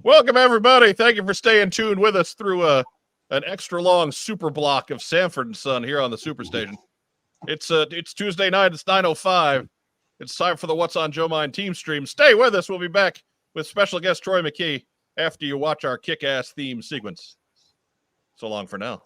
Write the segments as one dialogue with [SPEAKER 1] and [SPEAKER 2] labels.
[SPEAKER 1] Welcome, everybody. Thank you for staying tuned with us through an extra long super block of Sanford and Son here on the Superstation. It's Tuesday night. It's 9:05. It's time for the What's on Joe Mind team stream. Stay with us. We'll be back with special guest Troy McKee after you watch our kick-ass theme sequence. So long for now.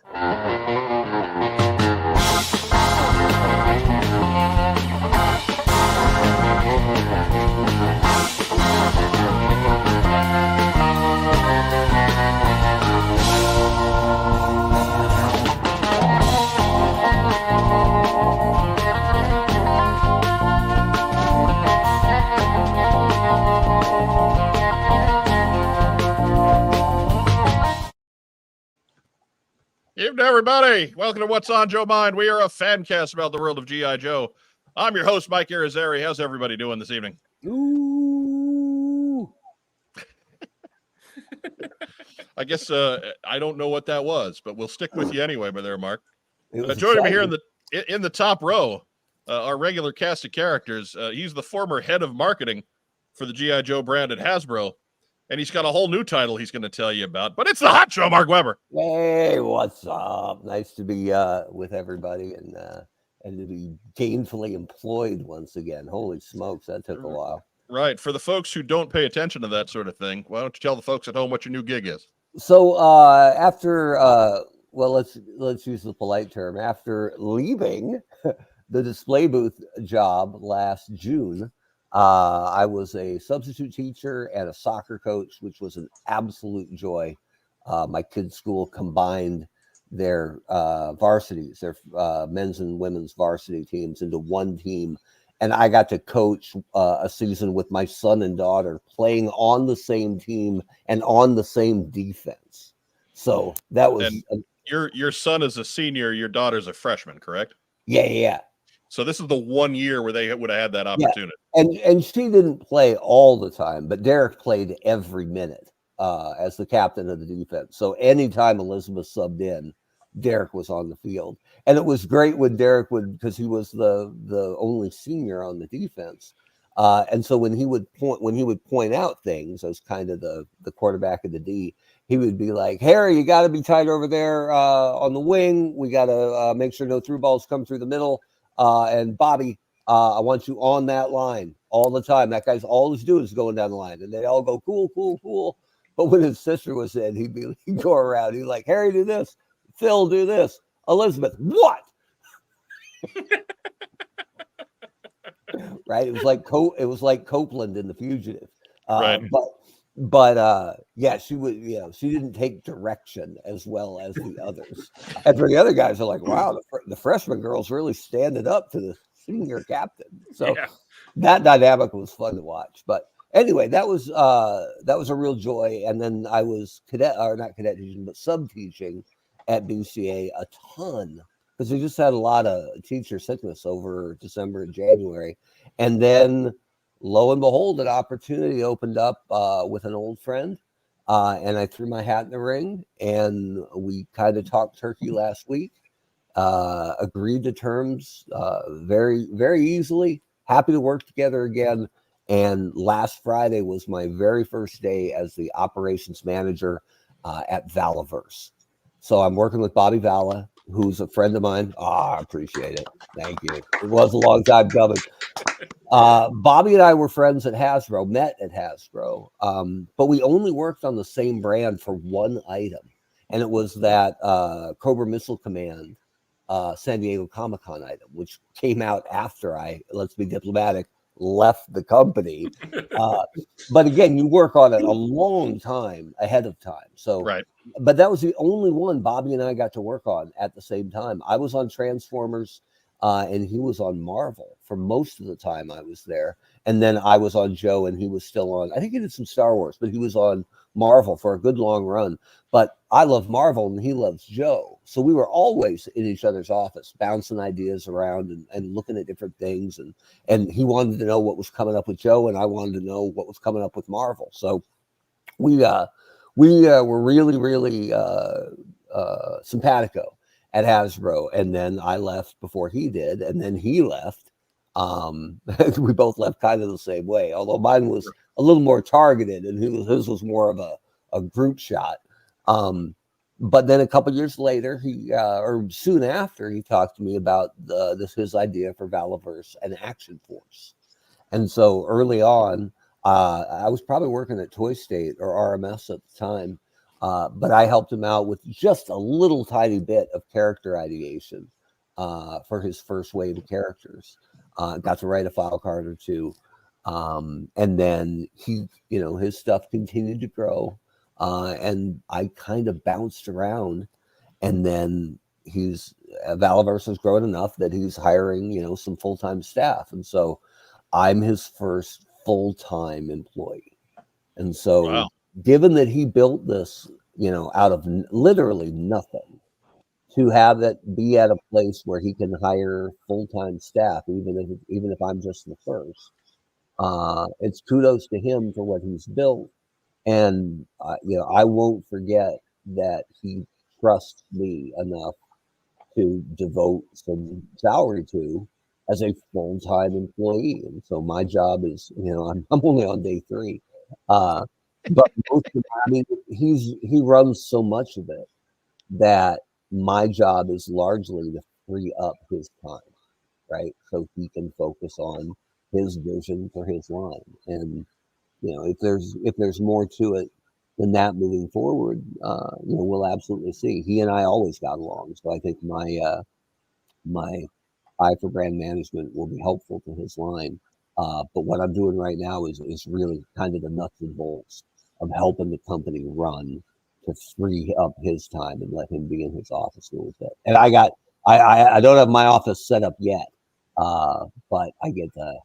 [SPEAKER 1] Evening, everybody. Welcome to What's on Joe Mind. We are a fan cast about the world of GI Joe. I'm your host, Mike Irizarry. How's everybody doing this evening?
[SPEAKER 2] Ooh.
[SPEAKER 1] I guess I don't know what that was, but we'll stick with you anyway, by there, Mark.
[SPEAKER 2] Joining
[SPEAKER 1] Joining me here in the top row, our regular cast of characters. He's the former head of marketing for the GI Joe brand at Hasbro. And he's got a whole new title he's going to tell you about. But it's the Hot Show, Mark Weber.
[SPEAKER 2] Hey, what's up? Nice to be with everybody and to be gainfully employed once again. Holy smokes, that took a while.
[SPEAKER 1] Right. For the folks who don't pay attention to that sort of thing, why don't you tell the folks at home what your new gig is?
[SPEAKER 2] So after, well, let's use the polite term. After leaving the display booth job last June, I was a substitute teacher and a soccer coach, which was an absolute joy. My kids' school combined their varsities, their men's and women's varsity teams into one team. And I got to coach a season with my son and daughter playing on the same team and on the same defense. So that was...
[SPEAKER 1] And your son is a senior, your daughter's a freshman, correct?
[SPEAKER 2] Yeah.
[SPEAKER 1] So this is the 1 year where they would have had that opportunity.
[SPEAKER 2] Yeah. And she didn't play all the time, but Derek played every minute as the captain of the defense. So anytime Elizabeth subbed in, Derek was on the field. And it was great when Derek would, because he was the only senior on the defense. And so when he would point out things as kind of the quarterback of the D, he would be like, Harry, you got to be tight over there on the wing. We got to make sure no through balls come through the middle. And Bobby, I want you on that line all the time. That guy's all he's doing is going down the line. And they all go, cool. But when his sister was in, he'd go around. He'd like, Harry, do this. Phil, do this. Elizabeth, what? Right? It was like Copeland in The Fugitive.
[SPEAKER 1] Right.
[SPEAKER 2] But yeah, she would, she didn't take direction as well as the others. And for the other guys are like, wow, the freshman girls really standing up to the senior captain. So that dynamic was fun to watch. But anyway, that was a real joy. And then I was not cadet teaching, but sub teaching at BCA a ton because we just had a lot of teacher sickness over December and January. And then lo and behold, an opportunity opened up with an old friend, and I threw my hat in the ring, and we kind of talked turkey last week, agreed to terms very, very easily, happy to work together again. And last Friday was my very first day as the operations manager at Valaverse. So I'm working with Bobby Vala, who's a friend of mine. I appreciate it. Thank you. It was a long time coming. Bobby and I were friends at Hasbro, met at Hasbro, but we only worked on the same brand for one item. And it was that Cobra Missile Command San Diego Comic-Con item, which came out after I, let's be diplomatic, left the company. But again, you work on it a long time ahead of time. So,
[SPEAKER 1] right.
[SPEAKER 2] But that was the only one Bobby and I got to work on at the same time. I was on Transformers and he was on Marvel for most of the time I was there. And then I was on Joe and he was still on, I think he did some Star Wars, but he was on Marvel for a good long run. But I love Marvel and he loves Joe. So we were always in each other's office, bouncing ideas around and looking at different things. And he wanted to know what was coming up with Joe and I wanted to know what was coming up with Marvel. So we were really, really simpatico at Hasbro. And then I left before he did. And then he left. We both left kind of the same way, although mine was a little more targeted and his was more of a group shot. But then a couple years later, or soon after, he talked to me about his idea for Valaverse and Action Force. And so early on, I was probably working at Toy State or RMS at the time, but I helped him out with just a little tiny bit of character ideation for his first wave of characters. Got to write a file card or two. And then his stuff continued to grow. And I kind of bounced around, and then Valaverse has grown enough that he's hiring, some full-time staff. And so I'm his first full-time employee. And so
[SPEAKER 1] Wow.
[SPEAKER 2] given that he built this, out of literally nothing, to have it be at a place where he can hire full-time staff, even if I'm just the first, it's kudos to him for what he's built. And I won't forget that he trusts me enough to devote some salary to as a full-time employee. And so my job is, I'm only on day 3, but most of he runs so much of it that my job is largely to free up his time, right? So he can focus on his vision for his line. And if there's more to it than that moving forward, we'll absolutely see. He and I always got along, so I think my eye for brand management will be helpful to his line. But what I'm doing right now is really kind of the nuts and bolts of helping the company run to free up his time and let him be in his office a little bit. And I don't have my office set up yet, but I get to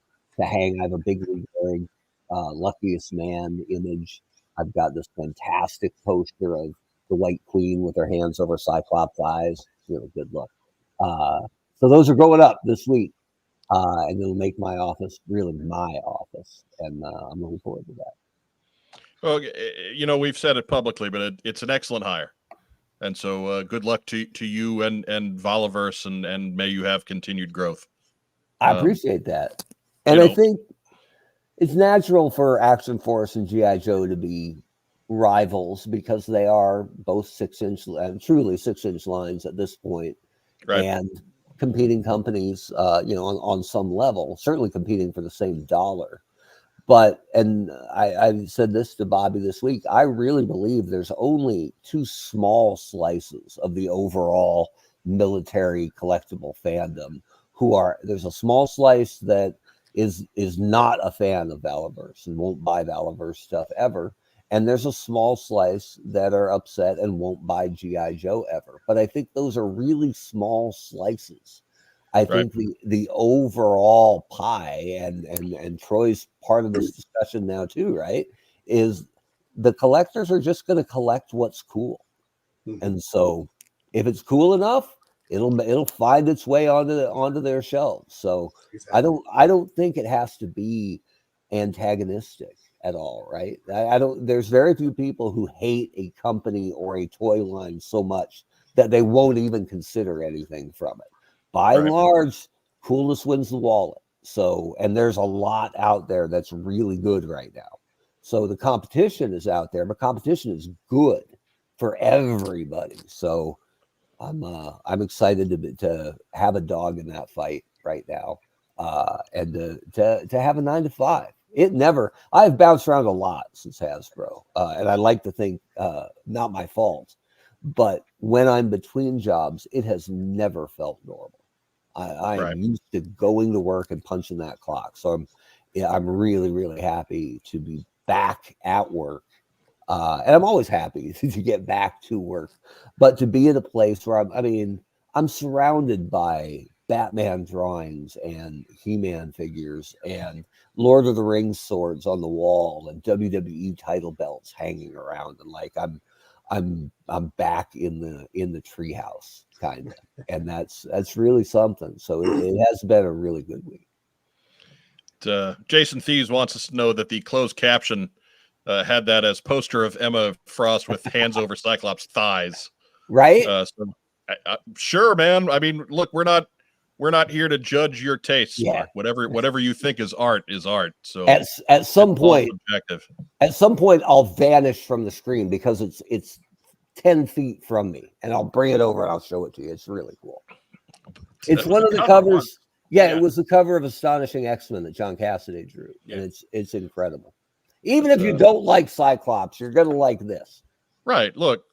[SPEAKER 2] hang. I have a big league wearing Luckiest Man image. I've got this fantastic poster of the White Queen with her hands over Cyclops' eyes. Really good look. So those are going up this week, and it'll make my office really my office, and I'm looking forward to that.
[SPEAKER 1] Well, we've said it publicly, but it's an excellent hire, and so good luck to you and Valaverse, and may you have continued growth.
[SPEAKER 2] I appreciate that, and I think it's natural for Action Force and GI Joe to be rivals because they are both 6-inch and truly 6-inch lines at this point,
[SPEAKER 1] right?
[SPEAKER 2] And competing companies, on some level, certainly competing for the same dollar. But, and I said this to Bobby this week, I really believe there's only 2 small slices of the overall military collectible fandom there's a small slice that is not a fan of Valaverse and won't buy Valaverse stuff ever. And there's a small slice that are upset and won't buy GI Joe ever. But I think those are really small slices. I think the overall pie, and Troy's part of this discussion now too, right, is the collectors are just going to collect what's cool. And so if it's cool enough, it'll find its way onto their shelves. So exactly. I don't think it has to be antagonistic at all, right? There's very few people who hate a company or a toy line so much that they won't even consider anything from it. By and large, coolness wins the wallet. So, and there's a lot out there that's really good right now. So the competition is out there, but competition is good for everybody. So I'm excited to have a dog in that fight right now, and to have a 9 to 5. I've bounced around a lot since Hasbro, and I like to think not my fault, but when I'm between jobs, it has never felt normal. I am used to going to work and punching that clock, so I'm really, really happy to be back at work. And I'm always happy to get back to work, but to be in a place where I'm surrounded by Batman drawings and He-Man figures and Lord of the Rings swords on the wall and WWE title belts hanging around, and like I'm back in the treehouse kind of, and that's really something. So it has been a really good week.
[SPEAKER 1] Jason Thieves wants us to know that the closed caption had that as poster of Emma Frost with hands over Cyclops' thighs.
[SPEAKER 2] Right?
[SPEAKER 1] Sure, man. I mean, look, we're not we're not here to judge your tastes,
[SPEAKER 2] Yeah.
[SPEAKER 1] Mark. Whatever you think is art is art. So
[SPEAKER 2] at some point,
[SPEAKER 1] subjective.
[SPEAKER 2] At some point, I'll vanish from the screen because it's 10 feet from me, and I'll bring it over and I'll show it to you. It's really cool. It's one of the covers. Yeah, it was the cover of Astonishing X-Men that John Cassaday drew, and it's incredible. Even if you don't like Cyclops, you're gonna like this.
[SPEAKER 1] Right. Look.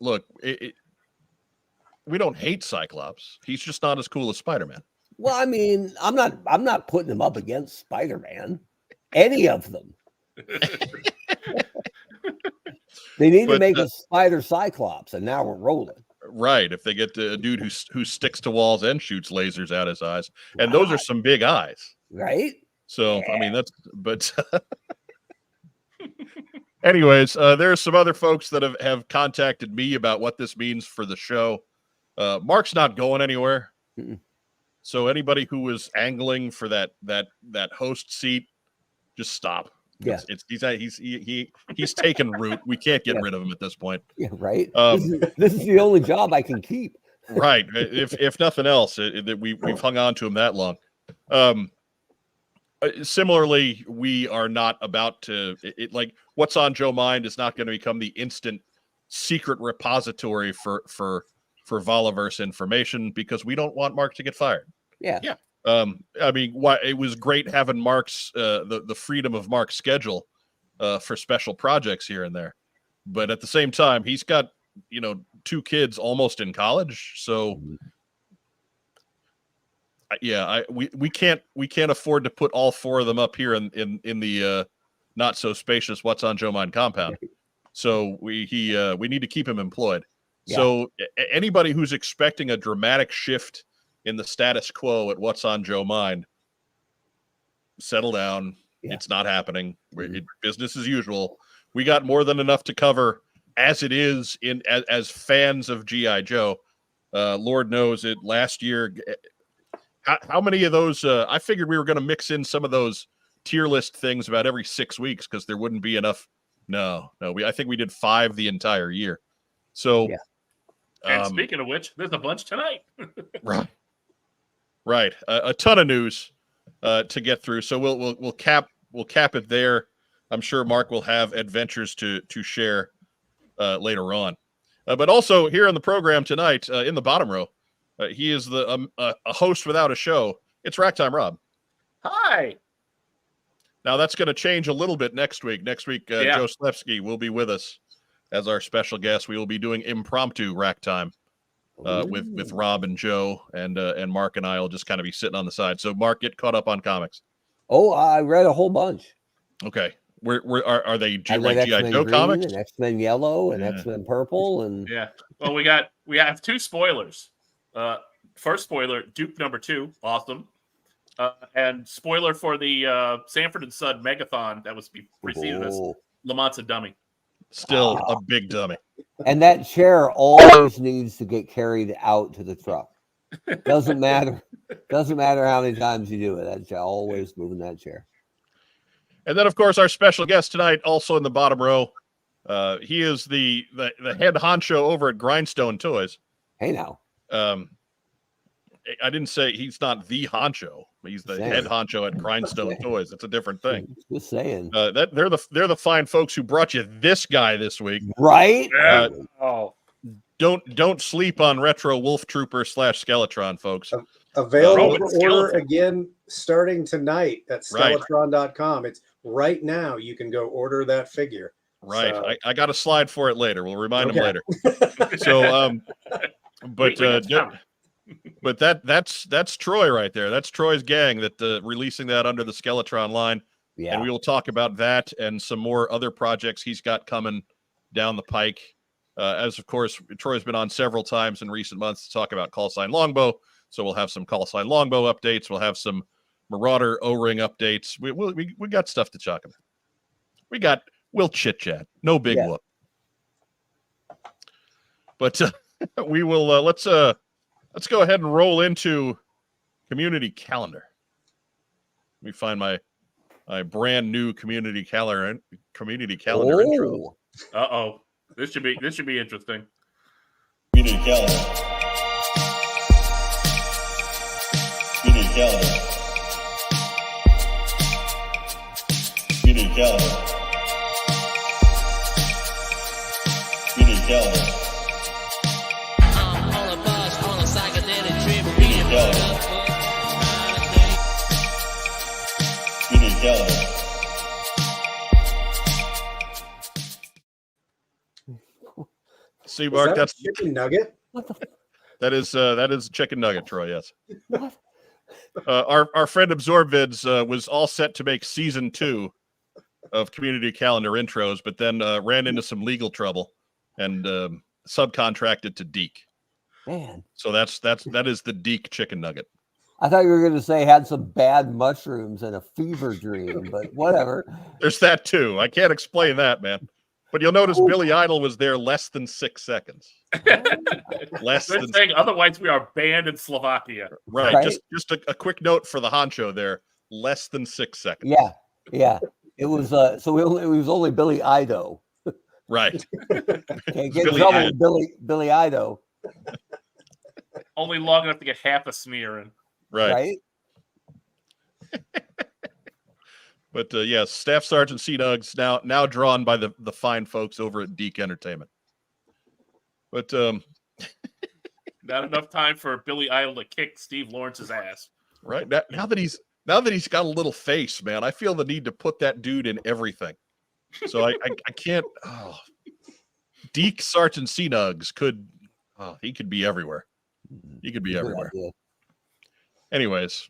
[SPEAKER 1] We don't hate Cyclops. He's just not as cool as Spider-Man.
[SPEAKER 2] Well, I mean, I'm not putting him up against Spider-Man. Any of them. They need to make a Spider Cyclops, and now we're rolling.
[SPEAKER 1] Right. If they get a dude who sticks to walls and shoots lasers out his eyes, and those are some big eyes,
[SPEAKER 2] right?
[SPEAKER 1] So I mean but. Anyways, there are some other folks that have contacted me about what this means for the show. Mark's not going anywhere.
[SPEAKER 2] Mm-mm.
[SPEAKER 1] So anybody who was angling for that host seat, just stop.
[SPEAKER 2] Yeah,
[SPEAKER 1] he's taken root. We can't get rid of him at this point.
[SPEAKER 2] Yeah, right. This is the only job I can keep.
[SPEAKER 1] Right. If nothing else, we've hung on to him that long. Similarly, we are not about to. Like what's on Joe Mind is not going to become the instant secret repository for Voliverse information because we don't want Mark to get fired.
[SPEAKER 2] Yeah.
[SPEAKER 1] I mean, it was great having Mark's the freedom of Mark's schedule for special projects here and there, but at the same time, he's got 2 kids almost in college, so we can't afford to put all 4 of them up here in the not so spacious What's on Joe Mind compound. So we need to keep him employed. Yeah. So anybody who's expecting a dramatic shift in the status quo at What's on Joe Mind, settle down. Yeah. It's not happening. Business as usual. We got more than enough to cover as it is as fans of GI Joe. Lord knows it. Last year, how many of those? I figured we were going to mix in some of those tier list things about every 6 weeks because there wouldn't be enough. No. I think we did 5 the entire year. So,
[SPEAKER 3] and speaking of which, there's a bunch tonight.
[SPEAKER 1] Right. A ton of news to get through. So we'll cap it there. I'm sure Mark will have adventures to share later on. But also here on the program tonight, in the bottom row, he is a host without a show. It's Racktime Rob.
[SPEAKER 3] Hi.
[SPEAKER 1] Now that's going to change a little bit next week. Next week, Joe Slevsky will be with us as our special guest. We will be doing impromptu Racktime with Rob and Joe, and Mark and I will just kind of be sitting on the side. So Mark, get caught up on comics.
[SPEAKER 2] Oh, I read a whole bunch.
[SPEAKER 1] Okay. Are they like GI Joe comics?
[SPEAKER 2] And X-Men Yellow and X-Men Purple and
[SPEAKER 3] Well, we have 2 spoilers. First spoiler, Duke number 2, awesome. And spoiler for the Sanford and Son Megathon that was preceded us. Lamont's a dummy.
[SPEAKER 1] Still a big dummy.
[SPEAKER 2] And that chair always needs to get carried out to the truck. Doesn't matter. Doesn't matter how many times you do it. That's always moving that chair.
[SPEAKER 1] And then, of course, our special guest tonight, also in the bottom row. He is the head honcho over at Grindstone Toys.
[SPEAKER 2] Hey, now.
[SPEAKER 1] I didn't say he's not the honcho. He's the head honcho at Grindstone Toys. It's a different thing.
[SPEAKER 2] Just saying.
[SPEAKER 1] They're the fine folks who brought you this guy this week,
[SPEAKER 2] right?
[SPEAKER 1] Don't sleep on Retro Wolf Trooper / Skeletron, folks.
[SPEAKER 4] Available for order again starting tonight at Skeletron.com. It's right now. You can go order that figure.
[SPEAKER 1] Right. So. I got a slide for it later. We'll remind him later. So, but that's Troy right there. That's Troy's gang that releasing that under the Skeletron line. Yeah. And we will talk about that and some more other projects he's got coming down the pike. As of course, Troy's been on several times in recent months to talk about Callsign Longbow. So we'll have some Callsign Longbow updates. We'll have some Marauder O-ring updates. We got stuff to talk about. We'll chit chat. No big whoop. But we will. Let's go ahead and roll into community calendar. Let me find my brand new community calendar intro.
[SPEAKER 3] Uh-oh. This should be interesting.
[SPEAKER 1] Community calendar. Community
[SPEAKER 5] calendar. Community calendar. Community calendar.
[SPEAKER 6] On a bus, on a psychedelic trip.
[SPEAKER 5] Community calendar. Community calendar.
[SPEAKER 1] See,
[SPEAKER 4] Was
[SPEAKER 1] Mark,
[SPEAKER 4] that a
[SPEAKER 1] that's
[SPEAKER 4] chicken nugget.
[SPEAKER 1] that is chicken nugget, Troy. Yes.
[SPEAKER 2] What?
[SPEAKER 1] Our friend AbsorbVids was all set to make season 2 of community calendar intros, but then ran into some legal trouble and subcontracted to Deke.
[SPEAKER 2] Man,
[SPEAKER 1] So that is the Deke chicken nugget.
[SPEAKER 2] I thought you were going to say had some bad mushrooms and a fever dream, but whatever.
[SPEAKER 1] There's that too. I can't explain that, man. But you'll notice Billy Idol was there less than 6 seconds. Less
[SPEAKER 3] Good
[SPEAKER 1] than
[SPEAKER 3] thing, otherwise we are banned in Slovakia.
[SPEAKER 1] right.
[SPEAKER 2] Right.
[SPEAKER 1] Just a quick note for the honcho there. Less than 6 seconds.
[SPEAKER 2] Yeah. It was so it was only Billy Ido.
[SPEAKER 1] Right.
[SPEAKER 2] Can't get in
[SPEAKER 1] Billy
[SPEAKER 2] trouble
[SPEAKER 1] Id.
[SPEAKER 2] with Billy Ido,
[SPEAKER 3] Only long enough to get half a smear in.
[SPEAKER 1] Right. But yes, Staff Sergeant C. Nugs now drawn by the fine folks over at Deke Entertainment. But
[SPEAKER 3] Not enough time for Billy Idol to kick Steve Lawrence's ass.
[SPEAKER 1] right now that he's got a little face, man, I feel the need to put that dude in everything. So I can't. Oh, Deke Sergeant C. Nugs he could be everywhere. He could be
[SPEAKER 2] Good
[SPEAKER 1] everywhere.
[SPEAKER 2] idea.
[SPEAKER 1] Anyways,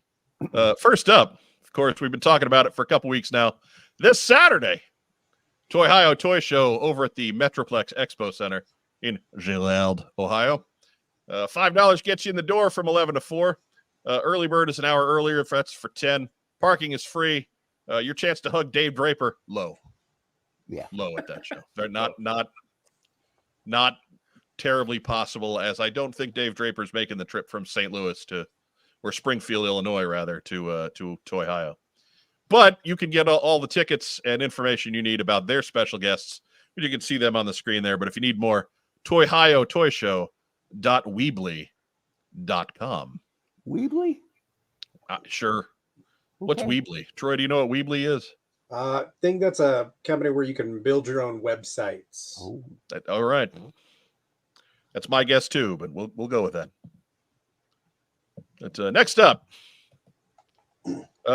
[SPEAKER 1] first up, of course, we've been talking about it for a couple weeks now. This Saturday, Toy-Hio Toy Show over at the Metroplex Expo Center in Gillard, Ohio. $5 gets you in the door from 11 to 4. Early bird is an hour earlier if that's for 10. Parking is free. Your chance to hug Dave Draper, low.
[SPEAKER 2] Yeah.
[SPEAKER 1] Low at that show. They're not terribly possible, as I don't think Dave Draper's making the trip from St. Louis or Springfield, Illinois, rather, to Toy-Hio. But you can get all the tickets and information you need about their special guests. You can see them on the screen there. But if you need more, toyhiotoyshow.weebly.com.
[SPEAKER 2] Weebly?
[SPEAKER 1] Sure. What's
[SPEAKER 2] Okay.
[SPEAKER 1] Weebly? Troy, do you know what Weebly is?
[SPEAKER 4] I think that's a company where you can build your own websites.
[SPEAKER 2] Oh,
[SPEAKER 1] All right. That's my guess too, but we'll go with that. But next up,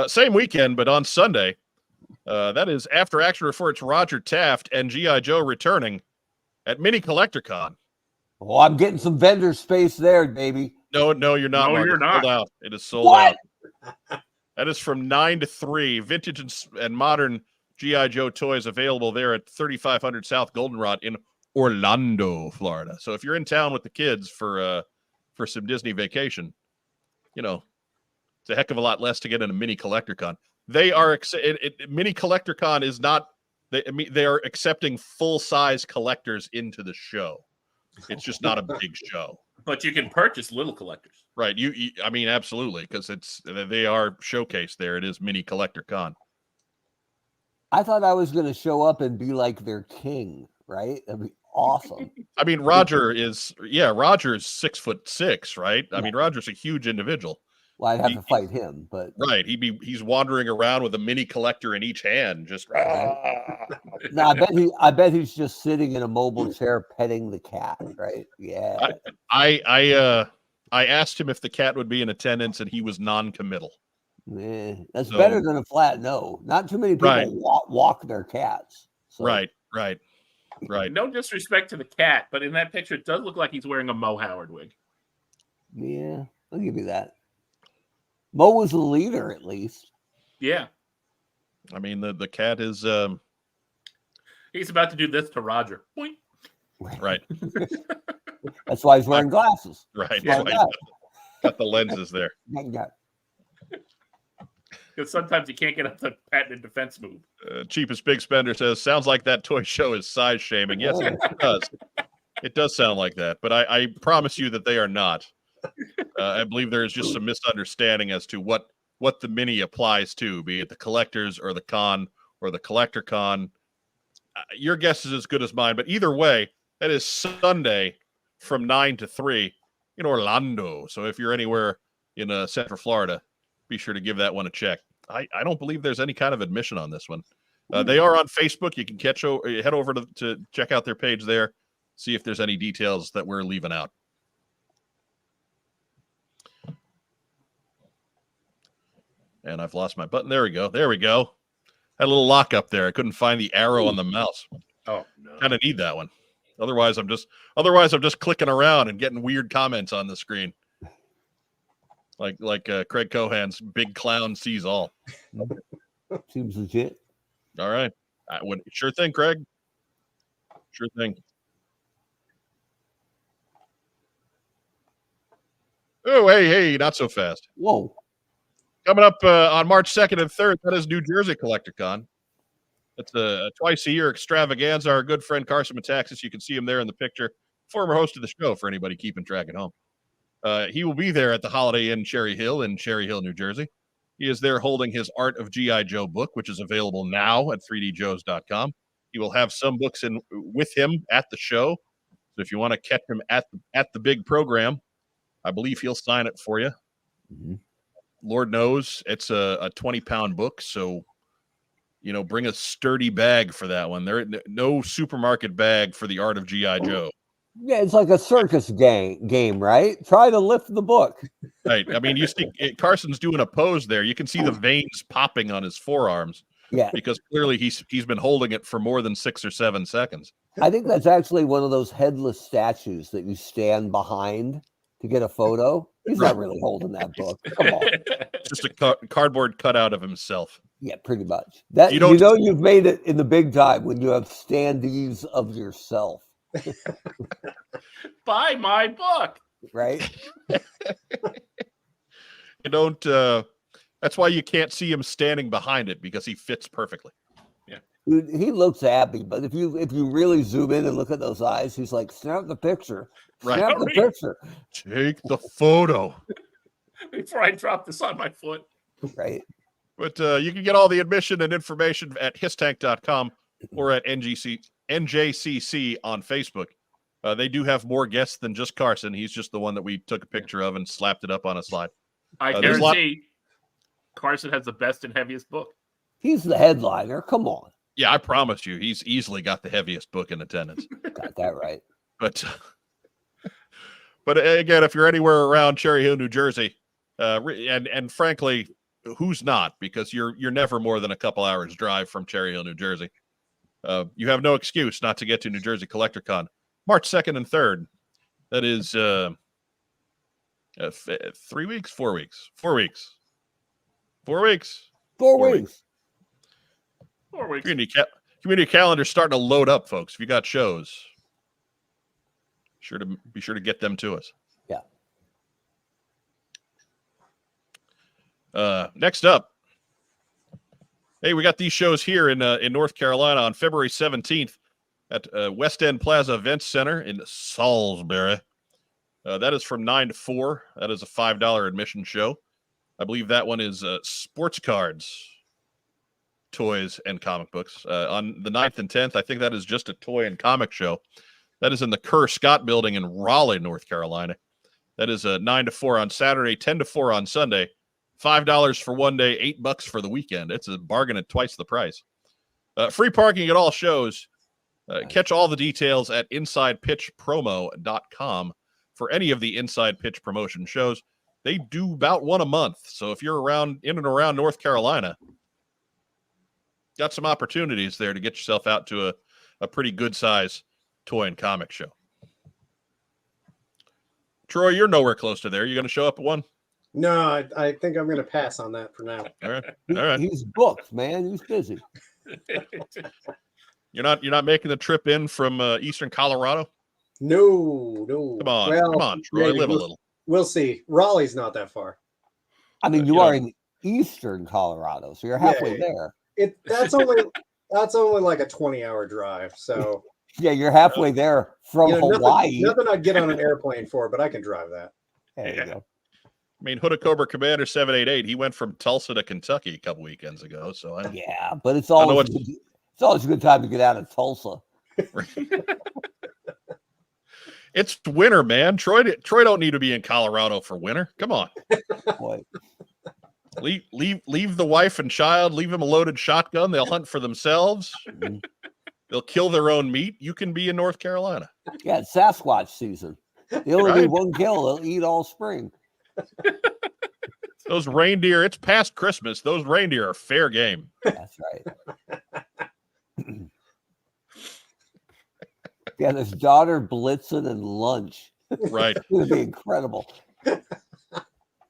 [SPEAKER 1] same weekend, but on Sunday, that is After Action reports Roger Taft and GI Joe returning at Mini CollectorCon.
[SPEAKER 2] oh, I'm getting some vendor space there, baby.
[SPEAKER 1] No, you're not.
[SPEAKER 3] No,
[SPEAKER 1] Mark.
[SPEAKER 3] you're
[SPEAKER 1] It's
[SPEAKER 3] not.
[SPEAKER 1] sold out. It is sold
[SPEAKER 2] What?
[SPEAKER 1] out. That is from 9 to 3. Vintage and modern GI Joe toys available there at 3500 South Goldenrod in Orlando, Florida. So if you're in town with the kids for some Disney vacation, it's a heck of a lot less to get in a Mini CollectorCon. They are Mini CollectorCon is not. They are accepting full size collectors into the show. It's just not a big show.
[SPEAKER 3] But you can purchase little collectors.
[SPEAKER 1] Right. I mean, absolutely, because they are showcased there. It is Mini CollectorCon.
[SPEAKER 2] I thought I was going to show up and be like their king, right? That'd be awesome.
[SPEAKER 1] I mean, Roger's 6'6", right? I mean, Roger's a huge individual.
[SPEAKER 2] Well, I'd have to fight him, but
[SPEAKER 1] Right. He's wandering around with a mini collector in each hand, just
[SPEAKER 2] no, I bet he's just sitting in a mobile chair petting the cat, right? Yeah.
[SPEAKER 1] I asked him if the cat would be in attendance, and he was non-committal.
[SPEAKER 2] That's
[SPEAKER 1] So-
[SPEAKER 2] better than a flat no. Not too many people
[SPEAKER 1] Right.
[SPEAKER 2] walk their cats. So,
[SPEAKER 1] Right.
[SPEAKER 3] No disrespect to the cat, but in that picture, it does look like he's wearing a Mo Howard wig.
[SPEAKER 2] Yeah, I'll give you that. Mo was the leader, at least.
[SPEAKER 3] Yeah.
[SPEAKER 1] I mean, the cat is
[SPEAKER 3] He's about to do this to Roger. Boing.
[SPEAKER 1] right.
[SPEAKER 2] That's why he's wearing glasses.
[SPEAKER 1] Right.
[SPEAKER 2] Yeah.
[SPEAKER 1] That's why he's got the lenses there.
[SPEAKER 2] Yeah.
[SPEAKER 3] Because sometimes you can't get up the patented defense move.
[SPEAKER 1] Cheapest Big Spender says, sounds like that toy show is size shaming. Yes, it does. It does sound like that, but I promise you that they are not. I believe there is just some misunderstanding as to what the mini applies to, be it the collectors or the con or the collector con. Your guess is as good as mine, but either way, that is Sunday from 9 to 3 in Orlando. So if you're anywhere in Central Florida, be sure to give that one a check. I don't believe there's any kind of admission on this one. They are on Facebook. You can head over to check out their page there, see if there's any details that we're leaving out. And I've lost my button. There we go. There we go. Had a little lock up there. I couldn't find the arrow on the mouse.
[SPEAKER 3] Oh no.
[SPEAKER 1] Kind of need that one. Otherwise, I'm just clicking around and getting weird comments on the screen. Like Craig Cohan's big clown sees all.
[SPEAKER 2] Seems legit.
[SPEAKER 1] All right. Sure thing, Craig. Sure thing. Oh, hey, not so fast.
[SPEAKER 2] Whoa.
[SPEAKER 1] Coming up on March 2nd and 3rd, that is New Jersey CollectorCon. It's a twice-a-year extravaganza. Our good friend Carson Metaxas, you can see him there in the picture, former host of the show for anybody keeping track at home. He will be there at the Holiday Inn Cherry Hill in Cherry Hill, New Jersey. He is there holding his Art of GI Joe book, which is available now at 3djoes.com. He will have some books in with him at the show. So if you want to catch him at the big program, I believe he'll sign it for you.
[SPEAKER 2] Mm-hmm.
[SPEAKER 1] Lord knows it's a 20-pound book, so bring a sturdy bag for that one. There no supermarket bag for the Art of GI Joe.
[SPEAKER 2] Yeah, it's like a circus game, right? Try to lift the book.
[SPEAKER 1] Right. I mean, you see Carson's doing a pose there. You can see the veins popping on his forearms.
[SPEAKER 2] Yeah,
[SPEAKER 1] because clearly he's been holding it for more than 6 or 7 seconds.
[SPEAKER 2] I think that's actually one of those headless statues that you stand behind to get a photo. He's not really holding that book. Come on.
[SPEAKER 1] Just a cardboard cutout of himself.
[SPEAKER 2] Yeah, pretty much. That you've made it in the big time when you have standees of yourself.
[SPEAKER 3] Buy my book.
[SPEAKER 2] Right?
[SPEAKER 1] You don't that's why you can't see him standing behind it, because he fits perfectly.
[SPEAKER 3] Yeah.
[SPEAKER 2] Dude, he looks happy, but if you really zoom in and look at those eyes, he's like, snap the picture. Snap the picture.
[SPEAKER 1] Take the photo.
[SPEAKER 3] Before I drop this on my foot.
[SPEAKER 2] Right.
[SPEAKER 1] But you can get all the admission and information at histank.com or at NJCC on Facebook. They do have more guests than just Carson. He's just the one that we took a picture of and slapped it up on a slide.
[SPEAKER 3] I guarantee Carson has the best and heaviest book.
[SPEAKER 2] He's the headliner. Come on.
[SPEAKER 1] Yeah, I promise you, he's easily got the heaviest book in attendance.
[SPEAKER 2] Got that right.
[SPEAKER 1] But again, if you're anywhere around Cherry Hill, New Jersey, and frankly, who's not? Because you're never more than a couple hours drive from Cherry Hill, New Jersey. You have no excuse not to get to New Jersey CollectorCon, March 2nd and 3rd. That is 3 weeks, 4 weeks, 4 weeks, 4 weeks,
[SPEAKER 2] 4 weeks.
[SPEAKER 3] 4 weeks.
[SPEAKER 1] Community calendar starting to load up, folks. If you got shows, be sure to get them to us.
[SPEAKER 2] Yeah.
[SPEAKER 1] Next up, hey, we got these shows here in North Carolina on February 17th at West End Plaza Events Center in Salisbury. That is from 9 to 4. That is a $5 admission show. I believe that one is sports cards, toys, and comic books. On the 9th and 10th, I think that is just a toy and comic show. That is in the Kerr Scott Building in Raleigh, North Carolina. That is 9 to 4 on Saturday, 10 to 4 on Sunday. $5 for one day, $8 for the weekend. It's a bargain at twice the price. Free parking at all shows. Catch all the details at InsidePitchPromo.com for any of the Inside Pitch promotion shows. They do about one a month. So if you're in and around North Carolina, got some opportunities there to get yourself out to a pretty good size toy and comic show. Troy, you're nowhere close to there. You going to show up at one?
[SPEAKER 4] No, I think I'm going to pass on that for now.
[SPEAKER 1] All right. All right.
[SPEAKER 2] He's booked, man. He's busy.
[SPEAKER 1] You're not making the trip in from Eastern Colorado?
[SPEAKER 4] No.
[SPEAKER 1] Come on,
[SPEAKER 4] Well,
[SPEAKER 1] come on, Troy, live a little.
[SPEAKER 4] We'll see. Raleigh's not that far.
[SPEAKER 2] I mean, you are in Eastern Colorado, so you're halfway there.
[SPEAKER 4] That's only like a 20-hour drive. So
[SPEAKER 2] yeah, you're halfway there from Hawaii.
[SPEAKER 4] Nothing I'd get on an airplane for, but I can drive that.
[SPEAKER 2] There you go.
[SPEAKER 1] I mean, Hood of Cobra Commander 788, he went from Tulsa to Kentucky a couple weekends ago. So
[SPEAKER 2] yeah, but it's always a good time to get out of Tulsa.
[SPEAKER 1] It's winter, man. Troy don't need to be in Colorado for winter. Come on.
[SPEAKER 2] Boy.
[SPEAKER 1] Leave the wife and child. Leave them a loaded shotgun. They'll hunt for themselves. They'll kill their own meat. You can be in North Carolina.
[SPEAKER 2] Yeah, it's Sasquatch season. They only need one kill. They'll eat all spring.
[SPEAKER 1] Those reindeer, it's past Christmas. Those reindeer are fair game.
[SPEAKER 2] That's right. Yeah, there's daughter Blitzen and lunch.
[SPEAKER 1] Right.
[SPEAKER 2] It would be incredible.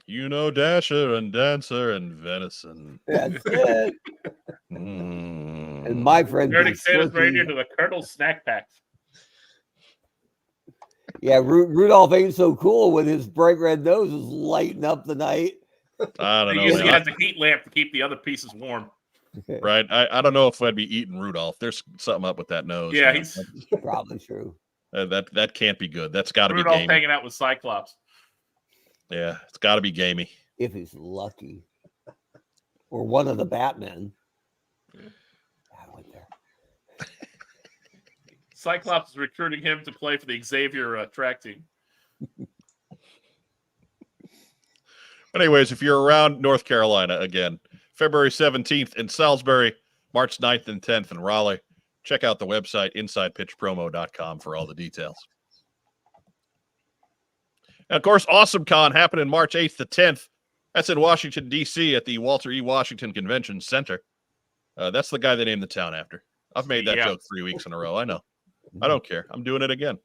[SPEAKER 1] You know, Dasher and Dancer and Venison.
[SPEAKER 2] That's it. And my friend,
[SPEAKER 3] Turning Santa's reindeer to the Colonel's snack packs.
[SPEAKER 2] Yeah, Rudolph ain't so cool when his bright red nose is lighting up the night.
[SPEAKER 1] I don't
[SPEAKER 3] He
[SPEAKER 1] know.
[SPEAKER 3] usually has a heat lamp to keep the other pieces warm.
[SPEAKER 1] Right. I don't know if I'd be eating Rudolph. There's something up with that nose.
[SPEAKER 3] Yeah,
[SPEAKER 1] man.
[SPEAKER 3] he's
[SPEAKER 2] Probably true.
[SPEAKER 1] That can't be good. That's got to be
[SPEAKER 3] Rudolph
[SPEAKER 1] gamey.
[SPEAKER 3] hanging out with Cyclops.
[SPEAKER 1] Yeah, it's got to be gamey.
[SPEAKER 2] If he's lucky. Or one of the Batmen. I went there.
[SPEAKER 3] Cyclops is recruiting him to play for the Xavier track team.
[SPEAKER 1] Anyways, if you're around North Carolina again, February 17th in Salisbury, March 9th and 10th in Raleigh, check out the website insidepitchpromo.com for all the details. And of course, Awesome Con happening March 8th to 10th. That's in Washington, D.C. at the Walter E. Washington Convention Center. That's the guy they named the town after. I've made that joke 3 weeks in a row. I know. I don't care. I'm doing it again.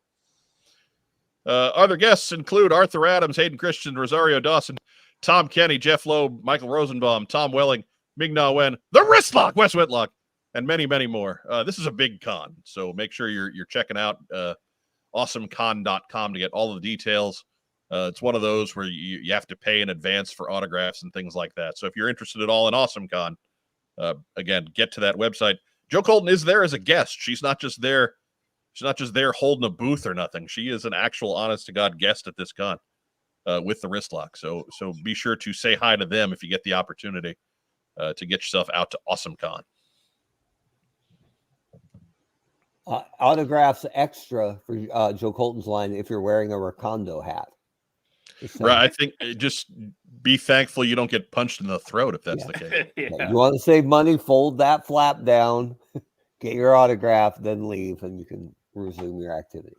[SPEAKER 1] Other guests include Arthur Adams, Hayden Christian, Rosario Dawson, Tom Kenny, Jeff Loeb, Michael Rosenbaum, Tom Welling, Ming-Na Wen, The Wristlock, Wes Whitlock, and many, many more. This is a big con, so make sure you're checking out awesomecon.com to get all the details. It's one of those where you have to pay in advance for autographs and things like that. So if you're interested at all in Awesome Con, again, get to that website. Joe Colton is there as a guest. She's not just there holding a booth or nothing. She is an actual honest to God guest at this con with the Wristlock. So be sure to say hi to them if you get the opportunity to get yourself out to Awesome Con.
[SPEAKER 2] Autographs extra for Joe Colton's line if you're wearing a Rakondo hat.
[SPEAKER 1] Right. I think just be thankful you don't get punched in the throat if that's the case.
[SPEAKER 2] You want to save money, fold that flap down, get your autograph, then leave, and you can resume your activity.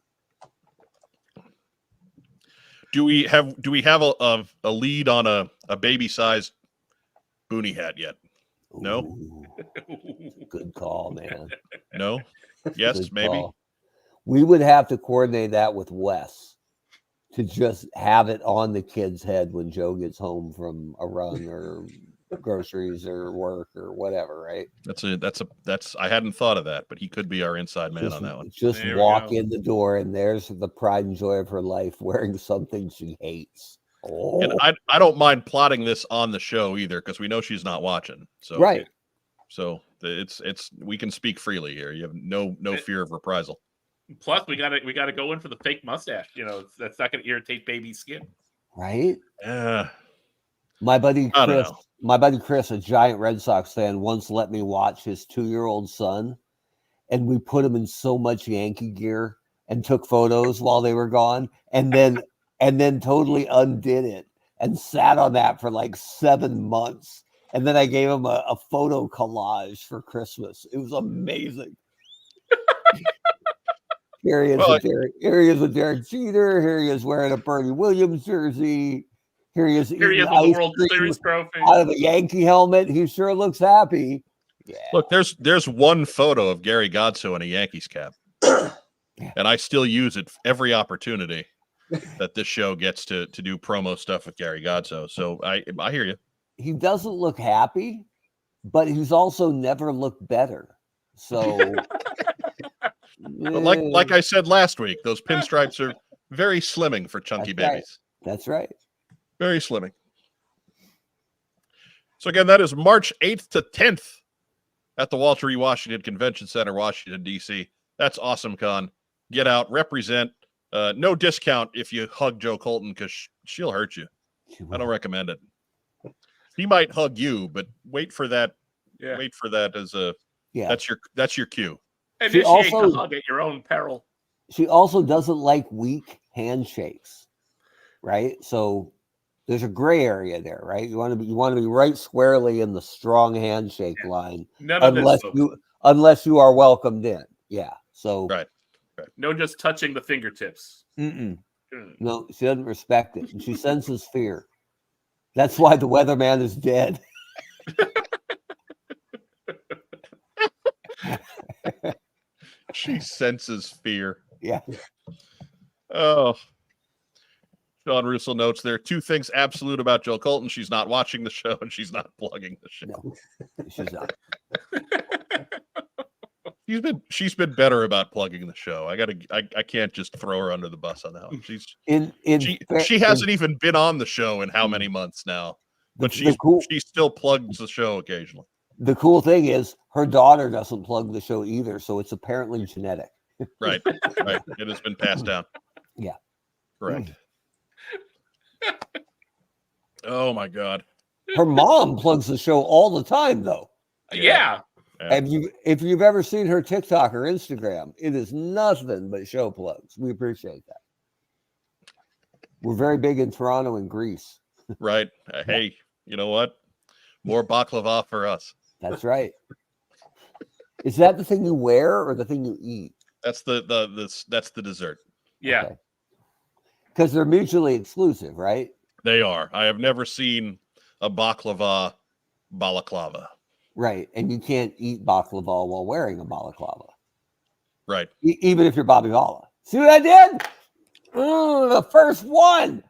[SPEAKER 1] Do we have a lead on a baby sized boonie hat yet? No.
[SPEAKER 2] Ooh, good call, man.
[SPEAKER 1] No. Yes,
[SPEAKER 2] Good
[SPEAKER 1] maybe.
[SPEAKER 2] call. We would have to coordinate that with Wes to just have it on the kid's head when Joe gets home from a run or groceries or work or whatever, right?
[SPEAKER 1] That's I hadn't thought of that, but he could be our inside man on that one.
[SPEAKER 2] Just walk in the door and there's the pride and joy of her life wearing something she hates. Oh.
[SPEAKER 1] And I don't mind plotting this on the show either, because we know she's not watching. So
[SPEAKER 2] right.
[SPEAKER 1] So it's we can speak freely here. You have no fear of reprisal.
[SPEAKER 3] Plus, we gotta go in for the fake mustache. You know, that's not gonna irritate baby skin.
[SPEAKER 2] Right?
[SPEAKER 1] Yeah.
[SPEAKER 2] My buddy Chris, a giant Red Sox fan, once let me watch his 2-year-old son, and we put him in so much Yankee gear and took photos while they were gone, and then totally undid it and sat on that for like 7 months. And then I gave him a photo collage for Christmas. It was amazing. Here he is with Derek Jeter. Here he is wearing a Bernie Williams jersey. Here he is with
[SPEAKER 3] the World Series trophy
[SPEAKER 2] out of a Yankee helmet. He sure looks happy. Yeah.
[SPEAKER 1] Look, there's one photo of Gary Godso in a Yankees cap, and I still use it every opportunity that this show gets to do promo stuff with Gary Godso. So I hear you.
[SPEAKER 2] He doesn't look happy, but he's also never looked better. So.
[SPEAKER 1] But like I said last week, those pinstripes are very slimming for chunky babies.
[SPEAKER 2] That's right.
[SPEAKER 1] Very slimming. So again, that is March 8th to 10th at the Walter E. Washington Convention Center, Washington, D.C. That's Awesome Con. Get out, represent. No discount if you hug Joe Colton, because she'll hurt you. I don't recommend it. He might hug you, but wait for that. Yeah. Wait for that as a. Yeah. That's your cue.
[SPEAKER 3] Initiate the hug at your own peril.
[SPEAKER 2] She also doesn't like weak handshakes, right? So There's a gray area there, right? You want to be right squarely in the strong handshake line,
[SPEAKER 3] None of
[SPEAKER 2] unless
[SPEAKER 3] this.
[SPEAKER 2] unless you are welcomed in. Yeah. So
[SPEAKER 1] Right.
[SPEAKER 3] No, just touching the fingertips.
[SPEAKER 2] no, she doesn't respect it, and she senses fear. That's why the weatherman is dead.
[SPEAKER 1] She senses fear.
[SPEAKER 2] Yeah.
[SPEAKER 1] Oh. Sean Russell notes there are two things absolute about Jill Colton. She's not watching the show and she's not plugging the show.
[SPEAKER 2] No, she's not.
[SPEAKER 1] She's been better about plugging the show. I can't just throw her under the bus on that one. She hasn't even been on the show in how many months now, but she still plugs the show occasionally.
[SPEAKER 2] The cool thing is her daughter doesn't plug the show either, so it's apparently genetic.
[SPEAKER 1] Right. It has been passed down.
[SPEAKER 2] Yeah.
[SPEAKER 1] Correct. Oh my God.
[SPEAKER 2] Her mom plugs the show all the time, though.
[SPEAKER 3] Yeah.
[SPEAKER 2] And if you've ever seen her TikTok or Instagram, it is nothing but show plugs. We appreciate that. We're very big in Toronto and Greece.
[SPEAKER 1] Right. Hey, you know what? More baklava for us.
[SPEAKER 2] That's right. Is that the thing you wear or the thing you eat?
[SPEAKER 1] That's the dessert.
[SPEAKER 3] Yeah.
[SPEAKER 2] Because they're mutually exclusive, right?
[SPEAKER 1] They are. I have never seen a balaclava.
[SPEAKER 2] Right. And you can't eat baklava while wearing a balaclava.
[SPEAKER 1] Right.
[SPEAKER 2] Even if you're Bobby Vala. See what I did? Ooh, the first one.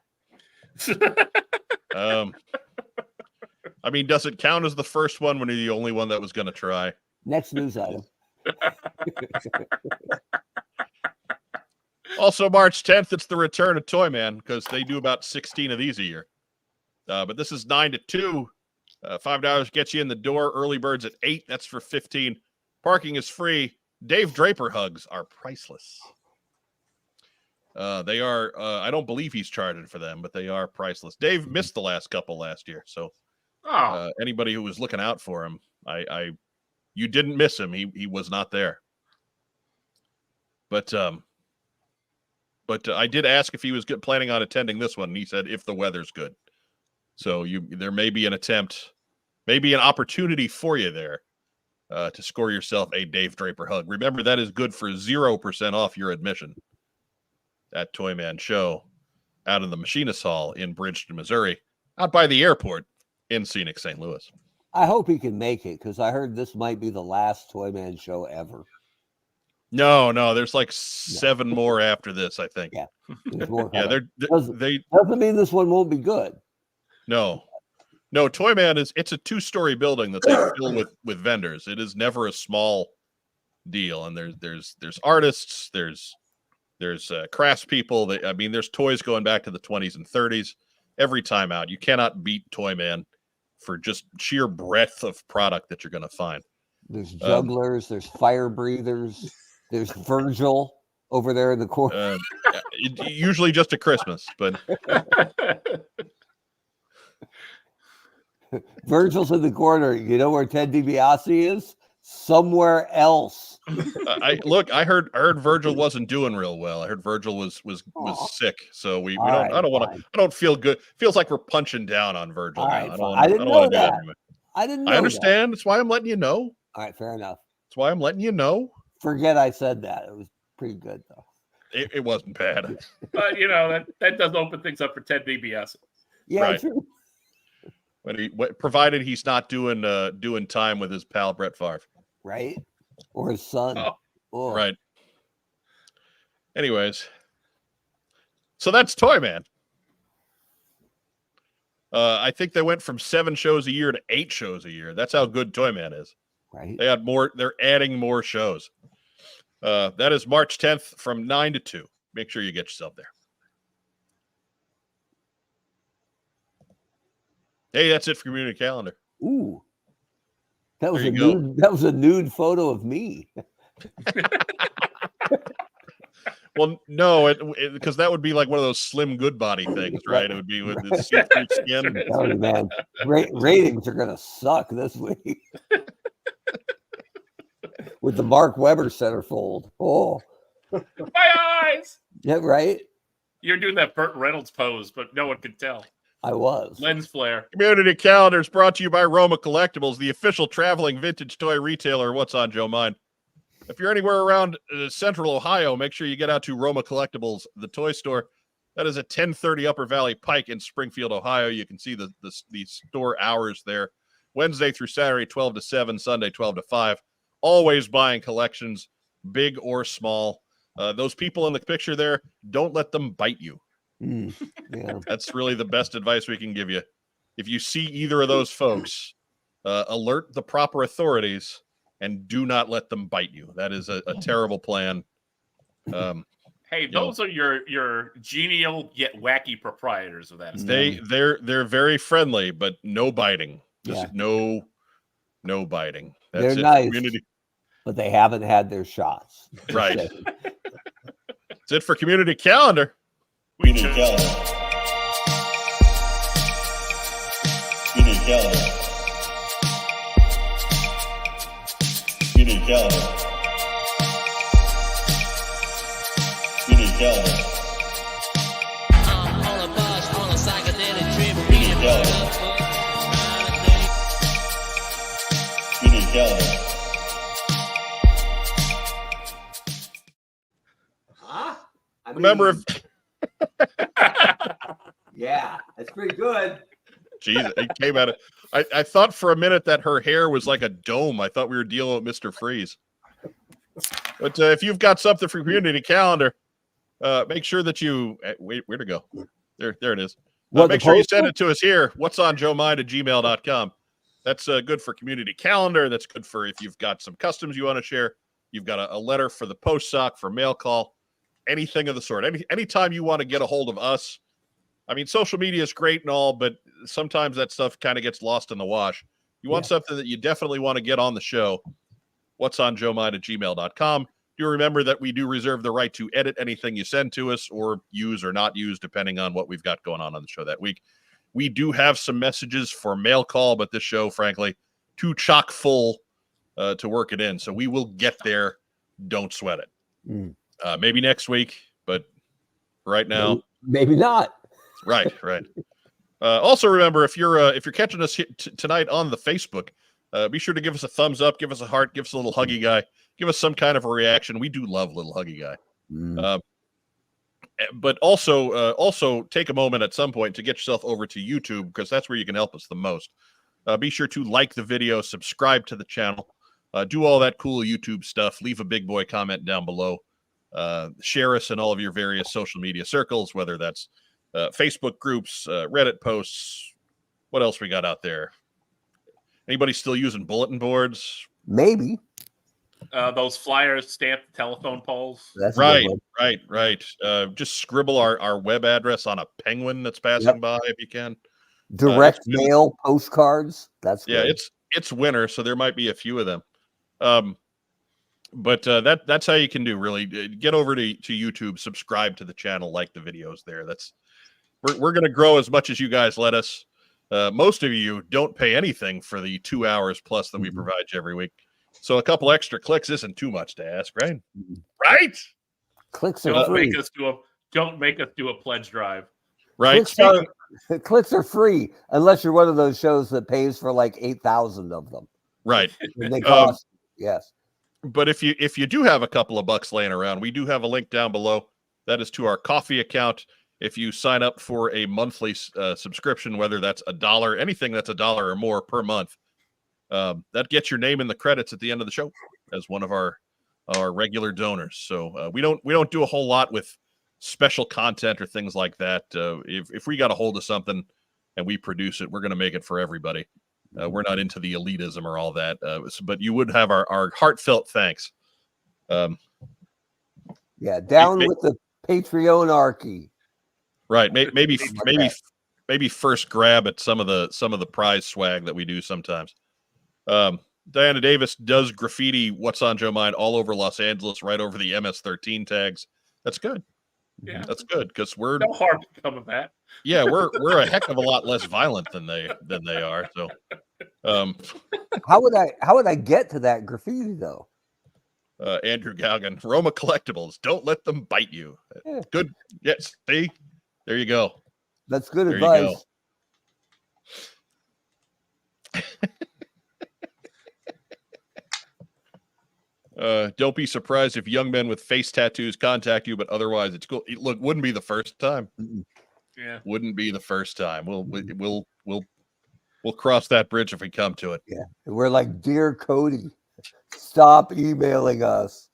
[SPEAKER 1] I mean, does it count as the first one when you're the only one that was going to try?
[SPEAKER 2] Next news item.
[SPEAKER 1] Also, March 10th, it's the return of Toy Man because they do about 16 of these a year. But this is 9 to 2. $5 gets you in the door. Early birds at 8. That's for 15. Parking is free. Dave Draper hugs are priceless. They are. I don't believe he's charged for them, but they are priceless. Dave missed the last couple last year, so anybody who was looking out for him, you didn't miss him. He was not there. But I did ask if he was planning on attending this one, and he said if the weather's good. So there may be an attempt, maybe an opportunity for you there to score yourself a Dave Draper hug. Remember, that is good for 0% off your admission at Toyman Show out in the Machinist Hall in Bridgeton, Missouri, out by the airport in scenic St. Louis.
[SPEAKER 2] I hope he can make it because I heard this might be the last Toyman Show ever.
[SPEAKER 1] No, there's like 7 more after this, I think.
[SPEAKER 2] Yeah, there's more.
[SPEAKER 1] Yeah,
[SPEAKER 2] doesn't mean this one won't be good.
[SPEAKER 1] No, Toyman it's a 2-story building that they fill with vendors. It is never a small deal, and there's artists, there's craftspeople. I mean, there's toys going back to the 20s and 30s. Every time out, you cannot beat Toyman for just sheer breadth of product that you're going to find.
[SPEAKER 2] There's jugglers, there's fire breathers, there's Virgil over there in the corner.
[SPEAKER 1] Usually just at Christmas, but
[SPEAKER 2] Virgil's in the corner. You know where Ted DiBiase is? Somewhere else.
[SPEAKER 1] I heard Virgil wasn't doing real well. I heard Virgil was sick, so we don't. I don't want to. I don't feel good. Feels like we're punching down on Virgil.
[SPEAKER 2] Right,
[SPEAKER 1] I don't want to do that.
[SPEAKER 2] I didn't know.
[SPEAKER 1] I understand. That's why I'm letting you know.
[SPEAKER 2] All right, fair enough.
[SPEAKER 1] That's why I'm letting you know.
[SPEAKER 2] Forget I said that. It was pretty good though.
[SPEAKER 1] It wasn't bad.
[SPEAKER 3] But that does open things up for Ted DiBiase.
[SPEAKER 2] Yeah,
[SPEAKER 1] right.
[SPEAKER 2] True.
[SPEAKER 1] Provided he's not doing time with his pal Brett Favre.
[SPEAKER 2] Right. Or his son. Oh.
[SPEAKER 1] Right. Anyways. So that's Toyman. I think they went from 7 shows a year to 8 shows a year. That's how good Toyman is.
[SPEAKER 2] Right.
[SPEAKER 1] They're adding more shows. That is March 10th from 9 to 2. Make sure you get yourself there. Hey, that's it for community calendar.
[SPEAKER 2] Ooh. That was a nude photo of me.
[SPEAKER 1] Well, no, because that would be like one of those slim good body things, right? It would be with the see-through skin.
[SPEAKER 2] Oh, man. Ratings are going to suck this week. With the Mark Webber centerfold. Oh.
[SPEAKER 3] My eyes!
[SPEAKER 2] Yeah, right?
[SPEAKER 3] You're doing that Burt Reynolds pose, but no one could tell.
[SPEAKER 2] I was.
[SPEAKER 3] Lens flare.
[SPEAKER 1] Community calendar is brought to you by Roma Collectibles, the official traveling vintage toy retailer. What's on Joe Mind? If you're anywhere around Central Ohio, make sure you get out to Roma Collectibles, the toy store. That is at 1030 Upper Valley Pike in Springfield, Ohio. You can see the store hours there. Wednesday through Saturday, 12 to 7, Sunday, 12 to 5. Always buying collections, big or small. Those people in the picture there, don't let them bite you.
[SPEAKER 2] Yeah.
[SPEAKER 1] That's really the best advice we can give you. If you see either of those folks, alert the proper authorities and do not let them bite you. That is a terrible plan.
[SPEAKER 3] Hey, those are your genial yet wacky proprietors of that.
[SPEAKER 1] They're very friendly, but no biting. Just no biting. That's
[SPEAKER 2] They're
[SPEAKER 1] it.
[SPEAKER 2] nice,
[SPEAKER 1] Community.
[SPEAKER 2] but they haven't had their shots.
[SPEAKER 1] Right. That's it for community calendar.
[SPEAKER 5] Community calendar. Community calendar. Community calendar. Community calendar.
[SPEAKER 6] I'm on a bus on a psychedelic trip.
[SPEAKER 5] Community calendar. Community calendar.
[SPEAKER 1] Remember, if
[SPEAKER 2] Yeah, that's pretty good.
[SPEAKER 1] Jesus, it came out of. I thought for a minute that her hair was like a dome. I thought we were dealing with Mr. Freeze. But if you've got something for community calendar, make sure that you wait. Where to go? There it is. Make sure you send it to us here. What's on joemind@gmail.com. That's good for community calendar. That's good for if you've got some customs you want to share. You've got a letter for the post sock, for mail call, anything of the sort. Anytime you want to get a hold of us. I mean, social media is great and all, but sometimes that stuff kind of gets lost in the wash. You want something that you definitely want to get on the show. What's on joemind@gmail.com. Do remember that we do reserve the right to edit anything you send to us or use or not use, depending on what we've got going on the show that week. We do have some messages for mail call, but this show, frankly, too chock full to work it in. So we will get there. Don't sweat it. Maybe next week, but right now,
[SPEAKER 2] maybe not.
[SPEAKER 1] Right. Also, remember if you're catching us tonight on the Facebook, be sure to give us a thumbs up, give us a heart, give us a little huggy guy, give us some kind of a reaction. We do love little huggy guy. But also take a moment at some point to get yourself over to YouTube, because that's where you can help us the most. Be sure to like the video, subscribe to the channel, do all that cool YouTube stuff. Leave a big boy comment down below. Share us in all of your various social media circles, whether that's Facebook groups, Reddit posts. What else we got out there? Anybody still using bulletin boards?
[SPEAKER 2] Maybe.
[SPEAKER 3] Those flyers, stamped telephone poles.
[SPEAKER 2] That's
[SPEAKER 1] Right. Just scribble our web address on a penguin that's passing by if you can.
[SPEAKER 2] Direct mail postcards. That's good.
[SPEAKER 1] Yeah, it's winter, so there might be a few of them. But that's how you can do. Really, get over to YouTube, subscribe to the channel, like the videos there. We're going to grow as much as you guys let us. Most of you don't pay anything for the 2 hours plus that we provide you every week. So a couple extra clicks isn't too much to ask, right? Right?
[SPEAKER 2] Clicks are
[SPEAKER 3] Don't
[SPEAKER 2] free.
[SPEAKER 3] make us do a pledge drive.
[SPEAKER 1] Right.
[SPEAKER 2] Clicks are free unless you're one of those shows that pays for like 8,000 of them.
[SPEAKER 1] Right.
[SPEAKER 2] And they cost. Yes.
[SPEAKER 1] But if you do have a couple of bucks laying around, we do have a link down below. That is to our coffee account. If you sign up for a monthly subscription, whether that's $1, anything that's $1 or more per month, that gets your name in the credits at the end of the show as one of our regular donors. So we don't do a whole lot with special content or things like that. If we got a hold of something and we produce it, we're going to make it for everybody. We're not into the elitism or all that, but you would have our heartfelt thanks.
[SPEAKER 2] Yeah, down with the Patreonarchy.
[SPEAKER 1] Right, maybe first grab at some of the prize swag that we do sometimes. Diana Davis does graffiti What's on Joe Mind all over Los Angeles, right over the MS-13 tags. That's good.
[SPEAKER 3] Yeah,
[SPEAKER 1] that's good, because we're
[SPEAKER 3] no harm to come of that.
[SPEAKER 1] Yeah, we're a heck of a lot less violent than they are. So,
[SPEAKER 2] how would I get to that graffiti though?
[SPEAKER 1] Andrew Galgan, Roma Collectibles. Don't let them bite you.
[SPEAKER 2] Yeah.
[SPEAKER 1] Good. Yes. See, there you go.
[SPEAKER 2] That's good
[SPEAKER 1] there
[SPEAKER 2] advice.
[SPEAKER 1] You go. Don't be surprised if young men with face tattoos contact you, but otherwise it's cool. Look, wouldn't be the first time.
[SPEAKER 3] Yeah.
[SPEAKER 1] Wouldn't be the first time. We'll cross that bridge if we come to it.
[SPEAKER 2] Yeah. And we're like, dear Cody, stop emailing us.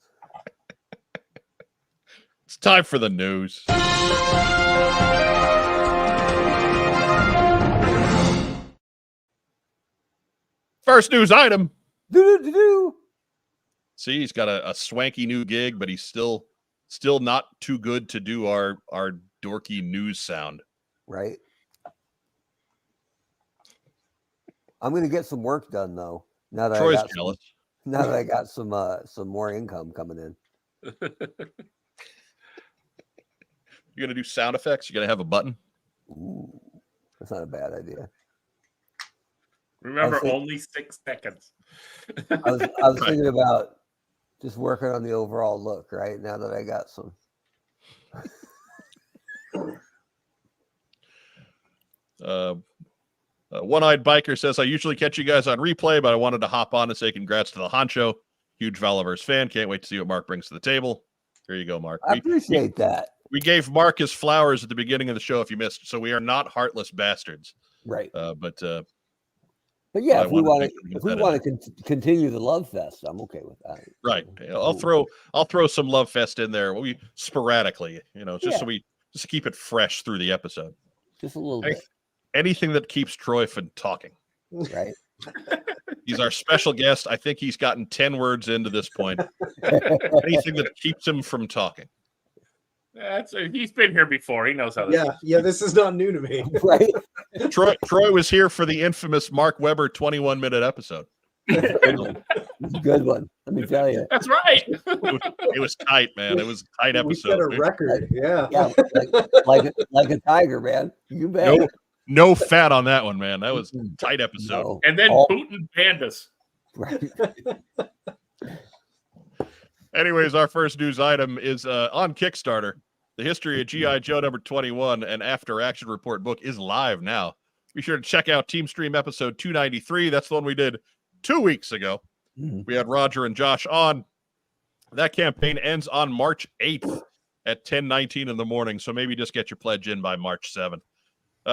[SPEAKER 1] It's time for the news. First news item.
[SPEAKER 2] Do-do-do-do.
[SPEAKER 1] See, he's got a swanky new gig, but he's still not too good to do our dorky news sound.
[SPEAKER 2] Right. I'm gonna get some work done though. Now that
[SPEAKER 1] Troy's
[SPEAKER 2] I got
[SPEAKER 1] jealous.
[SPEAKER 2] now that I got some more income coming in.
[SPEAKER 1] You're gonna do sound effects. You're gonna have a button.
[SPEAKER 2] Ooh, that's not a bad idea.
[SPEAKER 3] Remember,
[SPEAKER 2] I think-
[SPEAKER 3] only 6 seconds.
[SPEAKER 2] I was thinking about just working on the overall look, right? Now that I got some.
[SPEAKER 1] One-eyed biker says, I usually catch you guys on replay, but I wanted to hop on and say congrats to the honcho. Huge Valiverse fan. Can't wait to see what Mark brings to the table. Here you go, Mark.
[SPEAKER 2] I appreciate that.
[SPEAKER 1] We gave Mark his flowers at the beginning of the show if you missed, so we are not heartless bastards.
[SPEAKER 2] Right.
[SPEAKER 1] But
[SPEAKER 2] yeah,
[SPEAKER 1] I
[SPEAKER 2] if we
[SPEAKER 1] wanted
[SPEAKER 2] want to continue the love fest, I'm okay with that.
[SPEAKER 1] right. I'll throw some love fest in there. We sporadically, just so we just keep it fresh through the episode.
[SPEAKER 2] Just a little bit.
[SPEAKER 1] Anything that keeps Troy from talking.
[SPEAKER 2] Right.
[SPEAKER 1] He's our special guest. I think he's gotten 10 words into this point. Anything that keeps him from talking.
[SPEAKER 3] He's been here before. He knows how this
[SPEAKER 4] Yeah, this is not new to me.
[SPEAKER 2] Right.
[SPEAKER 1] Troy was here for the infamous Mark Webber 21-minute episode.
[SPEAKER 2] Good one. Let me tell you.
[SPEAKER 3] That's right.
[SPEAKER 1] It was tight, man. It was a tight
[SPEAKER 4] We set
[SPEAKER 1] episode.
[SPEAKER 4] a record. Yeah.
[SPEAKER 2] Yeah, like a tiger, man. You bet.
[SPEAKER 1] No fat on that one, man. That was a tight episode.
[SPEAKER 2] No.
[SPEAKER 3] And then Putin pandas.
[SPEAKER 2] Right.
[SPEAKER 1] Anyways, our first news item is on Kickstarter. The History of GI Joe number 21 and After Action Report book is live now. Be sure to check out TeamStream episode 293. That's the one we did 2 weeks ago. We had Roger and Josh on. That campaign ends on March 8th at 10:19 in the morning, so maybe just get your pledge in by March 7th.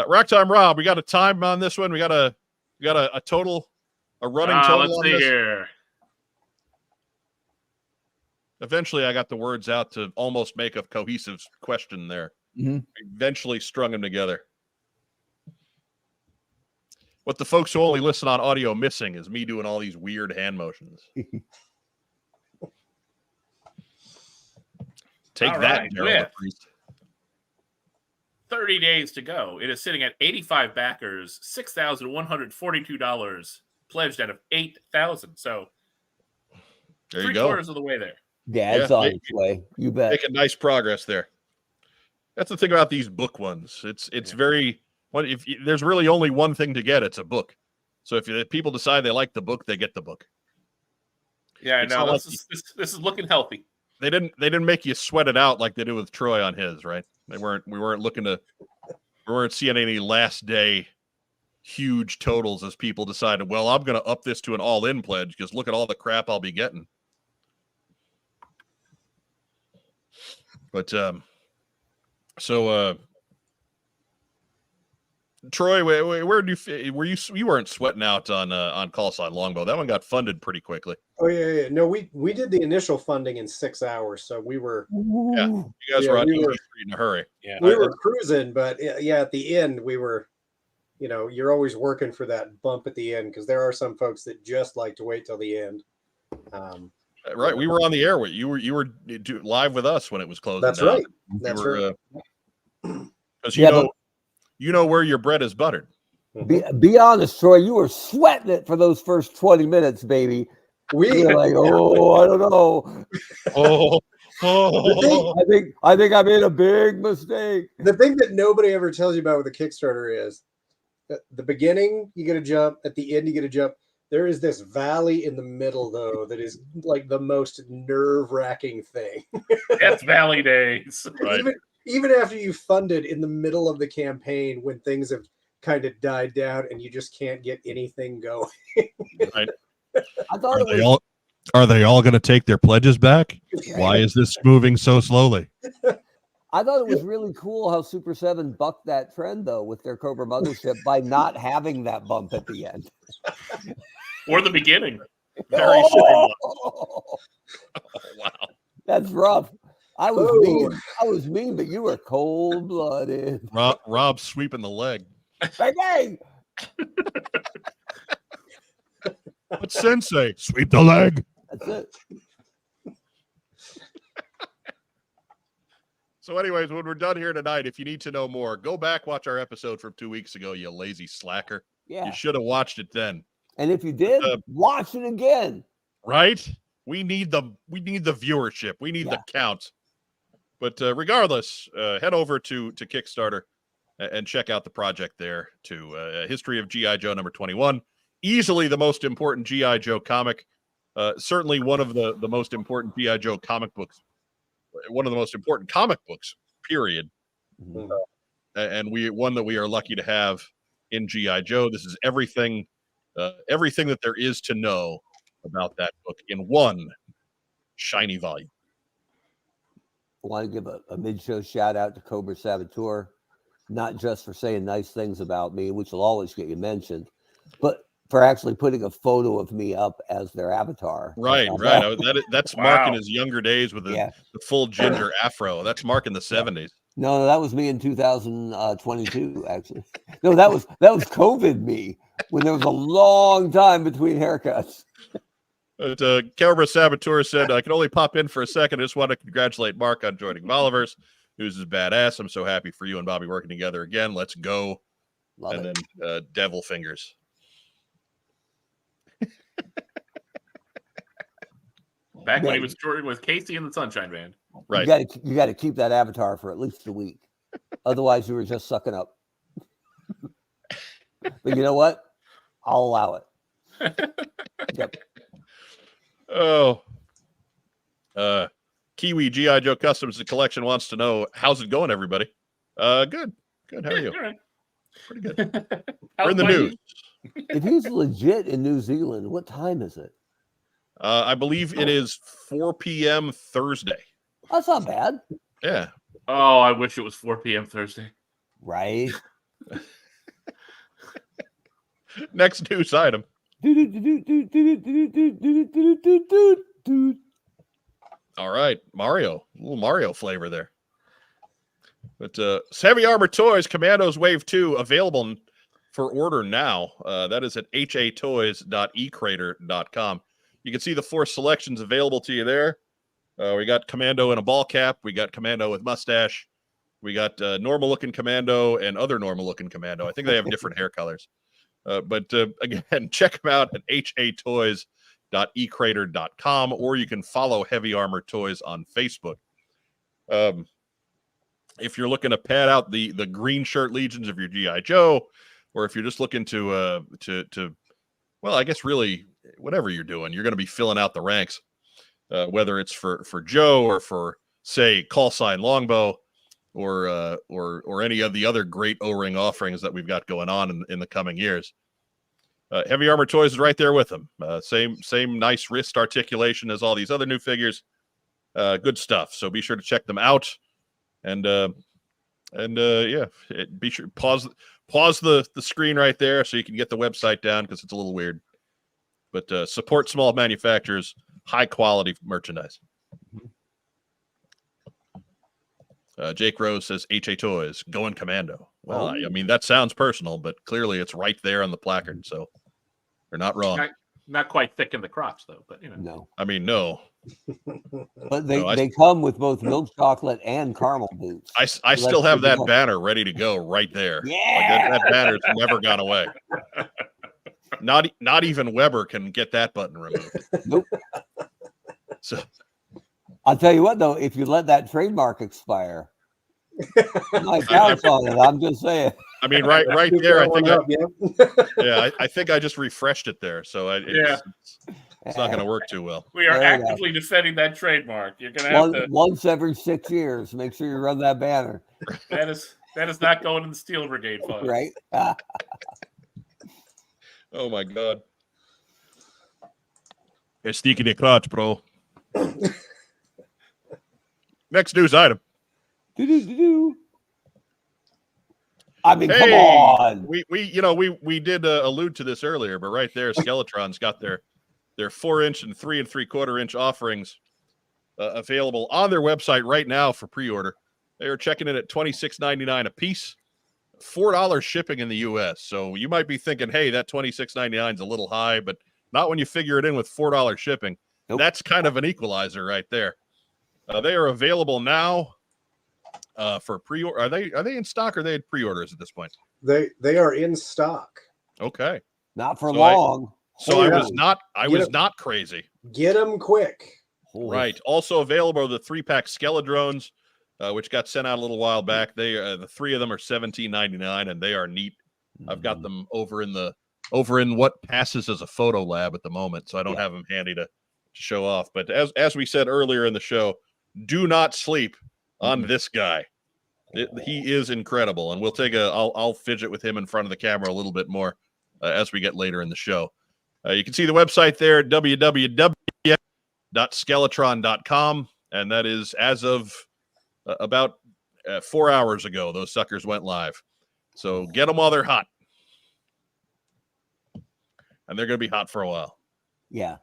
[SPEAKER 1] Rack Time Rob, we got a time on this one. We got a total, a running total
[SPEAKER 3] Let's
[SPEAKER 1] on
[SPEAKER 3] see
[SPEAKER 1] this.
[SPEAKER 3] here.
[SPEAKER 1] Eventually, I got the words out to almost make a cohesive question there. Eventually strung them together. What the folks who only listen on audio missing is me doing all these weird hand motions. Take
[SPEAKER 3] All
[SPEAKER 1] that,
[SPEAKER 3] right,
[SPEAKER 1] Daryl the Priest.
[SPEAKER 3] 30 days to go. It is sitting at 85 backers, $6,142 pledged out of 8,000. So
[SPEAKER 1] There you go.
[SPEAKER 3] 3/4 of the way there.
[SPEAKER 2] Yeah, it's on its way. You bet.
[SPEAKER 1] Making nice progress there. That's the thing about these book ones. It's very. Well, if there's really only one thing to get, it's a book. So if people decide they like the book, they get the book.
[SPEAKER 3] Yeah,
[SPEAKER 1] It's
[SPEAKER 3] no,
[SPEAKER 1] not
[SPEAKER 3] this is looking healthy.
[SPEAKER 1] They didn't make you sweat it out like they did with Troy on his, right? We weren't seeing any last day huge totals as people decided, well, I'm going to up this to an all-in pledge because look at all the crap I'll be getting. But Troy, where do you weren't sweating out on Callsign Longbow? That one got funded pretty quickly.
[SPEAKER 4] Oh yeah. No, we did the initial funding in 6 hours, so we were
[SPEAKER 1] You guys were on Easy Street in a hurry.
[SPEAKER 3] Yeah,
[SPEAKER 4] we were cruising, but yeah, at the end we were, you're always working for that bump at the end because there are some folks that just like to wait till the end.
[SPEAKER 1] Right, we were on the air with you were live with us when it was closing.
[SPEAKER 4] That's
[SPEAKER 1] down.
[SPEAKER 4] right. That's right.
[SPEAKER 1] Because you
[SPEAKER 2] Yeah,
[SPEAKER 1] know where your bread is buttered.
[SPEAKER 2] Be honest, Troy. You were sweating it for those first 20 minutes, baby. You were like, I don't know. I think I made a big mistake.
[SPEAKER 4] The thing that nobody ever tells you about with a Kickstarter is at the beginning you get a jump, at the end you get a jump. There is this valley in the middle, though, that is like the most nerve-wracking thing.
[SPEAKER 3] Death Valley days.
[SPEAKER 1] Right.
[SPEAKER 4] Even after you funded in the middle of the campaign, when things have kind of died down, and you just can't get anything going.
[SPEAKER 1] Right.
[SPEAKER 2] I thought
[SPEAKER 7] Are they all going to take their pledges back? Why is this moving so slowly?
[SPEAKER 2] I thought it was really cool how Super 7 bucked that trend, though, with their Cobra Mothership by not having that bump at the end.
[SPEAKER 3] Or the beginning. Very short.
[SPEAKER 2] Oh,
[SPEAKER 1] Wow.
[SPEAKER 2] that's rough. I was
[SPEAKER 4] Oh.
[SPEAKER 2] mean. I was mean, but you were cold-blooded.
[SPEAKER 1] Rob sweeping the leg.
[SPEAKER 2] Bang, bang!
[SPEAKER 1] But Sensei,
[SPEAKER 7] Sweep the leg.
[SPEAKER 2] That's it.
[SPEAKER 1] So, anyways, when we're done here tonight, if you need to know more, go back, watch our episode from 2 weeks ago, you lazy slacker.
[SPEAKER 2] Yeah.
[SPEAKER 1] You should have watched it then.
[SPEAKER 2] And if you did, watch it again.
[SPEAKER 1] Right? We need the viewership. We need the count. But regardless, head over to Kickstarter and check out the project there to History of GI Joe number 21. Easily the most important GI Joe comic. Certainly one of the most important GI Joe comic books. One of the most important comic books, period.
[SPEAKER 2] Mhm.
[SPEAKER 1] And one that we are lucky to have in GI Joe. This is everything that there is to know about that book in one shiny volume.
[SPEAKER 2] I want to give a mid-show shout out to Cobra Saboteur, not just for saying nice things about me, which will always get you mentioned, but for actually putting a photo of me up as their avatar.
[SPEAKER 1] Right. That's Mark in his younger days with the full ginger afro. That's Mark in the 70s.
[SPEAKER 2] No, that was me in 2022, actually. No, that was COVID me, when there was a long time between haircuts.
[SPEAKER 1] Cobra Saboteur said, I can only pop in for a second. I just want to congratulate Mark on joining Maliverse. News is badass. I'm so happy for you and Bobby working together again. Let's go.
[SPEAKER 2] Love
[SPEAKER 1] and
[SPEAKER 2] it.
[SPEAKER 1] Then devil fingers.
[SPEAKER 3] Back when he was touring with Casey and the Sunshine Band.
[SPEAKER 1] Right.
[SPEAKER 2] You got to keep that avatar for at least a week. Otherwise, you were just sucking up. But you know what? I'll allow it. Yep.
[SPEAKER 1] Oh. Kiwi GI Joe Customs and Collection wants to know, how's it going, everybody? Good. How are you?
[SPEAKER 3] Right.
[SPEAKER 1] Pretty good. We're in the news.
[SPEAKER 2] If he's legit in New Zealand, what time is it?
[SPEAKER 1] I believe it is 4 p.m. Thursday.
[SPEAKER 2] That's not bad.
[SPEAKER 1] Yeah.
[SPEAKER 3] Oh, I wish it was 4 p.m. Thursday.
[SPEAKER 2] Right.
[SPEAKER 1] Next news item. All right, Mario. A little Mario flavor there. But Heavy Armor Toys Commandos Wave 2 available for order now. That is at hatoys.ecrater.com. You can see the 4 selections available to you there. We got Commando in a ball cap. We got Commando with mustache. We got normal-looking Commando and other normal-looking Commando. I think they have different hair colors. But again, check them out at hatoys.ecrater.com, or you can follow Heavy Armor Toys on Facebook. If you're looking to pad out the green shirt legions of your GI Joe, or if you're just looking to well, I guess really whatever you're doing, you're going to be filling out the ranks, whether it's for Joe or for, say, Callsign Longbow, or any of the other great O-ring offerings that we've got going on in the coming years. Heavy Armor Toys is right there with them. Same nice wrist articulation as all these other new figures. Good stuff. So be sure to check them out. And yeah, be sure pause the screen right there so you can get the website down, because it's a little weird. But support small manufacturers, high quality merchandise. Jake Rose says HA Toys going commando. Well, I mean, that sounds personal, but clearly it's right there on the placard, so they're not wrong.
[SPEAKER 3] Not quite thick in the crotch though, but you know.
[SPEAKER 2] No.
[SPEAKER 1] I mean, no.
[SPEAKER 2] But they come with both milk chocolate and caramel boots.
[SPEAKER 1] I still have that banner ready to go right there.
[SPEAKER 2] Yeah.
[SPEAKER 1] Like that banner's never gone away. Not even Weber can get that button removed.
[SPEAKER 2] Nope.
[SPEAKER 1] So
[SPEAKER 2] I'll tell you what, though, if you let that trademark expire, my count's on it. I'm just saying.
[SPEAKER 1] I mean, right there. I think I just refreshed it there, so it's not going to work too well.
[SPEAKER 3] We are actively defending that trademark. You're going to have to
[SPEAKER 2] once every 6 years. Make sure you run that banner.
[SPEAKER 3] That is That is not going in the Steel Brigade fund.
[SPEAKER 2] Right?
[SPEAKER 1] Oh my god.
[SPEAKER 7] It's sneaking in clutch, bro.
[SPEAKER 1] Next news item.
[SPEAKER 2] Do-do-do-do. I mean, come
[SPEAKER 1] Hey,
[SPEAKER 2] on.
[SPEAKER 1] we did allude to this earlier, but right there, Skeletron's got their 4-inch and 3 3/4-inch offerings available on their website right now for pre-order. They are checking in at $26.99 a piece, $4 shipping in the U.S. So you might be thinking, hey, that $26.99 is a little high, but not when you figure it in with $4 shipping.
[SPEAKER 2] Nope.
[SPEAKER 1] That's kind of an equalizer right there. They are available now for pre-order. Are they in stock or are they had pre-orders at this point?
[SPEAKER 4] They are in stock.
[SPEAKER 1] Okay.
[SPEAKER 2] Not for
[SPEAKER 1] So
[SPEAKER 2] long.
[SPEAKER 1] So
[SPEAKER 4] Yeah.
[SPEAKER 1] I was not crazy.
[SPEAKER 4] Get them quick.
[SPEAKER 2] Holy
[SPEAKER 1] Right. Also available are the 3-pack Skeledrones, which got sent out a little while back. They the 3 of them are $17.99 and they are neat. I've got them over in what passes as a photo lab at the moment, so I don't have them handy to show off. But as we said earlier in the show, do not sleep on this guy. He is incredible, and we'll take I'll fidget with him in front of the camera a little bit more as we get later in the show. You can see the website there, www.skeletron.com, and that is as of about 4 hours ago. Those suckers went live, so get them while they're hot, and they're going to be hot for a while.
[SPEAKER 2] Yeah.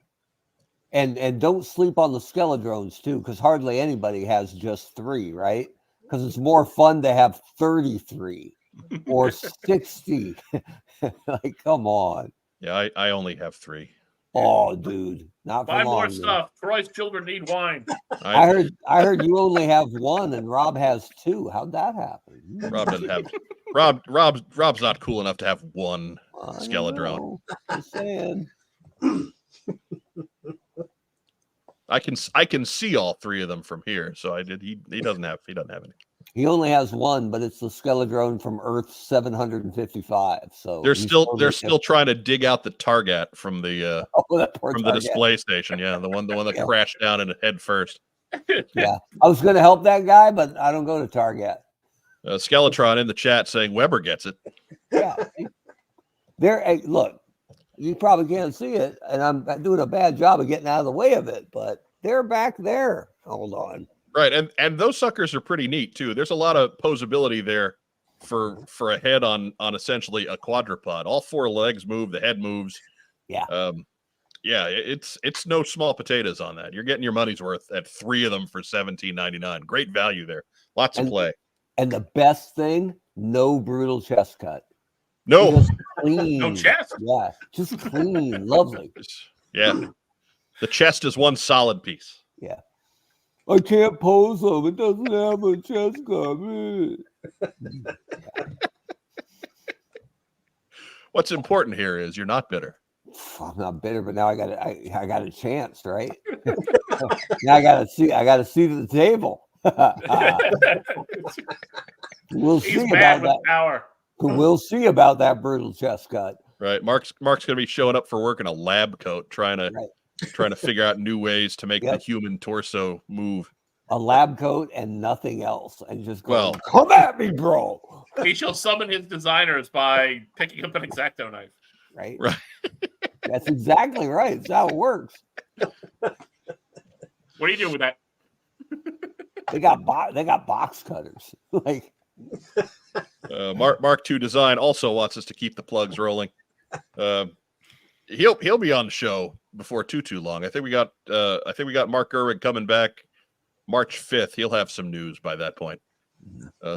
[SPEAKER 2] And don't sleep on the Skeledrones too, because hardly anybody has just 3, right? Because it's more fun to have 33 or 60. Like, come on.
[SPEAKER 1] Yeah, I only have 3.
[SPEAKER 2] Oh, dude. Not for
[SPEAKER 3] Buy
[SPEAKER 2] long.
[SPEAKER 3] more
[SPEAKER 2] dude.
[SPEAKER 3] stuff. Troy's children need wine.
[SPEAKER 2] I heard you only have 1 and Rob has 2. How'd that happen?
[SPEAKER 1] Rob doesn't have Rob's not cool enough to have 1 Skeledrone.
[SPEAKER 2] know. Just saying.
[SPEAKER 1] I can see all 3 of them from here, so I did. He doesn't have any.
[SPEAKER 2] He only has 1, but it's the Skeledrone from Earth 755. So
[SPEAKER 1] They're
[SPEAKER 2] he's
[SPEAKER 1] still
[SPEAKER 2] totally
[SPEAKER 1] trying to dig out the target from the
[SPEAKER 2] that poor
[SPEAKER 1] from the
[SPEAKER 2] target.
[SPEAKER 1] display station. Yeah, the one that crashed down in head first.
[SPEAKER 2] Yeah, I was going to help that guy, but I don't go to Target.
[SPEAKER 1] Skeletron in the chat saying Weber gets it.
[SPEAKER 2] Yeah, hey, look, you probably can't see it, and I'm doing a bad job of getting out of the way of it, but they're back there. Hold on.
[SPEAKER 1] Right, and those suckers are pretty neat too. There's a lot of posability there for a head on essentially a quadruped. All 4 legs move, the head moves.
[SPEAKER 2] Yeah.
[SPEAKER 1] Yeah, it's no small potatoes on that. You're getting your money's worth at 3 of them for $17.99. Great value there. Lots of play.
[SPEAKER 2] And the best thing, no brutal chest cut.
[SPEAKER 1] No,
[SPEAKER 2] Just clean.
[SPEAKER 3] No chest.
[SPEAKER 2] Yeah, just clean. Lovely.
[SPEAKER 1] yeah. The chest is one solid piece.
[SPEAKER 2] Yeah. I can't pose them. It doesn't have a chest cut.
[SPEAKER 1] What's important here is you're not bitter.
[SPEAKER 2] I'm not bitter, but now I got a chance, right? Now I got a seat at the table. We'll
[SPEAKER 3] He's
[SPEAKER 2] see
[SPEAKER 3] mad
[SPEAKER 2] about
[SPEAKER 3] with
[SPEAKER 2] that.
[SPEAKER 3] power.
[SPEAKER 2] We'll see about that brutal chest cut.
[SPEAKER 1] Right. Mark's gonna be showing up for work in a lab coat, trying to figure out new ways to make the human torso move.
[SPEAKER 2] A lab coat and nothing else, and just go.
[SPEAKER 1] Well,
[SPEAKER 2] Come at me, bro.
[SPEAKER 3] He shall summon his designers by picking up an X-Acto knife.
[SPEAKER 2] Right.
[SPEAKER 1] Right.
[SPEAKER 2] That's exactly right. It's how it works.
[SPEAKER 3] What do you do with that?
[SPEAKER 2] They got box cutters. Like
[SPEAKER 1] Mark II Design also wants us to keep the plugs rolling. He'll be on the show before too long. I think we got Mark Gerwig coming back March 5th. He'll have some news by that point.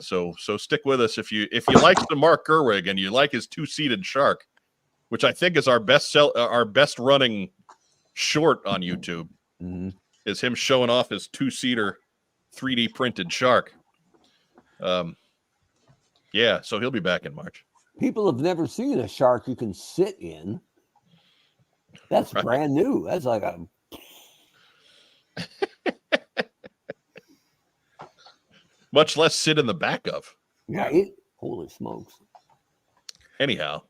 [SPEAKER 1] So stick with us if you like the Mark Gerwig and you like his 2-seated shark, which I think is our best running short on YouTube.
[SPEAKER 2] mm-hmm.
[SPEAKER 1] Is him showing off his 2-seater 3D printed shark. Yeah, so he'll be back in March.
[SPEAKER 2] People have never seen a shark you can sit in. That's
[SPEAKER 1] Right.
[SPEAKER 2] brand new. That's like a
[SPEAKER 1] Much less sit in the back of.
[SPEAKER 2] right. Holy smokes.
[SPEAKER 1] Anyhow,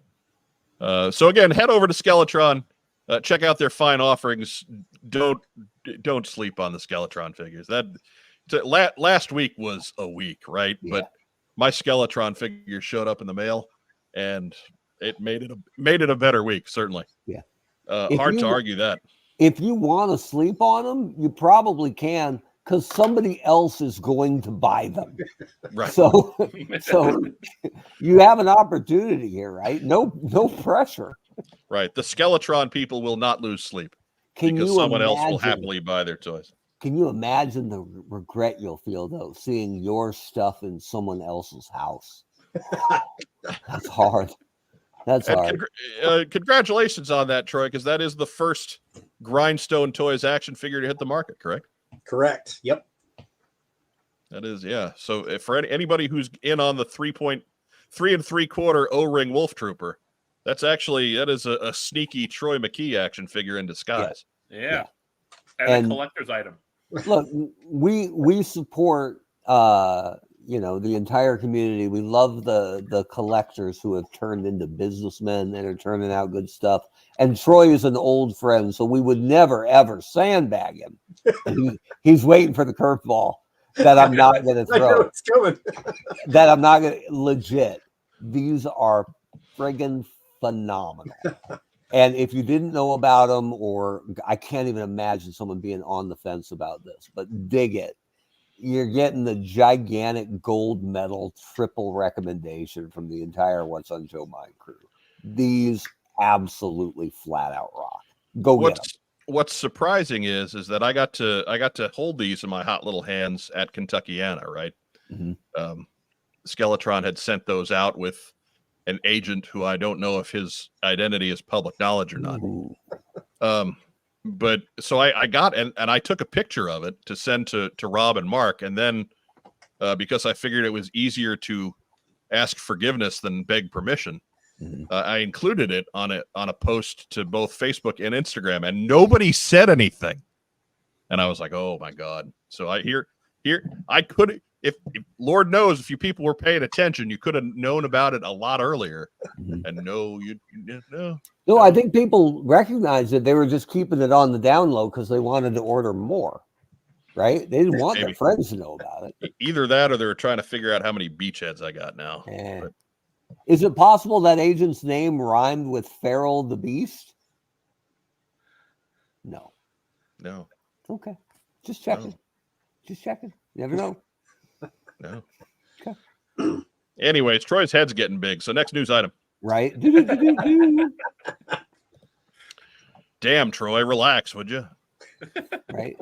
[SPEAKER 1] so again, head over to Skeletron. Check out their fine offerings. Don't sleep on the Skeletron figures. Last week was a week, right?
[SPEAKER 2] Yeah.
[SPEAKER 1] my Skeletron figure showed up in the mail, and it made it a better week, certainly.
[SPEAKER 2] Yeah.
[SPEAKER 1] Hard to argue that.
[SPEAKER 2] If you want to sleep on them, you probably can, because somebody else is going to buy them.
[SPEAKER 1] Right.
[SPEAKER 2] So you have an opportunity here, right? No pressure.
[SPEAKER 1] Right. The Skeletron people will not lose sleep because someone else will happily buy their toys.
[SPEAKER 2] Can you imagine the regret you'll feel, though, seeing your stuff in someone else's house? That's hard. That's hard.
[SPEAKER 1] Congratulations on that, Troy, because that is the first Grindstone Toys action figure to hit the market, correct?
[SPEAKER 4] Correct. Yep.
[SPEAKER 1] That is, yeah. So for anybody who's in on the 3.3 3¾ O-ring Wolf Trooper, that is a sneaky Troy McKee action figure in disguise.
[SPEAKER 3] Yeah. And a collector's item.
[SPEAKER 2] Look, we support the entire community. We love the collectors who have turned into businessmen and are turning out good stuff. And Troy is an old friend, so we would never ever sandbag him. He's waiting for the curveball that I'm not going to throw.
[SPEAKER 4] I know it's coming.
[SPEAKER 2] That I'm not going to legit. These are friggin' phenomenal. And if you didn't know about them, or I can't even imagine someone being on the fence about this, but dig it. You're getting the gigantic gold medal triple recommendation from the entire What's on Joe Mind crew. These absolutely flat out rock. Go get them.
[SPEAKER 1] What's surprising is that I got to hold these in my hot little hands at Kentuckiana, right?
[SPEAKER 2] Mm-hmm.
[SPEAKER 1] Skeletron had sent those out with an agent who I don't know if his identity is public knowledge or not. But so I got and I took a picture of it to send to Rob and Mark, and then because I figured it was easier to ask forgiveness than beg permission, I included it on a post to both Facebook and Instagram, and nobody said anything. And I was like, oh my God. So I could, if Lord knows, if you people were paying attention, you could have known about it a lot earlier. And no, you no.
[SPEAKER 2] No, I think people recognized that they were just keeping it on the down low because they wanted to order more, right? They didn't want their friends to know about it.
[SPEAKER 1] Either that, or they were trying to figure out how many beachheads I got now.
[SPEAKER 2] Is it possible that agent's name rhymed with Feral the Beast? No. Okay. Just checking. Just checking. You never know.
[SPEAKER 1] No.
[SPEAKER 2] Okay.
[SPEAKER 1] Anyways, Troy's head's getting big. So next news item.
[SPEAKER 2] Right.
[SPEAKER 1] Damn, Troy, relax, would you?
[SPEAKER 2] Right.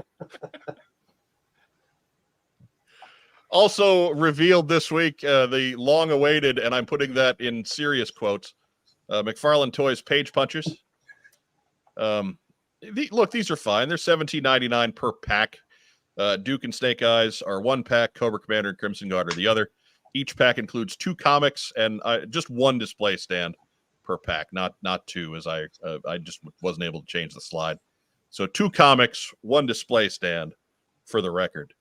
[SPEAKER 1] Also revealed this week, the long-awaited, and I'm putting that in serious quotes, McFarlane Toys Page Punchers. Look, these are fine. They're $17.99 per pack. Duke and Snake Eyes are one pack. Cobra Commander and Crimson Guard are the other. Each pack includes 2 comics and just 1 display stand per pack, not 2, as I just wasn't able to change the slide. So 2 comics, 1 display stand, for the record.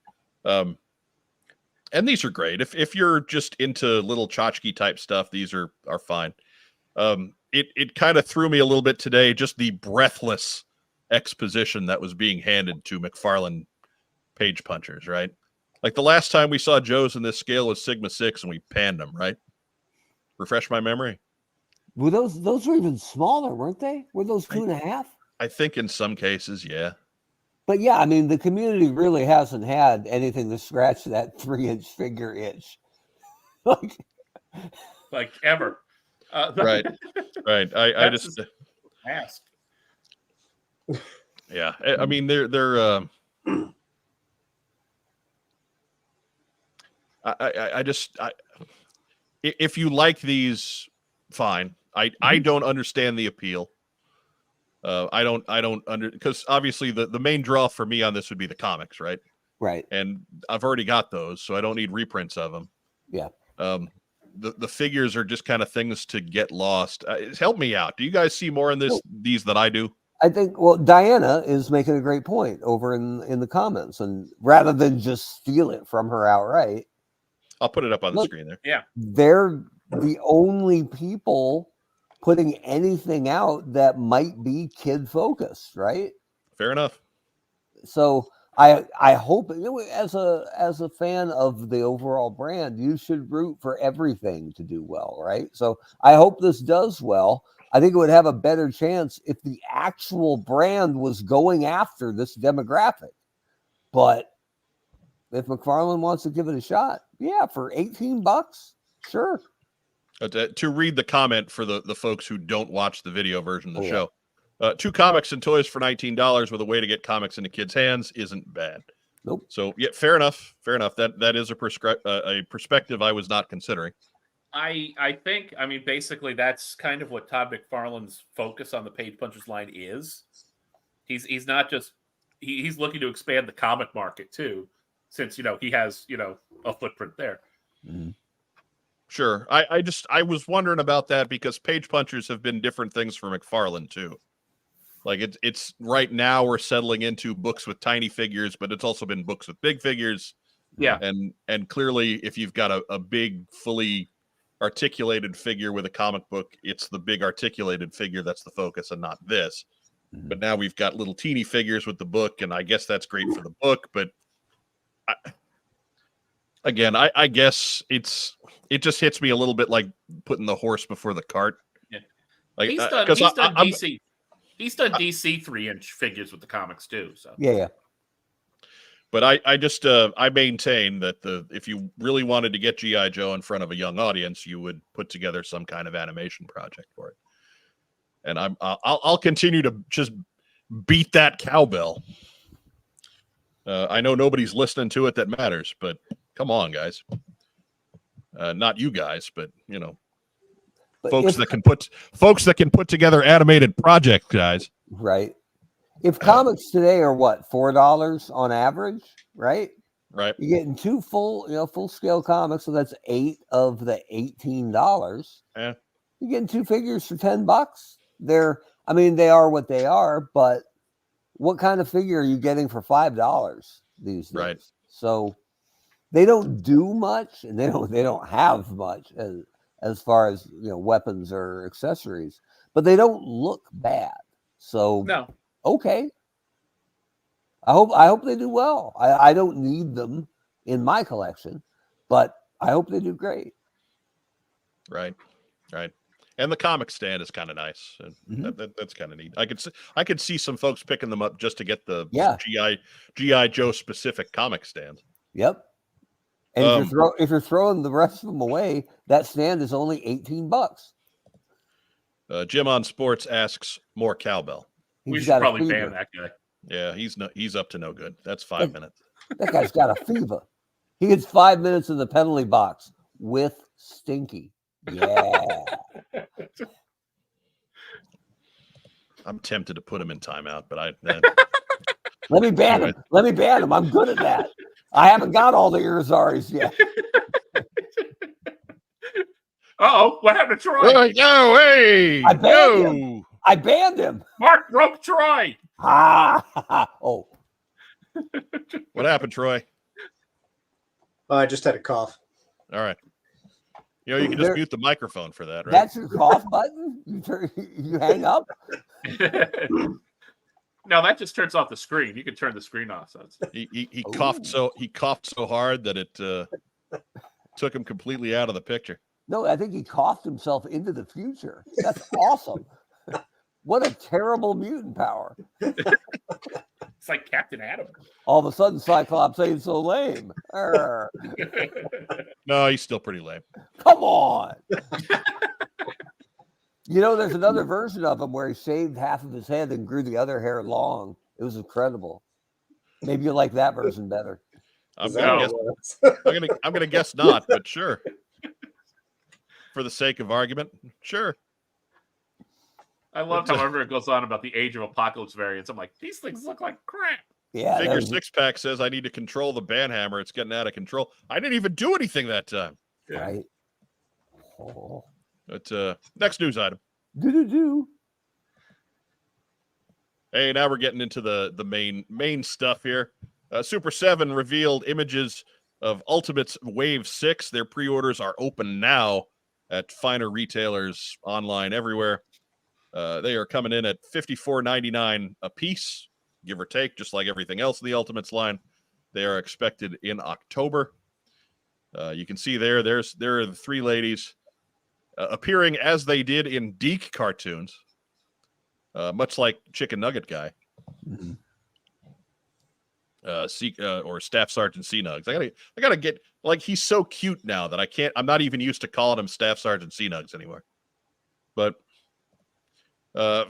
[SPEAKER 1] And these are great. If you're just into little tchotchke type stuff, these are fine. It kind of threw me a little bit today, just the breathless exposition that was being handed to McFarlane Page Punchers, right? Like the last time we saw Joe's in this scale was Sigma 6 and we panned them, right? Refresh my memory.
[SPEAKER 2] Were those were even smaller, weren't they? Were those 2.5?
[SPEAKER 1] I think in some cases, yeah.
[SPEAKER 2] But yeah, I mean, the community really hasn't had anything to scratch that 3-inch figure itch.
[SPEAKER 3] like ever.
[SPEAKER 1] Right. I just
[SPEAKER 3] ask.
[SPEAKER 1] Yeah, I mean they're if you like these, fine. I don't understand the appeal. I don't because obviously the main draw for me on this would be the comics, right?
[SPEAKER 2] Right.
[SPEAKER 1] And I've already got those, so I don't need reprints of them.
[SPEAKER 2] Yeah.
[SPEAKER 1] The figures are just kind of things to get lost. Help me out. Do you guys see more in these than I do?
[SPEAKER 2] I think, Diana is making a great point over in the comments, and rather than just steal it from her outright,
[SPEAKER 1] I'll put it up on the screen there.
[SPEAKER 3] Yeah.
[SPEAKER 2] They're the only people putting anything out that might be kid focused, right?
[SPEAKER 1] Fair enough.
[SPEAKER 2] So I hope, as a fan of the overall brand, you should root for everything to do well, right? So I hope this does well. I think it would have a better chance if the actual brand was going after this demographic. But if McFarlane wants to give it a shot, yeah, for $18, sure.
[SPEAKER 1] To read the comment for the folks who don't watch the video version of the show, 2 comics and toys for $19 with a way to get comics into kids' hands isn't bad.
[SPEAKER 2] Nope.
[SPEAKER 1] So yeah, fair enough. That is a perspective I was not considering.
[SPEAKER 3] I think, I mean, basically that's kind of what Todd McFarlane's focus on the Page Punchers line is. He's not just he's looking to expand the comic market too, since he has a footprint there.
[SPEAKER 2] Mm-hmm.
[SPEAKER 1] Sure. I was wondering about that because Page Punchers have been different things for McFarlane too. Like it's right now we're settling into books with tiny figures, but it's also been books with big figures.
[SPEAKER 3] Yeah.
[SPEAKER 1] And clearly if you've got a big, fully articulated figure with a comic book, it's the big articulated figure that's the focus and not this.
[SPEAKER 2] Mm-hmm.
[SPEAKER 1] But now we've got little teeny figures with the book, and I guess that's great for the book, but I guess it just hits me a little bit like putting the horse before the cart.
[SPEAKER 3] Yeah.
[SPEAKER 1] Like
[SPEAKER 3] He's done DC. He's done DC 3-inch figures with the comics too. So
[SPEAKER 2] yeah.
[SPEAKER 1] But I maintain that if you really wanted to get GI Joe in front of a young audience, you would put together some kind of animation project for it. And I'll continue to just beat that cowbell. I know nobody's listening to it that matters, but come on, guys. Not you guys, but
[SPEAKER 2] But
[SPEAKER 1] folks that can put together animated projects, guys.
[SPEAKER 2] Right. If comics today are what, $4 on average, right?
[SPEAKER 1] Right.
[SPEAKER 2] You're getting 2 full scale comics, so that's 8 of the $18.
[SPEAKER 1] Yeah.
[SPEAKER 2] You're getting 2 figures for $10. They are what they are, but what kind of figure are you getting for $5 these days?
[SPEAKER 1] Right.
[SPEAKER 2] So they don't do much, and they don't have much as far as weapons or accessories, but they don't look bad. So
[SPEAKER 3] no.
[SPEAKER 2] Okay. I hope they do well. I don't need them in my collection, but I hope they do great.
[SPEAKER 1] Right. And the comic stand is kind of nice. That's kind of neat. I could see some folks picking them up just to get the GI Joe specific comic stand.
[SPEAKER 2] Yep. And if you're throwing the rest of them away, that stand is only $18.
[SPEAKER 1] Jim on Sports asks more cowbell.
[SPEAKER 3] We should probably ban that guy.
[SPEAKER 1] Yeah, he's up to no good. That's 5 minutes.
[SPEAKER 2] That guy's got a fever. He gets 5 minutes in the penalty box with Stinky. Yeah.
[SPEAKER 1] I'm tempted to put him in timeout, but
[SPEAKER 2] let me ban him. Let me ban him. I'm good at that. I haven't got all the Irazaris yet.
[SPEAKER 3] Uh-oh, what happened to Troy?
[SPEAKER 1] Hey!
[SPEAKER 2] I banned him.
[SPEAKER 3] Mark broke Troy.
[SPEAKER 2] Oh.
[SPEAKER 1] What happened, Troy?
[SPEAKER 4] I just had a cough.
[SPEAKER 1] All right. You can just mute the microphone for that, right?
[SPEAKER 2] That's your cough button? You hang up?
[SPEAKER 3] No, that just turns off the screen. You can turn the screen off. So
[SPEAKER 1] he coughed so hard that it took him completely out of the picture.
[SPEAKER 2] No, I think he coughed himself into the future. That's awesome. What a terrible mutant power.
[SPEAKER 3] It's like Captain Atom.
[SPEAKER 2] All of a sudden, Cyclops ain't so lame.
[SPEAKER 1] No, he's still pretty lame.
[SPEAKER 2] Come on. There's another version of him where he shaved half of his head and grew the other hair long. It was incredible. Maybe you like that version better.
[SPEAKER 1] I'm gonna guess not, but sure. For the sake of argument, sure.
[SPEAKER 3] I love how everyone goes on about the Age of Apocalypse variants. I'm like, these things look like crap.
[SPEAKER 2] Yeah.
[SPEAKER 1] Figure 6-pack says I need to control the banhammer. It's getting out of control. I didn't even do anything that time.
[SPEAKER 2] Right. Oh.
[SPEAKER 1] But next news item.
[SPEAKER 2] Do.
[SPEAKER 1] Hey, now we're getting into the main stuff here. Super 7 revealed images of Ultimates Wave 6. Their pre-orders are open now at finer retailers online everywhere. They are coming in at $54.99 a piece. give or take, just like everything else in the Ultimates line. They are expected in October. You can see there are the three ladies appearing as they did in Deke cartoons, much like Chicken Nugget Guy.
[SPEAKER 2] Mhm.
[SPEAKER 1] Or Staff Sergeant C Nugs. I gotta get, like, he's so cute now that I'm not even used to calling him Staff Sergeant C Nugs anymore. But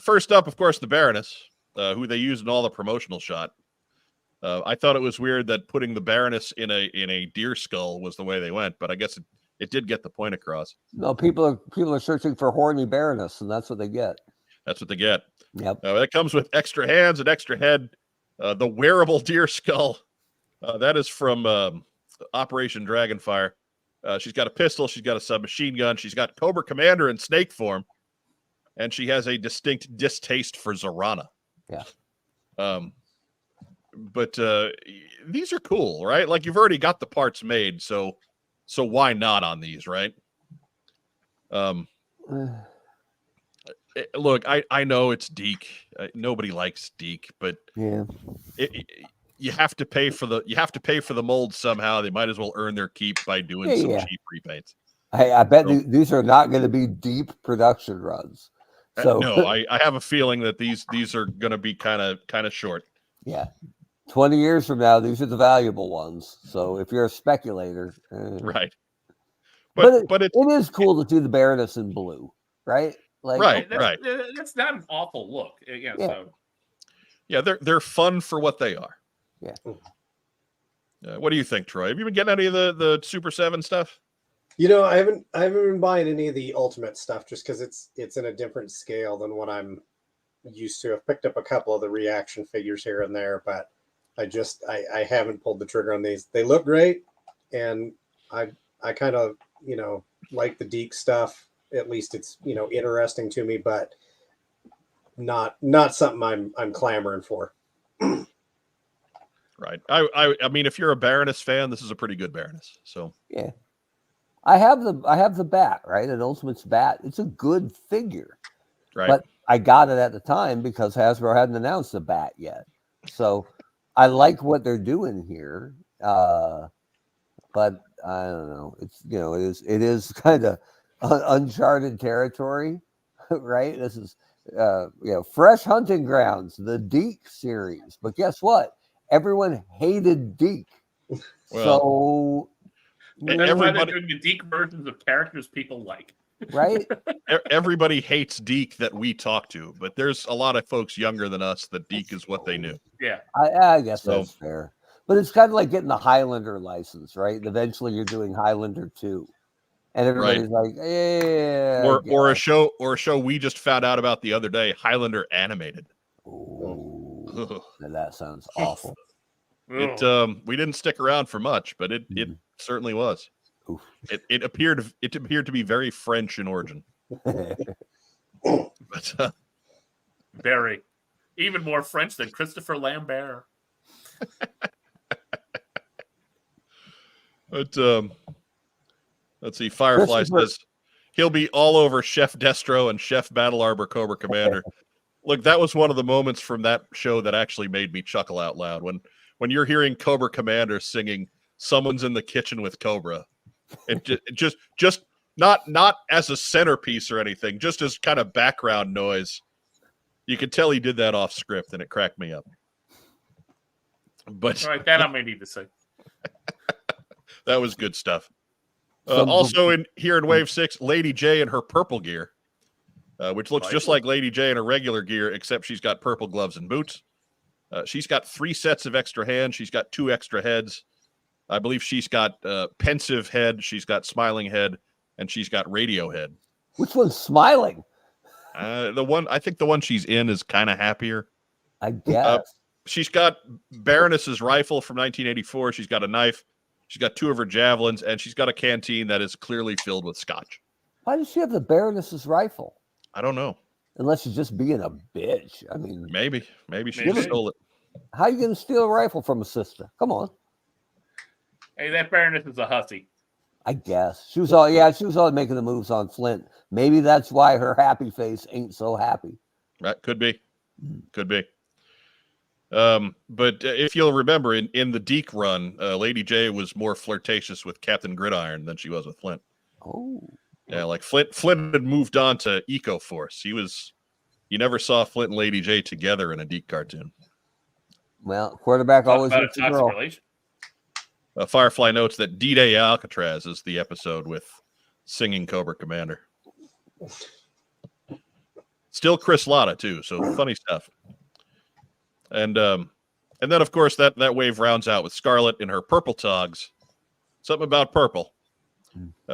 [SPEAKER 1] first up, of course, the Baroness, who they used in all the promotional shot. I thought it was weird that putting the Baroness in a deer skull was the way they went, but I guess it did get the point across.
[SPEAKER 2] No, people are searching for horny Baroness, and that's what they get.
[SPEAKER 1] That's what they get.
[SPEAKER 2] Yep.
[SPEAKER 1] That comes with extra hands and extra head. The wearable deer skull. That is from Operation Dragonfire. She's got a pistol. She's got a submachine gun. She's got Cobra Commander in snake form. And she has a distinct distaste for Zorana.
[SPEAKER 2] Yeah.
[SPEAKER 1] But these are cool, right? Like, you've already got the parts made, so why not on these, right? Look, I know it's Deke. Nobody likes Deke, but
[SPEAKER 2] Yeah.
[SPEAKER 1] You have to pay for the mold somehow. They might as well earn their keep by doing some cheap repaints.
[SPEAKER 2] I bet these are not going to be deep production runs. So
[SPEAKER 1] no, I have a feeling that these are going to be kind of short.
[SPEAKER 2] Yeah. 20 years from now, these are the valuable ones. So if you're a speculator,
[SPEAKER 1] right.
[SPEAKER 2] But it is cool to do the Baroness in blue, right? Like,
[SPEAKER 1] right.
[SPEAKER 3] That's not an awful look. Yeah. So.
[SPEAKER 1] Yeah, they're fun for what they are.
[SPEAKER 2] Yeah.
[SPEAKER 1] What do you think, Troy? Have you been getting any of the Super 7 stuff?
[SPEAKER 4] You know, I haven't been buying any of the Ultimate stuff just because it's in a different scale than what I'm used to. I've picked up a couple of the reaction figures here and there, but I haven't pulled the trigger on these. They look great, and I kind of, like the Deke stuff. At least it's, interesting to me, but not something I'm clamoring for.
[SPEAKER 1] Right. I mean, if you're a Baroness fan, this is a pretty good Baroness. So
[SPEAKER 2] yeah. I have the bat, right? An Ultimate's bat. It's a good figure.
[SPEAKER 1] Right.
[SPEAKER 2] But I got it at the time because Hasbro hadn't announced the bat yet. So I like what they're doing here. But I don't know. It's it is kind of uncharted territory, right? This is fresh hunting grounds, the Deke series. But guess what? Everyone hated Deke.
[SPEAKER 1] Well,
[SPEAKER 2] so
[SPEAKER 3] that's why they're doing the Deke versions of characters people like.
[SPEAKER 2] Right?
[SPEAKER 1] Everybody hates Deke that we talk to, but there's a lot of folks younger than us that Deke is what they knew.
[SPEAKER 3] Yeah.
[SPEAKER 2] I guess that's fair. But it's kind of like getting the Highlander license, right? Eventually you're doing Highlander 2. And everybody's like, yeah.
[SPEAKER 1] Or a show we just found out about the other day, Highlander animated.
[SPEAKER 2] Ooh, that sounds awful.
[SPEAKER 1] We didn't stick around for much, but it certainly was.
[SPEAKER 2] Oof.
[SPEAKER 1] It appeared to be very French in origin. But
[SPEAKER 3] very, even more French than Christopher Lambert.
[SPEAKER 1] But let's see. Firefly says he'll be all over Chef Destro and Chef Battle Arbor Cobra Commander. Look, that was one of the moments from that show that actually made me chuckle out loud when you're hearing Cobra Commander singing "Someone's in the Kitchen with Cobra." It just not as a centerpiece or anything, just as kind of background noise. You could tell he did that off script, and it cracked me up. But
[SPEAKER 3] all right, that I may need to say.
[SPEAKER 1] That was good stuff. Also here in Wave 6, Lady J in her purple gear, which looks just like Lady J in her regular gear, except she's got purple gloves and boots. She's got 3 sets of extra hands. She's got 2 extra heads. I believe she's got pensive head. She's got smiling head, and she's got radio head.
[SPEAKER 2] Which one's smiling?
[SPEAKER 1] I think the one she's in is kind of happier.
[SPEAKER 2] I guess.
[SPEAKER 1] She's got Baroness's rifle from 1984. She's got a knife. She's got 2 of her javelins, and she's got a canteen that is clearly filled with scotch.
[SPEAKER 2] Why does she have the Baroness's rifle?
[SPEAKER 1] I don't know.
[SPEAKER 2] Unless she's just being a bitch. I mean,
[SPEAKER 1] maybe she stole it.
[SPEAKER 2] How are you going to steal a rifle from a sister? Come on.
[SPEAKER 3] Hey, that Baroness is a hussy.
[SPEAKER 2] I guess she was all making the moves on Flint. Maybe that's why her happy face ain't so happy.
[SPEAKER 1] That could be. But if you'll remember, in the Deke run, Lady J was more flirtatious with Captain Gridiron than she was with Flint.
[SPEAKER 2] Oh,
[SPEAKER 1] Yeah, like Flint had moved on to Eco Force. You never saw Flint and Lady J together in a Deke cartoon.
[SPEAKER 2] well, quarterback
[SPEAKER 3] Talk
[SPEAKER 2] always
[SPEAKER 3] about a
[SPEAKER 2] gets the
[SPEAKER 3] toxic
[SPEAKER 2] girl.
[SPEAKER 3] relation.
[SPEAKER 1] Firefly notes that D-Day Alcatraz is the episode with singing Cobra Commander. Still Chris Latta too, so funny stuff. And then of course that wave rounds out with Scarlet in her purple togs. Something about purple.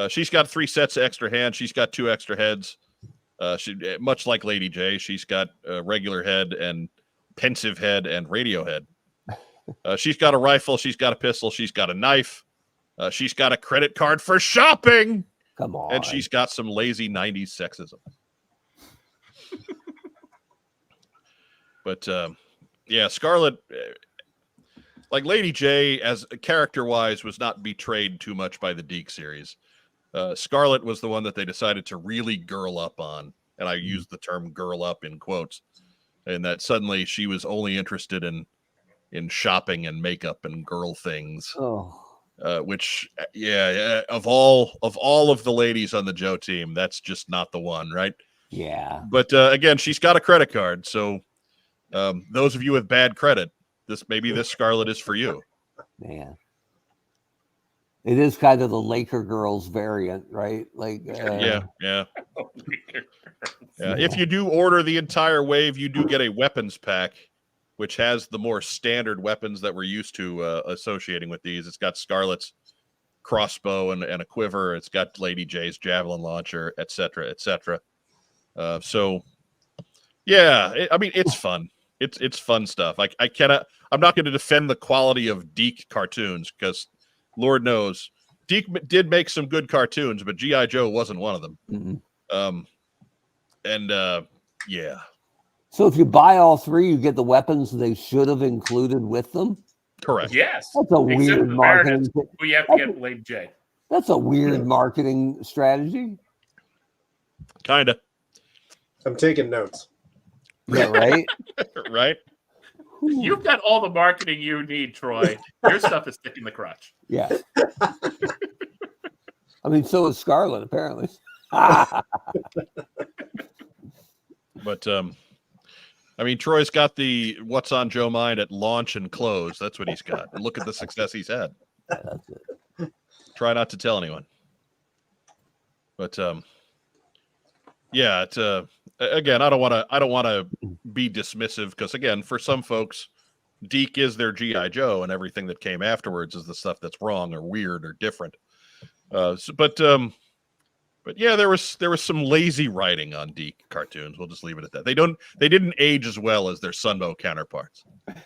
[SPEAKER 1] She's got 3 sets of extra hands. She's got 2 extra heads. She much like Lady J, she's got a regular head and pensive head and radio head. She's got a rifle. She's got a pistol. She's got a knife. She's got a credit card for shopping.
[SPEAKER 2] Come on.
[SPEAKER 1] And she's got some lazy 90s sexism. But yeah, Scarlet, like Lady J, as character-wise, was not betrayed too much by the Deke series. Scarlet was the one that they decided to really girl up on, and I use the term "girl up" in quotes. And that suddenly she was only interested in shopping and makeup and girl things.
[SPEAKER 2] Oh,
[SPEAKER 1] Which, yeah, of all of the ladies on the Joe team, that's just not the one, right?
[SPEAKER 2] yeah.
[SPEAKER 1] But again, she's got a credit card, so those of you with bad credit, this Scarlet is for you.
[SPEAKER 2] Man. It is kind of the Laker girls variant, right? Like,
[SPEAKER 1] Yeah. If you do order the entire wave, you do get a weapons pack, which has the more standard weapons that we're used to associating with these. It's got Scarlet's crossbow and a quiver. It's got Lady J's javelin launcher, etc., etc. So, yeah, I mean, it's fun. It's fun stuff. I'm not going to defend the quality of Deke cartoons because, Lord knows, Deke did make some good cartoons, but GI Joe wasn't one of them.
[SPEAKER 2] Mm-mm.
[SPEAKER 1] Yeah.
[SPEAKER 2] So if you buy all 3, you get the weapons they should have included with them.
[SPEAKER 1] Correct.
[SPEAKER 3] Yes.
[SPEAKER 2] That's a
[SPEAKER 3] Except
[SPEAKER 2] weird
[SPEAKER 3] the
[SPEAKER 2] marketing.
[SPEAKER 3] Baroness, we have to get Lady J.
[SPEAKER 2] That's a weird marketing strategy.
[SPEAKER 1] Kind of.
[SPEAKER 4] I'm taking notes.
[SPEAKER 2] Yeah, right.
[SPEAKER 1] Right.
[SPEAKER 3] You've got all the marketing you need, Troy. Your stuff is sticking the crotch.
[SPEAKER 2] Yeah. I mean, so is Scarlet, apparently.
[SPEAKER 1] But I mean, Troy's got the what's on Joe mind at launch and close. That's what he's got. And look at the success he's had.
[SPEAKER 2] Yeah, that's it.
[SPEAKER 1] Try not to tell anyone. But yeah, it's again, I don't want to be dismissive because again, for some folks, Deke is their GI Joe, and everything that came afterwards is the stuff that's wrong or weird or different. But yeah, there was some lazy writing on Deke cartoons. We'll just leave it at that. They didn't age as well as their Sunbow counterparts.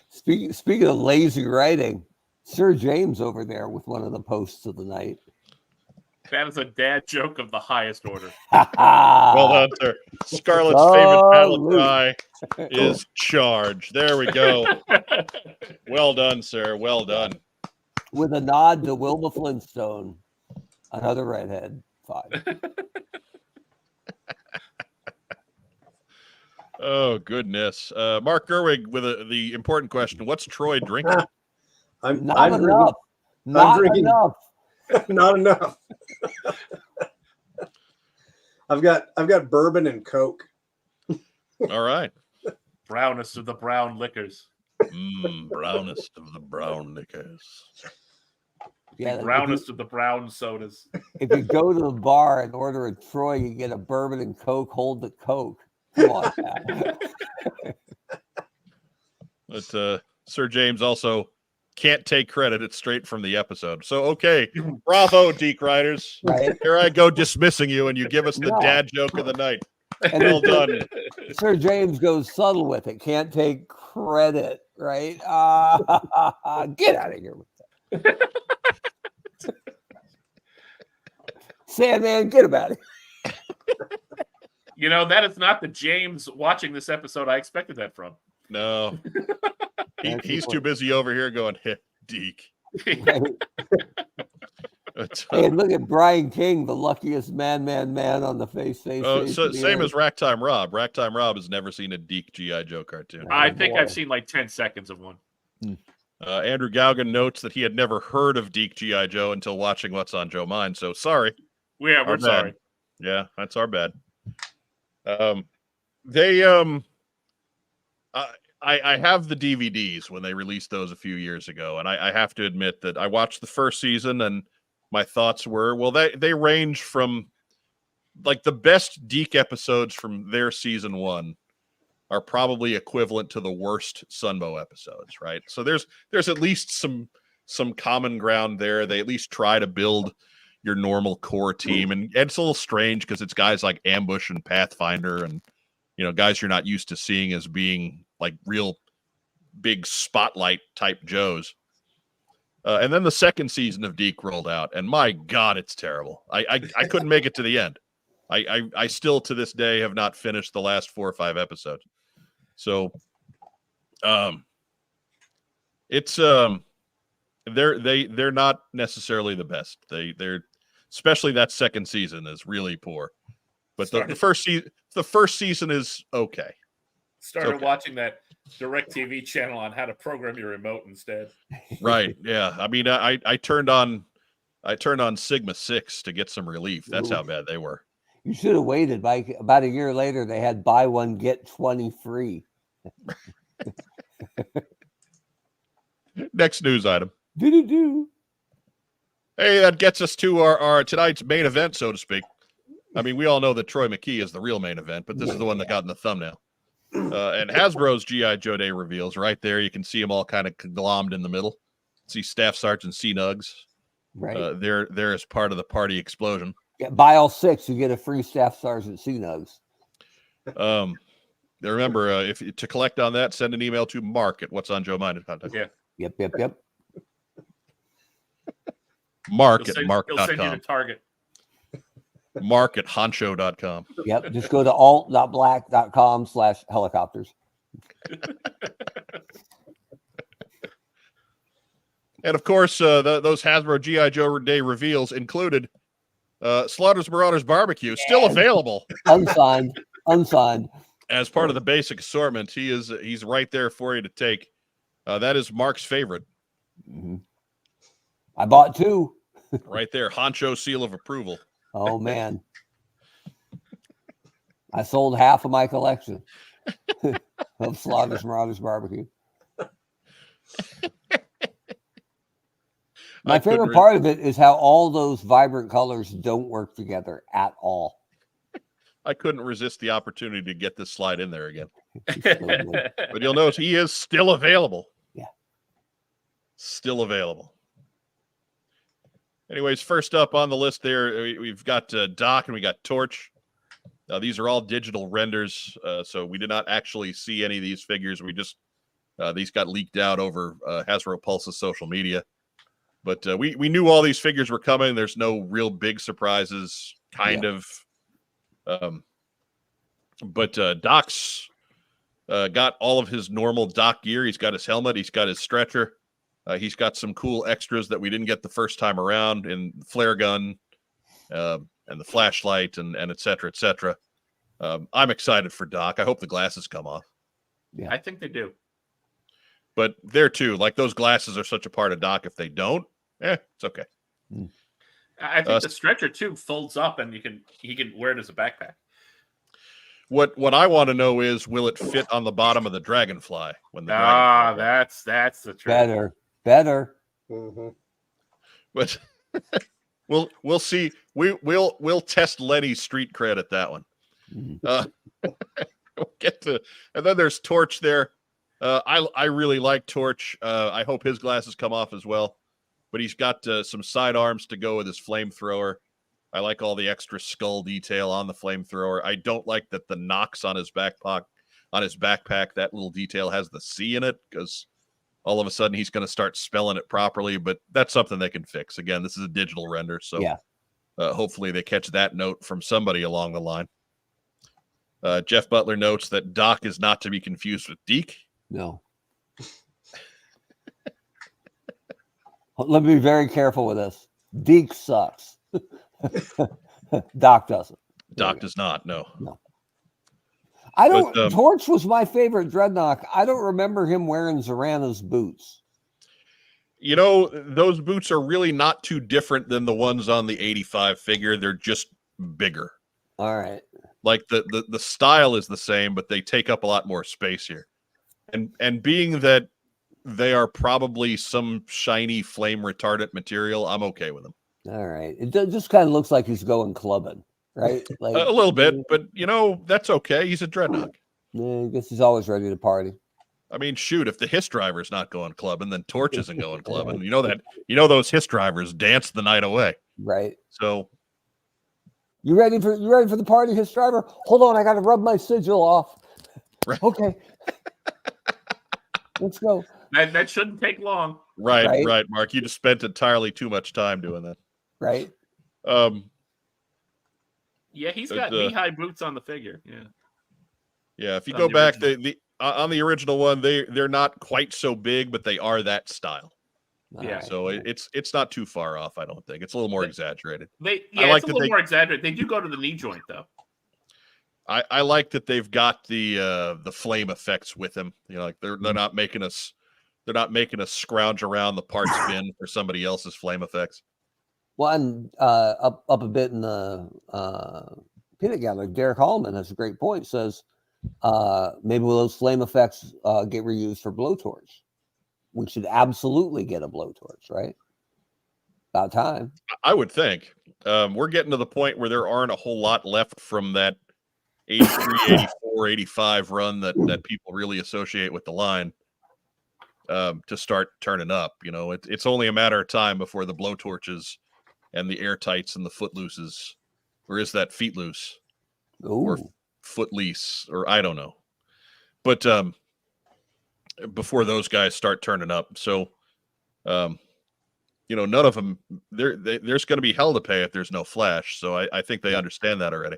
[SPEAKER 2] Speaking of lazy writing, Sir James over there with one of the posts of the night.
[SPEAKER 3] That is a dad joke of the highest order.
[SPEAKER 1] Well done, sir. Scarlet's favorite battle
[SPEAKER 2] Salute.
[SPEAKER 1] cry is charge. There we go. Well done, sir. Well done.
[SPEAKER 2] With a nod to Wilma Flintstone, another redhead. Fine.
[SPEAKER 1] Oh goodness. Mark Gerwig with the important question: what's Troy drinking?
[SPEAKER 4] I'm
[SPEAKER 2] Not
[SPEAKER 4] drinking-
[SPEAKER 2] enough. Not
[SPEAKER 4] drinking-
[SPEAKER 2] enough.
[SPEAKER 4] Not enough. I've got bourbon and Coke.
[SPEAKER 1] All right.
[SPEAKER 3] Brownest of the brown liquors.
[SPEAKER 1] Brownest of the brown liquors.
[SPEAKER 2] Yeah,
[SPEAKER 3] Brownest of the brown sodas.
[SPEAKER 2] if you go to the bar and order a Troy, you get a bourbon and Coke. Hold the Coke. Come on, now.
[SPEAKER 1] But Sir James also can't take credit. It's straight from the episode. So okay, bravo, Deke writers.
[SPEAKER 2] Right?
[SPEAKER 1] Here I go dismissing you, and you give us the
[SPEAKER 2] No.
[SPEAKER 1] dad joke of the night.
[SPEAKER 2] And
[SPEAKER 1] Well
[SPEAKER 2] then
[SPEAKER 1] done.
[SPEAKER 2] Sir James goes subtle with it. Can't take credit, right? Get out of here with that. Sandman, get him out of here.
[SPEAKER 3] You know, that is not the James watching this episode I expected that from.
[SPEAKER 1] No, he's too busy over here going, "Heh, Deke."
[SPEAKER 2] Hey, and look at Brian King, the luckiest man on the face.
[SPEAKER 1] So same as Racktime Rob. Racktime Rob has never seen a Deke GI Joe cartoon.
[SPEAKER 3] I think I've seen like 10 seconds of one.
[SPEAKER 1] Andrew Gaugan notes that he had never heard of Deke GI Joe until watching What's on Joe Mind. So sorry.
[SPEAKER 3] Yeah, we're sorry.
[SPEAKER 1] Yeah, that's our bad. I have the DVDs when they released those a few years ago, and I have to admit that I watched the first season, and my thoughts were, well, they range from like the best Deke episodes from their season 1 are probably equivalent to the worst Sunbow episodes, right? So there's at least some common ground there. They at least try to build your normal core team, and it's a little strange because it's guys like Ambush and Pathfinder, and guys you're not used to seeing as being like real big spotlight type Joes. And then the second season of Deke rolled out, and my God, it's terrible. I couldn't make it to the end. I still to this day have not finished the last 4 or 5 episodes. So, it's they're not necessarily the best. They're especially that second season is really poor. But the first season is okay.
[SPEAKER 3] Started watching that DirecTV channel on how to program your remote instead.
[SPEAKER 1] Right. Yeah. I mean, I turned on Sigma 6 to get some relief. That's how bad they were.
[SPEAKER 2] You should have waited. By about a year later, they had buy one, get 20 free.
[SPEAKER 1] Next news item.
[SPEAKER 2] Do.
[SPEAKER 1] Hey, that gets us to our tonight's main event, so to speak. I mean, we all know that Troy McKee is the real main event, but this is the one that got in the thumbnail. And Hasbro's GI Joe Day reveals right there. You can see them all kind of conglommed in the middle. See Staff Sergeant C Nugs.
[SPEAKER 2] Right.
[SPEAKER 1] They're as part of the party explosion.
[SPEAKER 2] Yeah, buy all 6, you get a free Staff Sergeant C Nugs.
[SPEAKER 1] Remember, to collect on that, send an email to Mark at What's on Joe Mind.
[SPEAKER 3] Yeah.
[SPEAKER 2] Yep.
[SPEAKER 1] Mark at mark.com.
[SPEAKER 3] He'll send you to Target.
[SPEAKER 1] Mark at honcho.com.
[SPEAKER 2] Yep. Just go to alt.black.com/helicopters.
[SPEAKER 1] And of course, those Hasbro GI Joe Day reveals included Slaughter's Marauders Barbecue, still available.
[SPEAKER 2] Unsigned.
[SPEAKER 1] As part of the basic assortment. He's right there for you to take. That is Mark's favorite.
[SPEAKER 2] Mm-hmm. I bought 2.
[SPEAKER 1] Right there, Honcho seal of approval.
[SPEAKER 2] Oh man, I sold half of my collection of Slaughter's Marauders Barbecue. My favorite part of it is how all those vibrant colors don't work together at all.
[SPEAKER 1] I couldn't resist the opportunity to get this slide in there again. But you'll notice he is still available.
[SPEAKER 2] Yeah.
[SPEAKER 1] Still available. Anyways, first up on the list there, we've got Doc and we got Torch. These are all digital renders, so we did not actually see any of these figures. We just, these got leaked out over Hasbro Pulse's social media. But we knew all these figures were coming. There's no real big surprises, kind of. But Doc's got all of his normal Doc gear. He's got his helmet. He's got his stretcher. He's got some cool extras that we didn't get the first time around in flare gun and the flashlight and et cetera, et cetera. I'm excited for Doc. I hope the glasses come off.
[SPEAKER 3] Yeah, I think they do.
[SPEAKER 1] But there too, like those glasses are such a part of Doc. If they don't, it's okay.
[SPEAKER 3] I think the stretcher too folds up and he can wear it as a backpack.
[SPEAKER 1] What I want to know is, will it fit on the bottom of the Dragonfly when the
[SPEAKER 3] that's the trick.
[SPEAKER 2] Better.
[SPEAKER 4] Mm-hmm.
[SPEAKER 1] But we'll see. We'll test Lenny's street cred at that one. We'll get to, and then there's Torch there. I really like Torch. I hope his glasses come off as well. But he's got some sidearms to go with his flamethrower. I like all the extra skull detail on the flamethrower. I don't like that the Knox on his backpack, that little detail has the C in it, because all of a sudden he's going to start spelling it properly. But that's something they can fix. Again, this is a digital render, so hopefully they catch that note from somebody along the line. Jeff Butler notes that Doc is not to be confused with Deke.
[SPEAKER 2] No. Let me be very careful with this. Deke sucks. Doc doesn't.
[SPEAKER 1] Doc does not. No.
[SPEAKER 2] I don't.
[SPEAKER 1] But,
[SPEAKER 2] Torch was my favorite Dreadnought. I don't remember him wearing Zorana's boots.
[SPEAKER 1] You know, those boots are really not too different than the ones on the 85 figure. They're just bigger.
[SPEAKER 2] All right.
[SPEAKER 1] Like the style is the same, but they take up a lot more space here. And being that they are probably some shiny flame retardant material, I'm okay with them.
[SPEAKER 2] All right. It just kind of looks like he's going clubbing, right? Like
[SPEAKER 1] A little bit, but you know, that's okay. He's a Dreadnought.
[SPEAKER 2] I guess he's always ready to party.
[SPEAKER 1] I mean, shoot, if the Hiss driver's not going clubbing, then Torch isn't going clubbing. You know those Hiss drivers dance the night away.
[SPEAKER 2] Right.
[SPEAKER 1] So
[SPEAKER 2] You ready for the party, Hiss driver? Hold on, I gotta rub my sigil off.
[SPEAKER 1] Right.
[SPEAKER 2] Okay. Let's go.
[SPEAKER 3] That shouldn't take long.
[SPEAKER 1] right, Mark. You just spent entirely too much time doing that.
[SPEAKER 2] Right.
[SPEAKER 3] Yeah, he's got knee-high boots on the figure. Yeah.
[SPEAKER 1] Yeah, if you
[SPEAKER 3] On
[SPEAKER 1] go
[SPEAKER 3] the
[SPEAKER 1] back,
[SPEAKER 3] original.
[SPEAKER 1] on the original one, they're not quite so big, but they are that style.
[SPEAKER 3] Yeah.
[SPEAKER 1] So it's not too far off. I don't think it's a little more exaggerated.
[SPEAKER 3] It's
[SPEAKER 1] like
[SPEAKER 3] a
[SPEAKER 1] that
[SPEAKER 3] little more exaggerated. They do go to the knee joint though.
[SPEAKER 1] I like that they've got the flame effects with them. You know, like they're not making us scrounge around the parts bin for somebody else's flame effects.
[SPEAKER 2] Well, and up a bit in the peanut gallery, Derek Hallman has a great point. Says maybe will those flame effects get reused for blowtorch? We should absolutely get a blowtorch, right? About time.
[SPEAKER 1] I would think. We're getting to the point where there aren't a whole lot left from that 83, 84, 85 run that people really associate with the line to start turning up. You know, it's only a matter of time before the blowtorches and the airtights and the footlooses, or is that feet loose or foot lease, or I don't know. But before those guys start turning up. So, you know, none of them, there's going to be hell to pay if there's no flash. So I think they understand that already.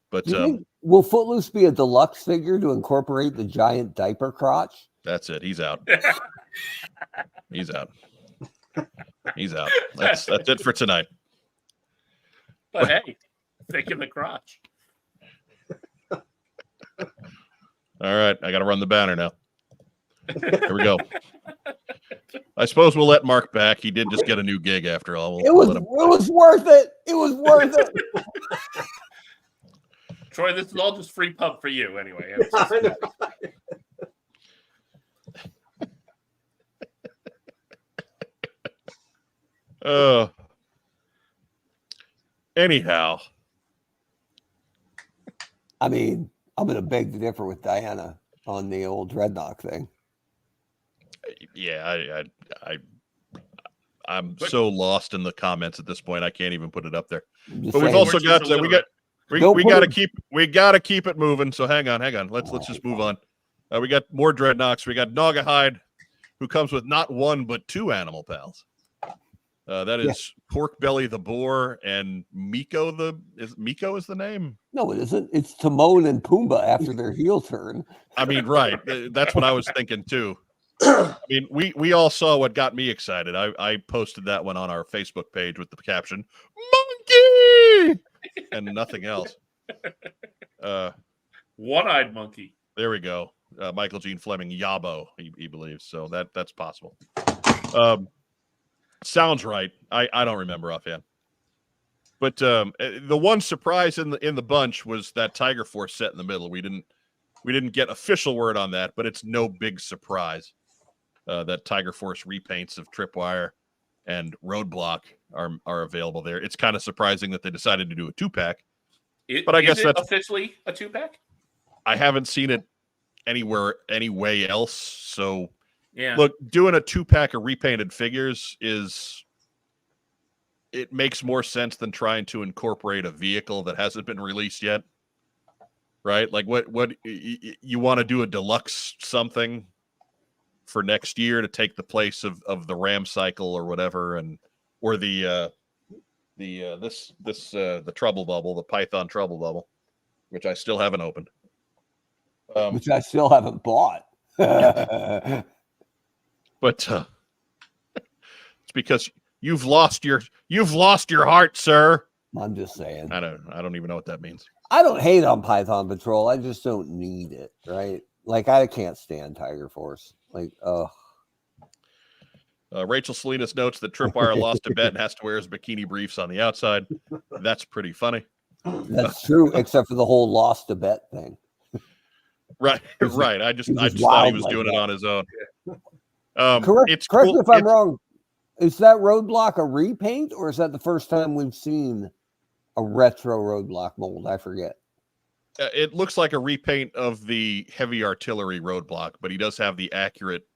[SPEAKER 1] But
[SPEAKER 2] will Footloose be a deluxe figure to incorporate the giant diaper crotch?
[SPEAKER 1] That's it. He's out. He's out. He's out. That's it for tonight.
[SPEAKER 3] But hey, taking the crotch.
[SPEAKER 1] All right, I got to run the banner now. Here we go. I suppose we'll let Mark back. He did just get a new gig after all.
[SPEAKER 2] It was worth it. It was worth it.
[SPEAKER 3] Troy, this is all just free pub for you anyway.
[SPEAKER 1] Anyhow.
[SPEAKER 2] I mean, I'm going to beg to differ with Diana on the old Dreadnought thing.
[SPEAKER 1] Yeah, I'm so lost in the comments at this point. I can't even put it up there. But we've also got we got to keep it moving. So hang on. Let's just move on. We got more Dreadnoughts. We got Naugahyde, who comes with not one but two animal pals. That is Pork Belly the Boar and Miko is the name?
[SPEAKER 2] No, it isn't. It's Timon and Pumbaa after their heel turn.
[SPEAKER 1] I mean, right. That's what I was thinking too. I mean, we all saw what got me excited. I posted that one on our Facebook page with the caption, "Monkey," and nothing else.
[SPEAKER 3] One-eyed monkey.
[SPEAKER 1] There we go. Michael Gene Fleming, Yabo, he believes. So that's possible. Sounds right. I don't remember offhand. But the one surprise in the bunch was that Tiger Force set in the middle. We didn't get official word on that, but it's no big surprise that Tiger Force repaints of Tripwire and Roadblock are available there. It's kind of surprising that they decided to do a 2-pack. But I guess that's
[SPEAKER 3] officially a 2-pack.
[SPEAKER 1] I haven't seen it anyway else. So
[SPEAKER 3] yeah,
[SPEAKER 1] look, doing a 2-pack of repainted figures it makes more sense than trying to incorporate a vehicle that hasn't been released yet. Right? Like what you want to do a deluxe something for next year to take the place of the Ram cycle or whatever, or the trouble bubble, the Python trouble bubble, which I still haven't opened.
[SPEAKER 2] Which I still haven't bought.
[SPEAKER 1] But it's because You've lost your heart, sir.
[SPEAKER 2] I'm just saying.
[SPEAKER 1] I don't even know what that means.
[SPEAKER 2] I don't hate on Python Patrol. I just don't need it, right? Like I can't stand Tiger Force. Like, oh.
[SPEAKER 1] Rachel Salinas notes that Tripwire lost a bet and has to wear his bikini briefs on the outside. That's pretty funny.
[SPEAKER 2] That's true, except for the whole lost a bet thing.
[SPEAKER 1] Right, right. I just thought he
[SPEAKER 2] wild
[SPEAKER 1] was
[SPEAKER 2] like
[SPEAKER 1] doing
[SPEAKER 2] that.
[SPEAKER 1] it on his own.
[SPEAKER 2] Correct
[SPEAKER 1] cool.
[SPEAKER 2] me if I'm wrong. Is that Roadblock a repaint, or is that the first time we've seen a retro Roadblock mold? I forget.
[SPEAKER 1] It looks like a repaint of the heavy artillery Roadblock, but he does have the accurate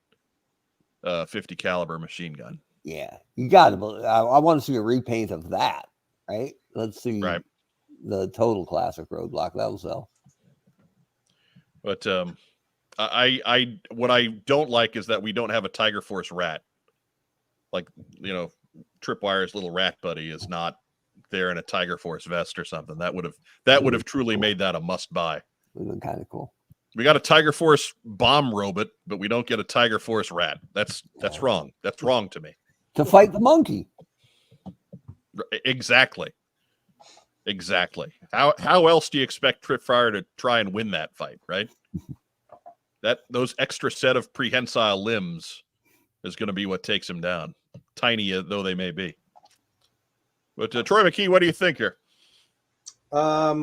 [SPEAKER 1] 50 caliber machine gun.
[SPEAKER 2] Yeah, you got to. I want to see a repaint of that, right? Let's see the total classic Roadblock. That was sell.
[SPEAKER 1] But I what I don't like is that we don't have a Tiger Force rat. Like, you know, Tripwire's little rat buddy is not there in a Tiger Force vest or something. That would have truly made that a must buy.
[SPEAKER 2] Would have been kind of cool.
[SPEAKER 1] We got a Tiger Force bomb robot, but we don't get a Tiger Force rat. That's wrong. That's wrong to me.
[SPEAKER 2] To fight the monkey.
[SPEAKER 1] Exactly. How else do you expect Tripwire to try and win that fight, right? Those extra set of prehensile limbs is going to be what takes him down, tiny though they may be. But Troy McKee, what do you think here?
[SPEAKER 4] I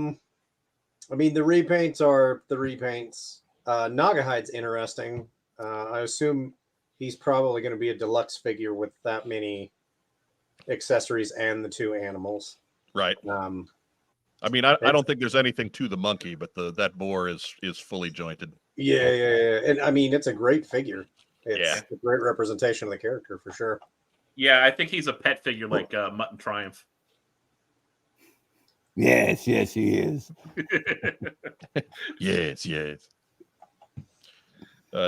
[SPEAKER 4] mean, the repaints are the repaints. Nagahide's interesting. I assume he's probably going to be a deluxe figure with that many accessories and the two animals.
[SPEAKER 1] Right. I mean, I don't think there's anything to the monkey, but that boar is fully jointed.
[SPEAKER 4] Yeah. And I mean, it's a great figure. It's
[SPEAKER 1] Yeah.
[SPEAKER 4] a great representation of the character for sure.
[SPEAKER 3] Yeah, I think he's a pet figure like Mutton Triumph.
[SPEAKER 2] Yes, he is.
[SPEAKER 1] Yes.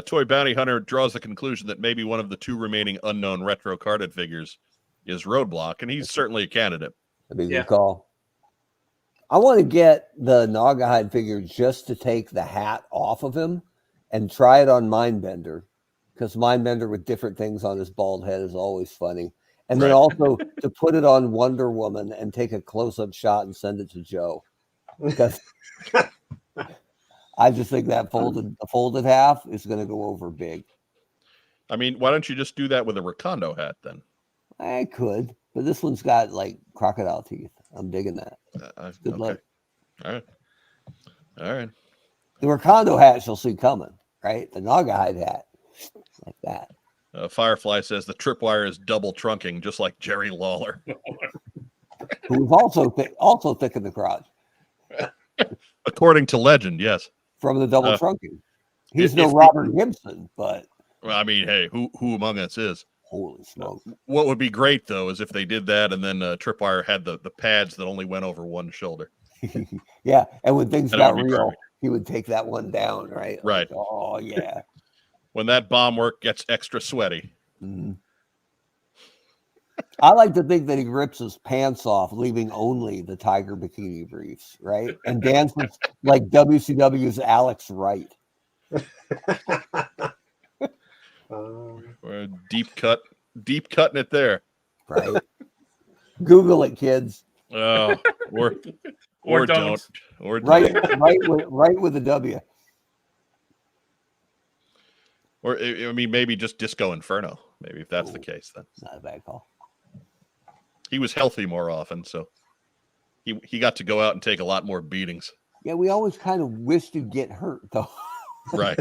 [SPEAKER 1] Toy Bounty Hunter draws the conclusion that maybe one of the two remaining unknown retro carded figures is Roadblock, and he's certainly a candidate.
[SPEAKER 2] That'd be a good call. I want to get the Nagahide figure just to take the hat off of him and try it on Mindbender, because Mindbender with different things on his bald head is always funny. And then also to put it on Wonder Woman and take a close-up shot and send it to Joe. Because I just think that folded half is going to go over big.
[SPEAKER 1] I mean, why don't you just do that with a Recondo hat then?
[SPEAKER 2] I could, but this one's got like crocodile teeth. I'm digging that. Good luck.
[SPEAKER 1] All right.
[SPEAKER 2] The Recondo hat you'll see coming, right? The Nagahide hat, like that.
[SPEAKER 1] Firefly says the Tripwire is double trunking, just like Jerry Lawler.
[SPEAKER 2] Who's also thick in the crotch.
[SPEAKER 1] According to legend, yes.
[SPEAKER 2] From the double trunking. He's no Robert Gibson, but...
[SPEAKER 1] Well, I mean, hey, who among us is?
[SPEAKER 2] Holy smoke.
[SPEAKER 1] What would be great, though, is if they did that and then Tripwire had the pads that only went over one shoulder.
[SPEAKER 2] Yeah, and when things
[SPEAKER 1] That
[SPEAKER 2] got
[SPEAKER 1] would be
[SPEAKER 2] real,
[SPEAKER 1] perfect.
[SPEAKER 2] he would take that one down, right?
[SPEAKER 1] Right.
[SPEAKER 2] Like, oh, yeah.
[SPEAKER 1] When that bomb work gets extra sweaty.
[SPEAKER 2] Mm-hmm. I like to think that he rips his pants off, leaving only the tiger bikini briefs, right? And dances like WCW's Alex Wright.
[SPEAKER 1] Deep cutting it there.
[SPEAKER 2] Right. Google it, kids.
[SPEAKER 1] Or don't. Or
[SPEAKER 2] right,
[SPEAKER 1] don't.
[SPEAKER 2] right with a W.
[SPEAKER 1] Or I mean, maybe just Disco Inferno. Maybe if that's the case, then
[SPEAKER 2] Not a bad call.
[SPEAKER 1] He was healthy more often, so he got to go out and take a lot more beatings.
[SPEAKER 2] Yeah, we always kind of wish to get hurt, though.
[SPEAKER 1] Right.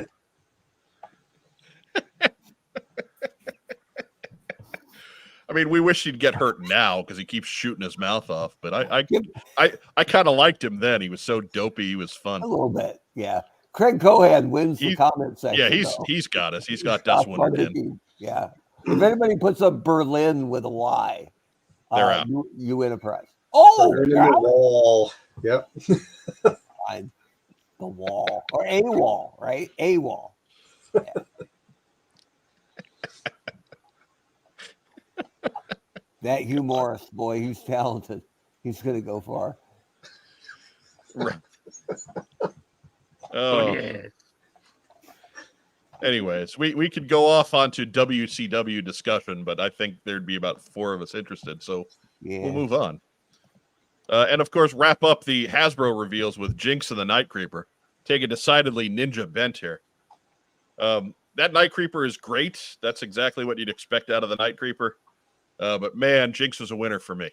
[SPEAKER 1] I mean, we wish he'd get hurt now because he keeps shooting his mouth off. But I kind of liked him then. He was so dopey. He was fun.
[SPEAKER 2] A little bit, yeah. Craig Cohan wins the comment section.
[SPEAKER 1] Yeah, he's got us. He's got us 110.
[SPEAKER 2] Yeah. If anybody puts up Berlin with a Y,
[SPEAKER 1] they're out.
[SPEAKER 2] You win a prize. Oh,
[SPEAKER 4] the wall. Yep.
[SPEAKER 2] Fine. The wall or a wall, right? A wall. Yeah. That Hugh Morris boy, he's talented. He's going to go far.
[SPEAKER 1] Right.
[SPEAKER 3] Oh yeah.
[SPEAKER 1] Anyways, we could go off onto WCW discussion, but I think there'd be about 4 of us interested, so we'll move on. And of course, wrap up the Hasbro reveals with Jinx and the Night Creeper. Take a decidedly ninja bent here. That Night Creeper is great. That's exactly what you'd expect out of the Night Creeper. But man, Jinx was a winner for me.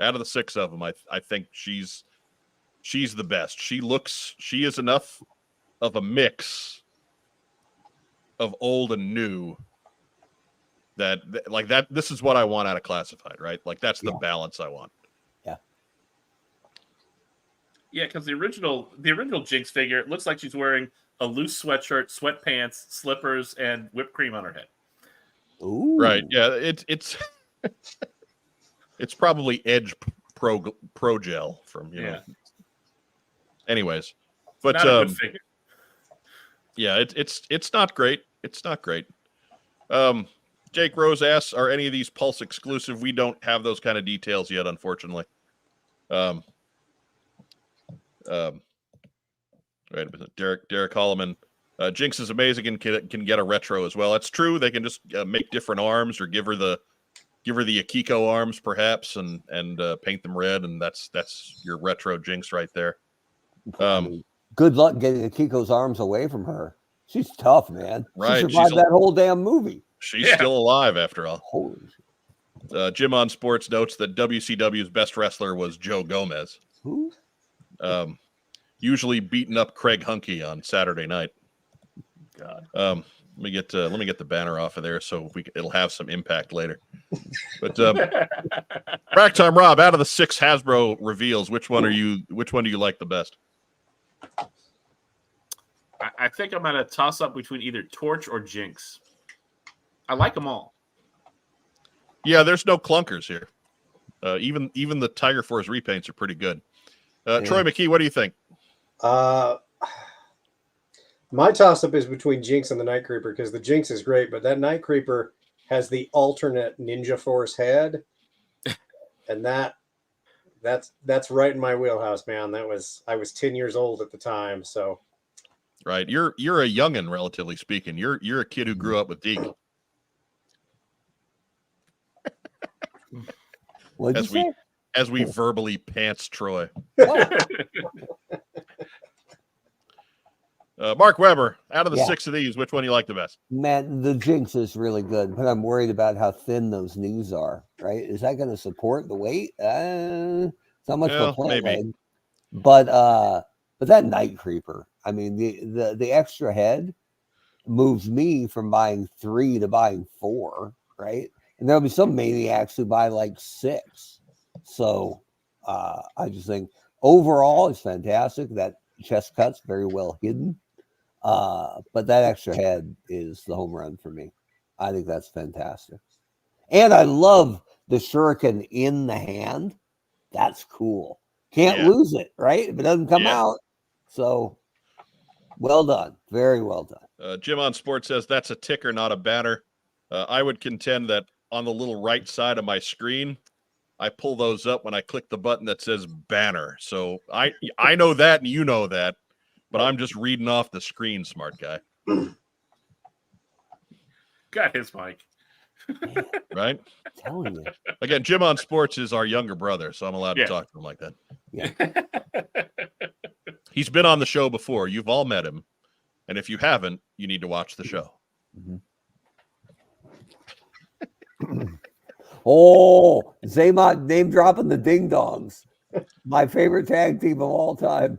[SPEAKER 1] Out of the 6 of them, I think she's the best. She is enough of a mix of old and new that like that. This is what I want out of Classified, right? Like that's the balance I want.
[SPEAKER 3] Yeah, because the original Jinx figure, it looks like she's wearing a loose sweatshirt, sweatpants, slippers, and whipped cream on her head.
[SPEAKER 2] Ooh.
[SPEAKER 1] Right? Yeah, it's it's probably Edge Pro Gel from know. Anyways, but
[SPEAKER 3] not a good figure.
[SPEAKER 1] Yeah, it's not great. It's not great. Jake Rose asks, "Are any of these Pulse exclusive?" We don't have those kind of details yet, unfortunately. Wait a minute. Derek Holloman. Jinx is amazing and can get a retro as well. That's true. They can just make different arms or give her the Akiko arms perhaps and paint them red, and that's your retro Jinx right there.
[SPEAKER 2] Good luck getting Akiko's arms away from her. She's tough, man.
[SPEAKER 1] Right.
[SPEAKER 2] She survived that whole damn movie.
[SPEAKER 1] She's still alive after all.
[SPEAKER 2] Holy shit.
[SPEAKER 1] Jim on Sports notes that WCW's best wrestler was Joe Gomez.
[SPEAKER 2] Who?
[SPEAKER 1] Usually beating up Craig Hunky on Saturday night.
[SPEAKER 3] God.
[SPEAKER 1] Let me get the banner off of there so it'll have some impact later. But Rack Time Rob, out of the 6 Hasbro reveals, which one do you like the best?
[SPEAKER 3] I think I'm gonna toss up between either Torch or Jinx. I like them all.
[SPEAKER 1] Yeah, there's no clunkers here. Even the Tiger Force repaints are pretty good. Troy McKee, what do you think?
[SPEAKER 4] My toss-up is between Jinx and the Night Creeper because the Jinx is great, but that Night Creeper has the alternate Ninja Force head, and that's right in my wheelhouse, man. I was 10 years old at the time, so.
[SPEAKER 1] Right, you're a youngin, relatively speaking. You're a kid who grew up with Deke. As we verbally pants Troy. Mark Weber, out of the 6 of these, which one do you like the best?
[SPEAKER 2] Man, the Jinx is really good, but I'm worried about how thin those knees are. Right? Is that going to support the weight? It's not much for plant leg. But that Night Creeper, I mean, the extra head moves me from buying 3 to buying 4, right? And there'll be some maniacs who buy like 6. So I just think overall it's fantastic. That chest cut's very well hidden. But that extra head is the home run for me. I think that's fantastic. And I love the shuriken in the hand. That's cool. Can't lose it, right? If it doesn't come out. So well done. Very well done.
[SPEAKER 1] Jim on Sports says that's a ticker, not a banner. I would contend that on the little right side of my screen, I pull those up when I click the button that says banner. So I know that and you know that, but I'm just reading off the screen, smart guy.
[SPEAKER 3] Got his mic.
[SPEAKER 1] Right?
[SPEAKER 2] I'm telling you.
[SPEAKER 1] Again, Jim on Sports is our younger brother, so I'm allowed to talk to him like that.
[SPEAKER 2] Yeah.
[SPEAKER 1] He's been on the show before. You've all met him. And if you haven't, you need to watch the show.
[SPEAKER 2] Mm-hmm. Oh, Zaymot name dropping the Ding Dongs. My favorite tag team of all time.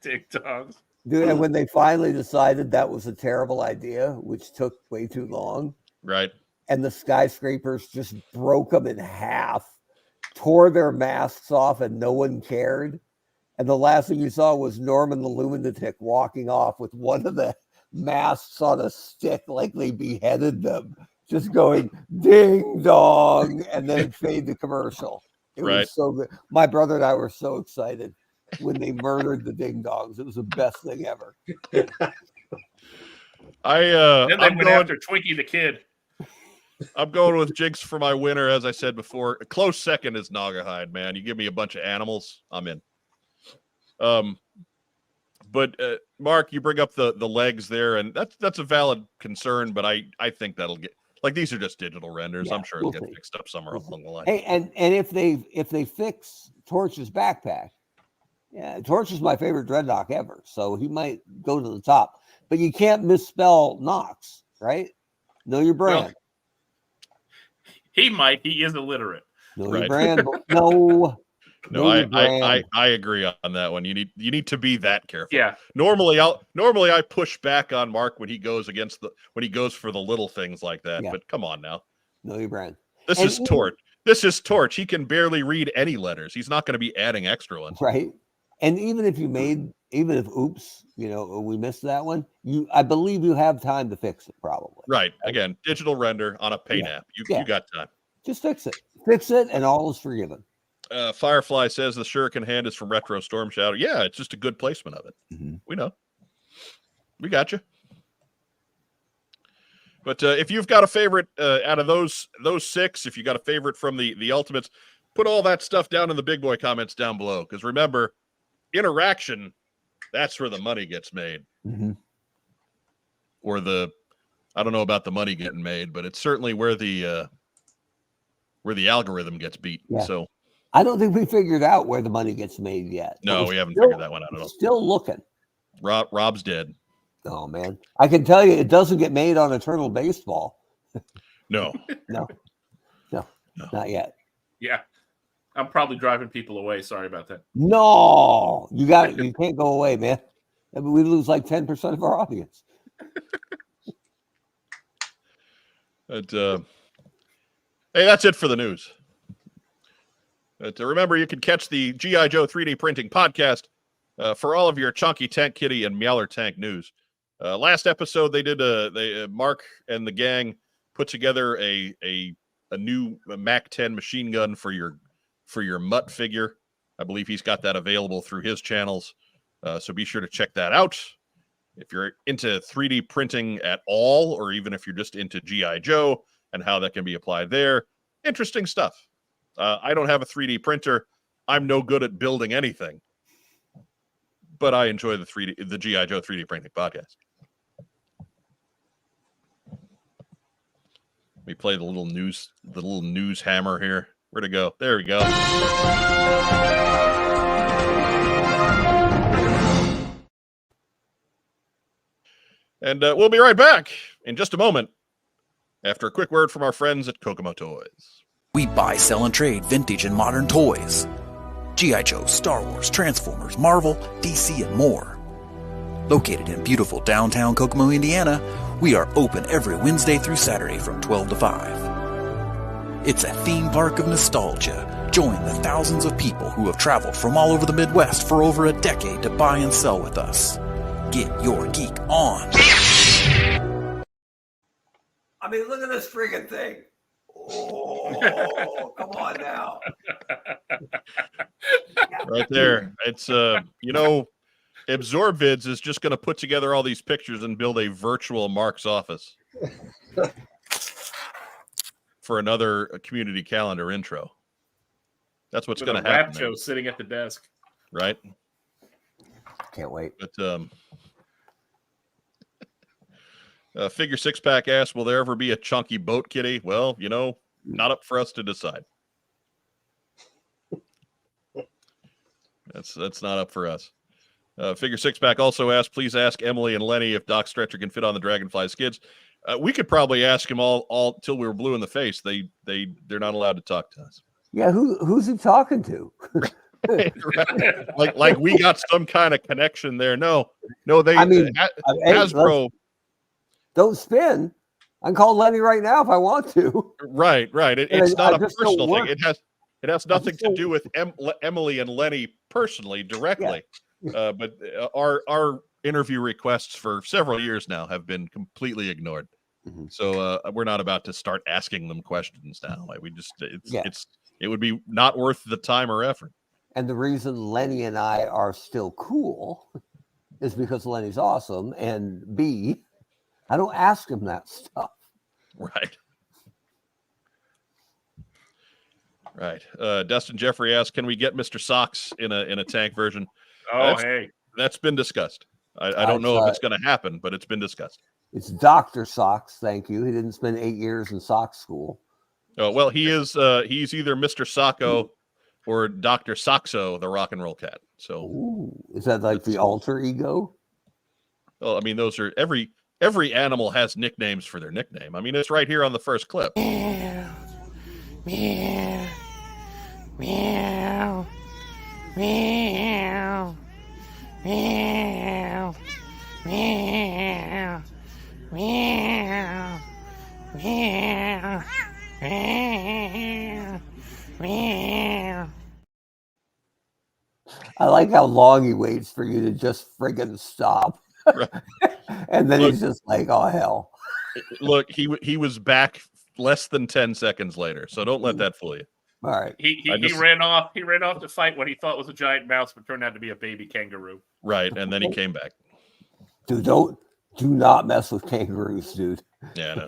[SPEAKER 3] Ding Dongs.
[SPEAKER 2] Dude, and when they finally decided that was a terrible idea, which took way too long.
[SPEAKER 1] Right.
[SPEAKER 2] And the skyscrapers just broke them in half, tore their masks off, and no one cared. And the last thing you saw was Norman the Lunatic walking off with one of the masks on a stick like they beheaded them. Just going ding dong, and then fade the commercial. It was so good. My brother and I were so excited when they murdered the ding dongs. It was the best thing ever.
[SPEAKER 3] Then they went after Twinkie the Kid.
[SPEAKER 1] I'm going with Jinx for my winner, as I said before. A close second is Naugahyde, man. You give me a bunch of animals, I'm in. But Mark, you bring up the legs there, and that's a valid concern. But I think that'll get like these are just digital renders.
[SPEAKER 2] Yeah,
[SPEAKER 1] I'm sure it'll get fixed up somewhere along the line.
[SPEAKER 2] Hey, and if they fix Torch's backpack, yeah, Torch is my favorite Dreadnought ever, so he might go to the top. But you can't misspell Knox, right? Know your brand.
[SPEAKER 3] Well, he might. He is illiterate.
[SPEAKER 2] Know
[SPEAKER 1] Right.
[SPEAKER 2] your brand. No.
[SPEAKER 1] No,
[SPEAKER 2] Know your brand.
[SPEAKER 1] I agree on that one. You need to be that careful.
[SPEAKER 3] Yeah.
[SPEAKER 1] Normally I push back on Mark when he goes for the little things like that.
[SPEAKER 2] Yeah.
[SPEAKER 1] But come on now.
[SPEAKER 2] Know your brand.
[SPEAKER 1] This is Torch. This is Torch. He can barely read any letters. He's not going to be adding extra ones.
[SPEAKER 2] Right. And even if oops, we missed that one, I believe you have time to fix it probably.
[SPEAKER 1] Right. Again, digital render on a paint app. You got time.
[SPEAKER 2] Just fix it. Fix it and all is forgiven.
[SPEAKER 1] Firefly says the shuriken hand is from Retro Storm Shadow. Yeah, it's just a good placement of it.
[SPEAKER 2] Mm-hmm.
[SPEAKER 1] We know. We got you. But if you've got a favorite out of those 6, if you got a favorite from the Ultimates, put all that stuff down in the big boy comments down below. Because remember, interaction, that's where the money gets made.
[SPEAKER 2] Mm-hmm.
[SPEAKER 1] Or I don't know about the money getting made, but it's certainly where the algorithm gets beat.
[SPEAKER 2] Yeah.
[SPEAKER 1] So
[SPEAKER 2] I don't think we figured out where the money gets made yet.
[SPEAKER 1] no, we haven't figured that one out at all.
[SPEAKER 2] Still looking.
[SPEAKER 1] Rob's dead.
[SPEAKER 2] Oh man, I can tell you, it doesn't get made on Eternal Baseball.
[SPEAKER 1] No,
[SPEAKER 2] not yet.
[SPEAKER 3] Yeah. I'm probably driving people away. Sorry about that.
[SPEAKER 2] No, you got it. You can't go away, man. I mean, we lose like 10% of our audience.
[SPEAKER 1] But hey, that's it for the news. But remember, you can catch the GI Joe 3D printing podcast for all of your Chunky Tank Kitty and Meowler Tank news. Last episode, they did Mark and the gang put together a new Mac 10 machine gun for your Mutt figure. I believe he's got that available through his channels. So be sure to check that out. If you're into 3D printing at all, or even if you're just into GI Joe and how that can be applied there, interesting stuff. I don't have a 3D printer. I'm no good at building anything, but I enjoy the GI Joe 3D printing podcast. We play the little news hammer here. Where'd it go? There we go. And we'll be right back in just a moment after a quick word from our friends at Kokomo Toys.
[SPEAKER 8] We buy, sell, and trade vintage and modern toys. G.I. Joe, Star Wars, Transformers, Marvel, DC, and more. Located in beautiful downtown Kokomo, Indiana, we are open every Wednesday through Saturday from 12 to 5. It's a theme park of nostalgia. Join the thousands of people who have traveled from all over the Midwest for over a decade to buy and sell with us. Get your geek on.
[SPEAKER 2] I mean, look at this friggin' thing. Oh, come on now.
[SPEAKER 1] Right there. It's, AbsorbVids is just going to put together all these pictures and build a virtual Mark's office for another community calendar intro. That's what's going to happen.
[SPEAKER 3] Rap Joe sitting at the desk.
[SPEAKER 1] Right?
[SPEAKER 2] Can't wait.
[SPEAKER 1] But Figure Six Pack asks, will there ever be a chunky boat kitty? Well, not up for us to decide. That's not up for us. Figure Six Pack also asked, please ask Emily and Lenny if Doc Stretcher can fit on the Dragonfly skids. We could probably ask him all till we were blue in the face. They're not allowed to talk to us.
[SPEAKER 2] Yeah, who's he talking to?
[SPEAKER 1] Right. Like we got some kind of connection there. No, they. Hasbro.
[SPEAKER 2] Don't spin. I can call Lenny right now if I want to.
[SPEAKER 1] Right. It's not a personal thing. It has nothing to do with Emily and Lenny personally, directly. Yeah. But our interview requests for several years now have been completely ignored. Mm-hmm. So we're not about to start asking them questions now. Like it would be not worth the time or effort.
[SPEAKER 2] And the reason Lenny and I are still cool is because Lenny's awesome, and B, I don't ask him that stuff.
[SPEAKER 1] Right. Dustin Jeffrey asks, can we get Mr. Socks in a tank version?
[SPEAKER 3] Oh, hey.
[SPEAKER 1] That's been discussed. I don't know if it's going to happen, but it's been discussed.
[SPEAKER 2] It's Dr. Socks, thank you. He didn't spend 8 years in sock school.
[SPEAKER 1] Oh, well, he's either Mr. Socko or Dr. Soxo, the rock and roll cat. So
[SPEAKER 2] Ooh, is that like the alter ego?
[SPEAKER 1] well, I mean, those are every animal has nicknames for their nickname. I mean, it's right here on the first clip.
[SPEAKER 6] Meow. Meow. Meow. Meow. Meow. Meow. Meow. Meow. Meow. Meow.
[SPEAKER 2] I like how long he waits for you to just friggin' stop.
[SPEAKER 1] Right.
[SPEAKER 2] And then
[SPEAKER 1] Look,
[SPEAKER 2] he's just like, oh, hell.
[SPEAKER 1] Look, he was back less than 10 seconds later, so don't let that fool you.
[SPEAKER 2] All right.
[SPEAKER 3] He ran off. He ran off to fight what he thought was a giant mouse, but turned out to be a baby kangaroo.
[SPEAKER 1] Right, and then he came back.
[SPEAKER 2] Dude, do not mess with kangaroos, dude.
[SPEAKER 1] Yeah, no.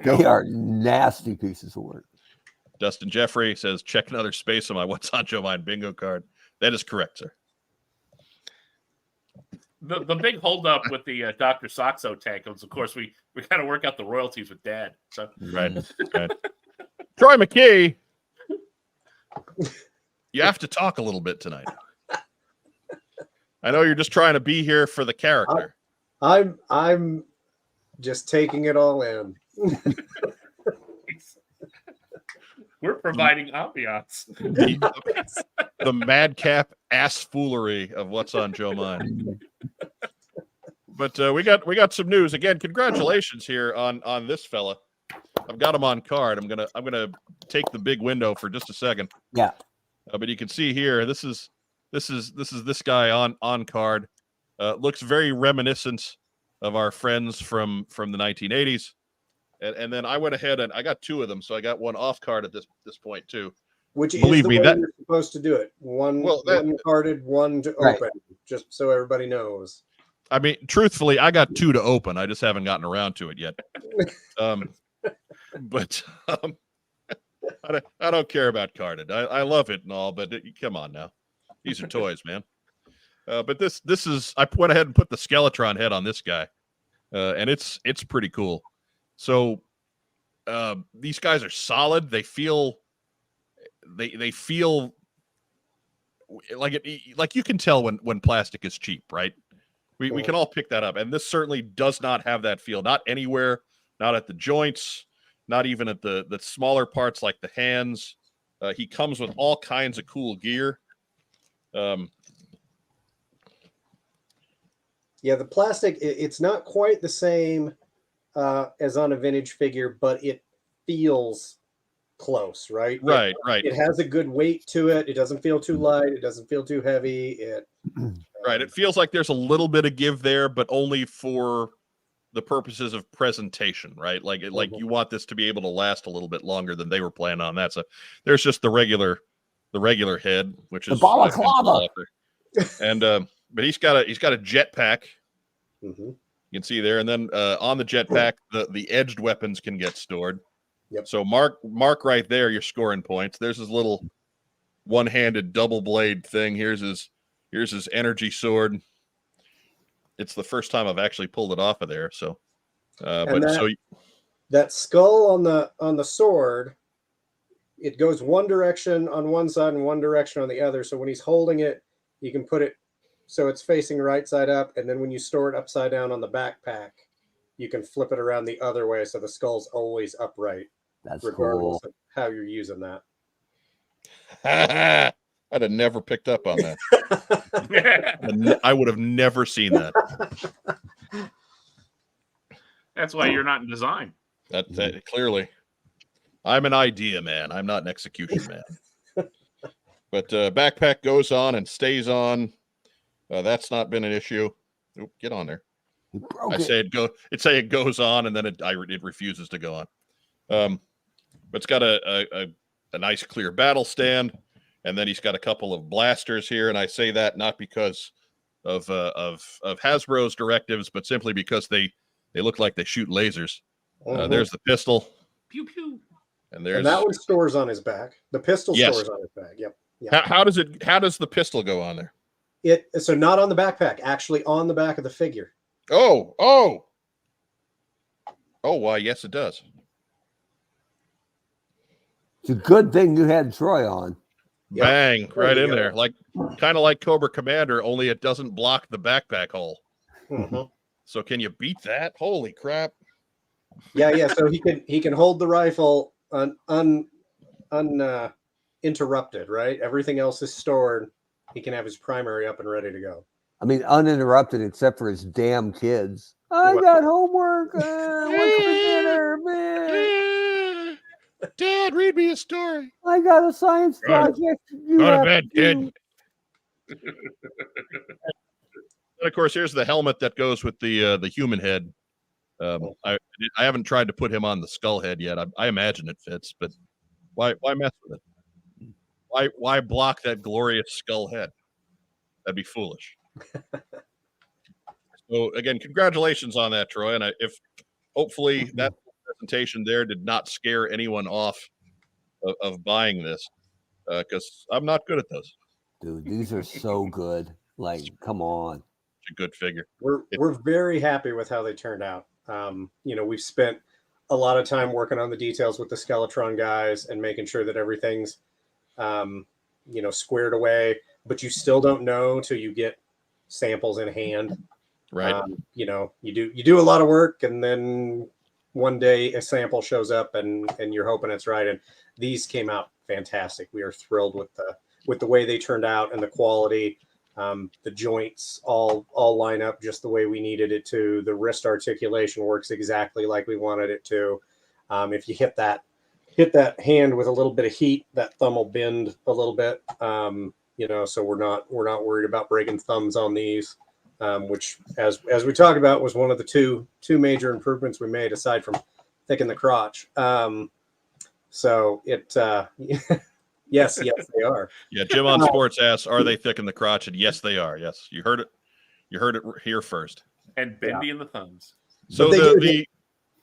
[SPEAKER 2] They are nasty pieces of work.
[SPEAKER 1] Dustin Jeffrey says, check another space on my What's on Joe Mind bingo card. That is correct, sir.
[SPEAKER 3] The big holdup with the Dr. Soxo tank was, of course, we got to work out the royalties with Dad. So
[SPEAKER 1] Right. Right. Troy McKee, you have to talk a little bit tonight. I know you're just trying to be here for the character.
[SPEAKER 4] I'm just taking it all in.
[SPEAKER 3] we're providing ambiance.
[SPEAKER 1] The madcap ass foolery of What's on Joe Mind. But we got some news again. Congratulations here on this fella. I've got him on card. I'm gonna take the big window for just a second.
[SPEAKER 2] Yeah.
[SPEAKER 1] But you can see here, this is this guy on card. Looks very reminiscent of our friends from the 1980s. And then I went ahead and I got two of them, so I got one off card at this point too.
[SPEAKER 4] Which is
[SPEAKER 1] Believe
[SPEAKER 4] the
[SPEAKER 1] me,
[SPEAKER 4] way
[SPEAKER 1] that-
[SPEAKER 4] you're supposed to do it. One carded, one to
[SPEAKER 2] Right.
[SPEAKER 4] open, just so everybody knows.
[SPEAKER 1] I mean, truthfully, I got two to open. I just haven't gotten around to it yet. But I don't care about carded. I love it and all, but come on now, these are toys, man. But this is, I went ahead and put the Skeletron head on this guy, and it's pretty cool. So these guys are solid. They feel like it, like you can tell when plastic is cheap, right? We can all pick that up, and this certainly does not have that feel. Not anywhere, not at the joints, not even at the smaller parts like the hands. He comes with all kinds of cool gear.
[SPEAKER 4] Yeah, the plastic, it's not quite the same as on a vintage figure, but it feels close, right?
[SPEAKER 1] Right.
[SPEAKER 4] It has a good weight to it. It doesn't feel too light. It doesn't feel too heavy.
[SPEAKER 1] Right. It feels like there's a little bit of give there, but only for the purposes of presentation, right? Like you want this to be able to last a little bit longer than they were planning on that. So there's just the regular head, which is
[SPEAKER 2] The balaclava.
[SPEAKER 1] And but he's got a jetpack.
[SPEAKER 4] Mm-hmm.
[SPEAKER 1] You can see there, and then on the jetpack, the edged weapons can get stored.
[SPEAKER 4] Yep.
[SPEAKER 1] So mark right there your scoring points. There's his little one-handed double blade thing. Here's his energy sword. It's the first time I've actually pulled it off of there. So,
[SPEAKER 4] that skull on the sword, it goes one direction on one side and one direction on the other. So when he's holding it, you can put it so it's facing right side up, and then when you store it upside down on the backpack, you can flip it around the other way, so the skull's always upright.
[SPEAKER 2] That's
[SPEAKER 4] regardless
[SPEAKER 2] cool.
[SPEAKER 4] of how you're using that.
[SPEAKER 1] I'd have never picked up on that. I would have never seen that.
[SPEAKER 3] That's why you're not in design.
[SPEAKER 1] That clearly. I'm an idea man. I'm not an execution man. But backpack goes on and stays on. That's not been an issue. Oop, get on there. Say it goes on, and then it refuses to go on. But it's got a nice clear battle stand, and then he's got a couple of blasters here. And I say that not because of Hasbro's directives, but simply because they look like they shoot lasers. There's the pistol.
[SPEAKER 3] Pew pew.
[SPEAKER 1] And
[SPEAKER 4] that one stores on his back. The pistol stores on his back. Yep.
[SPEAKER 1] How does the pistol go on there?
[SPEAKER 4] So not on the backpack, actually on the back of the figure.
[SPEAKER 1] Oh, why? Yes, it does.
[SPEAKER 2] It's a good thing you had Troy on.
[SPEAKER 4] Yep.
[SPEAKER 1] Bang,
[SPEAKER 4] There
[SPEAKER 1] right
[SPEAKER 4] you
[SPEAKER 1] in
[SPEAKER 4] go.
[SPEAKER 1] there. Like kind of like Cobra Commander, only it doesn't block the backpack hole.
[SPEAKER 4] Mhm.
[SPEAKER 1] So can you beat that? Holy crap.
[SPEAKER 4] Yeah. So he can hold the rifle interrupted, right? Everything else is stored. He can have his primary up and ready to go.
[SPEAKER 2] I mean, uninterrupted except for his damn kids. I
[SPEAKER 4] Well-
[SPEAKER 2] got homework. What's for dinner, man?
[SPEAKER 1] Dad, read me a story.
[SPEAKER 2] I got a science
[SPEAKER 1] Go to-
[SPEAKER 2] project. You
[SPEAKER 1] Go to
[SPEAKER 2] have
[SPEAKER 1] bed,
[SPEAKER 2] to
[SPEAKER 1] kid.
[SPEAKER 2] do.
[SPEAKER 1] And of course, here's the helmet that goes with the human head. I haven't tried to put him on the skull head yet. I imagine it fits, but why mess with it? Why block that glorious skull head? That'd be foolish. So again, congratulations on that, Troy. And if hopefully that presentation there did not scare anyone off of buying this, because I'm not good at those.
[SPEAKER 2] Dude, these are so good. Like, come on.
[SPEAKER 1] It's a good figure.
[SPEAKER 4] We're very happy with how they turned out. We've spent a lot of time working on the details with the Skeletron guys and making sure that everything's squared away, but you still don't know till you get samples in hand.
[SPEAKER 1] Right.
[SPEAKER 4] You do a lot of work, and then one day a sample shows up and you're hoping it's right. And these came out fantastic. We are thrilled with the way they turned out and the quality. The joints all line up just the way we needed it to. The wrist articulation works exactly like we wanted it to. If you hit that hand with a little bit of heat, that thumb will bend a little bit. So we're not worried about breaking thumbs on these, which as we talked about was one of the two major improvements we made aside from thickening the crotch. So it yes, they are.
[SPEAKER 1] Yeah, Jim on Sports asks, "Are they thick in the crotch?" And yes, they are. Yes, you heard it. You heard it here first.
[SPEAKER 3] And bendy in the thumbs.
[SPEAKER 1] So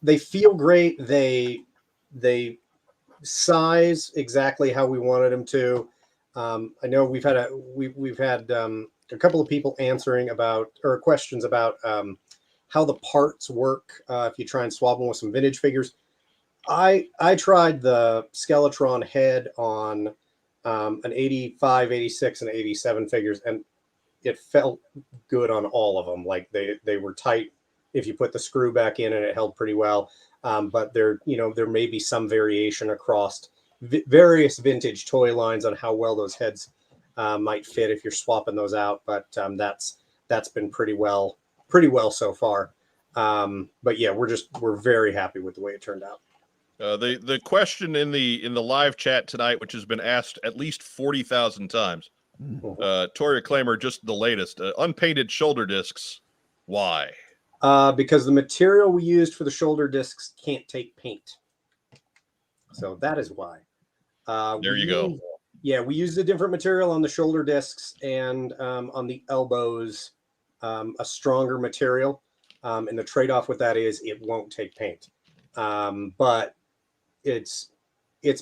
[SPEAKER 4] they feel great. They size exactly how we wanted them to. I know we've had a couple of people answering questions about how the parts work if you try and swap them with some vintage figures. I tried the Skeletron head on an 85, 86, and 87 figures, and it felt good on all of them. Like they were tight if you put the screw back in, and it held pretty well. But there may be some variation across various vintage toy lines on how well those heads might fit if you're swapping those out. But that's been pretty well so far. But yeah, we're very happy with the way it turned out.
[SPEAKER 1] The question in the live chat tonight, which has been asked at least 40,000 times, Toria Claimer, just the latest, unpainted shoulder discs. Why?
[SPEAKER 4] Because the material we used for the shoulder discs can't take paint. So that is why.
[SPEAKER 1] There you go.
[SPEAKER 4] Yeah, we used a different material on the shoulder discs and on the elbows, a stronger material. And the trade-off with that is it won't take paint. But it's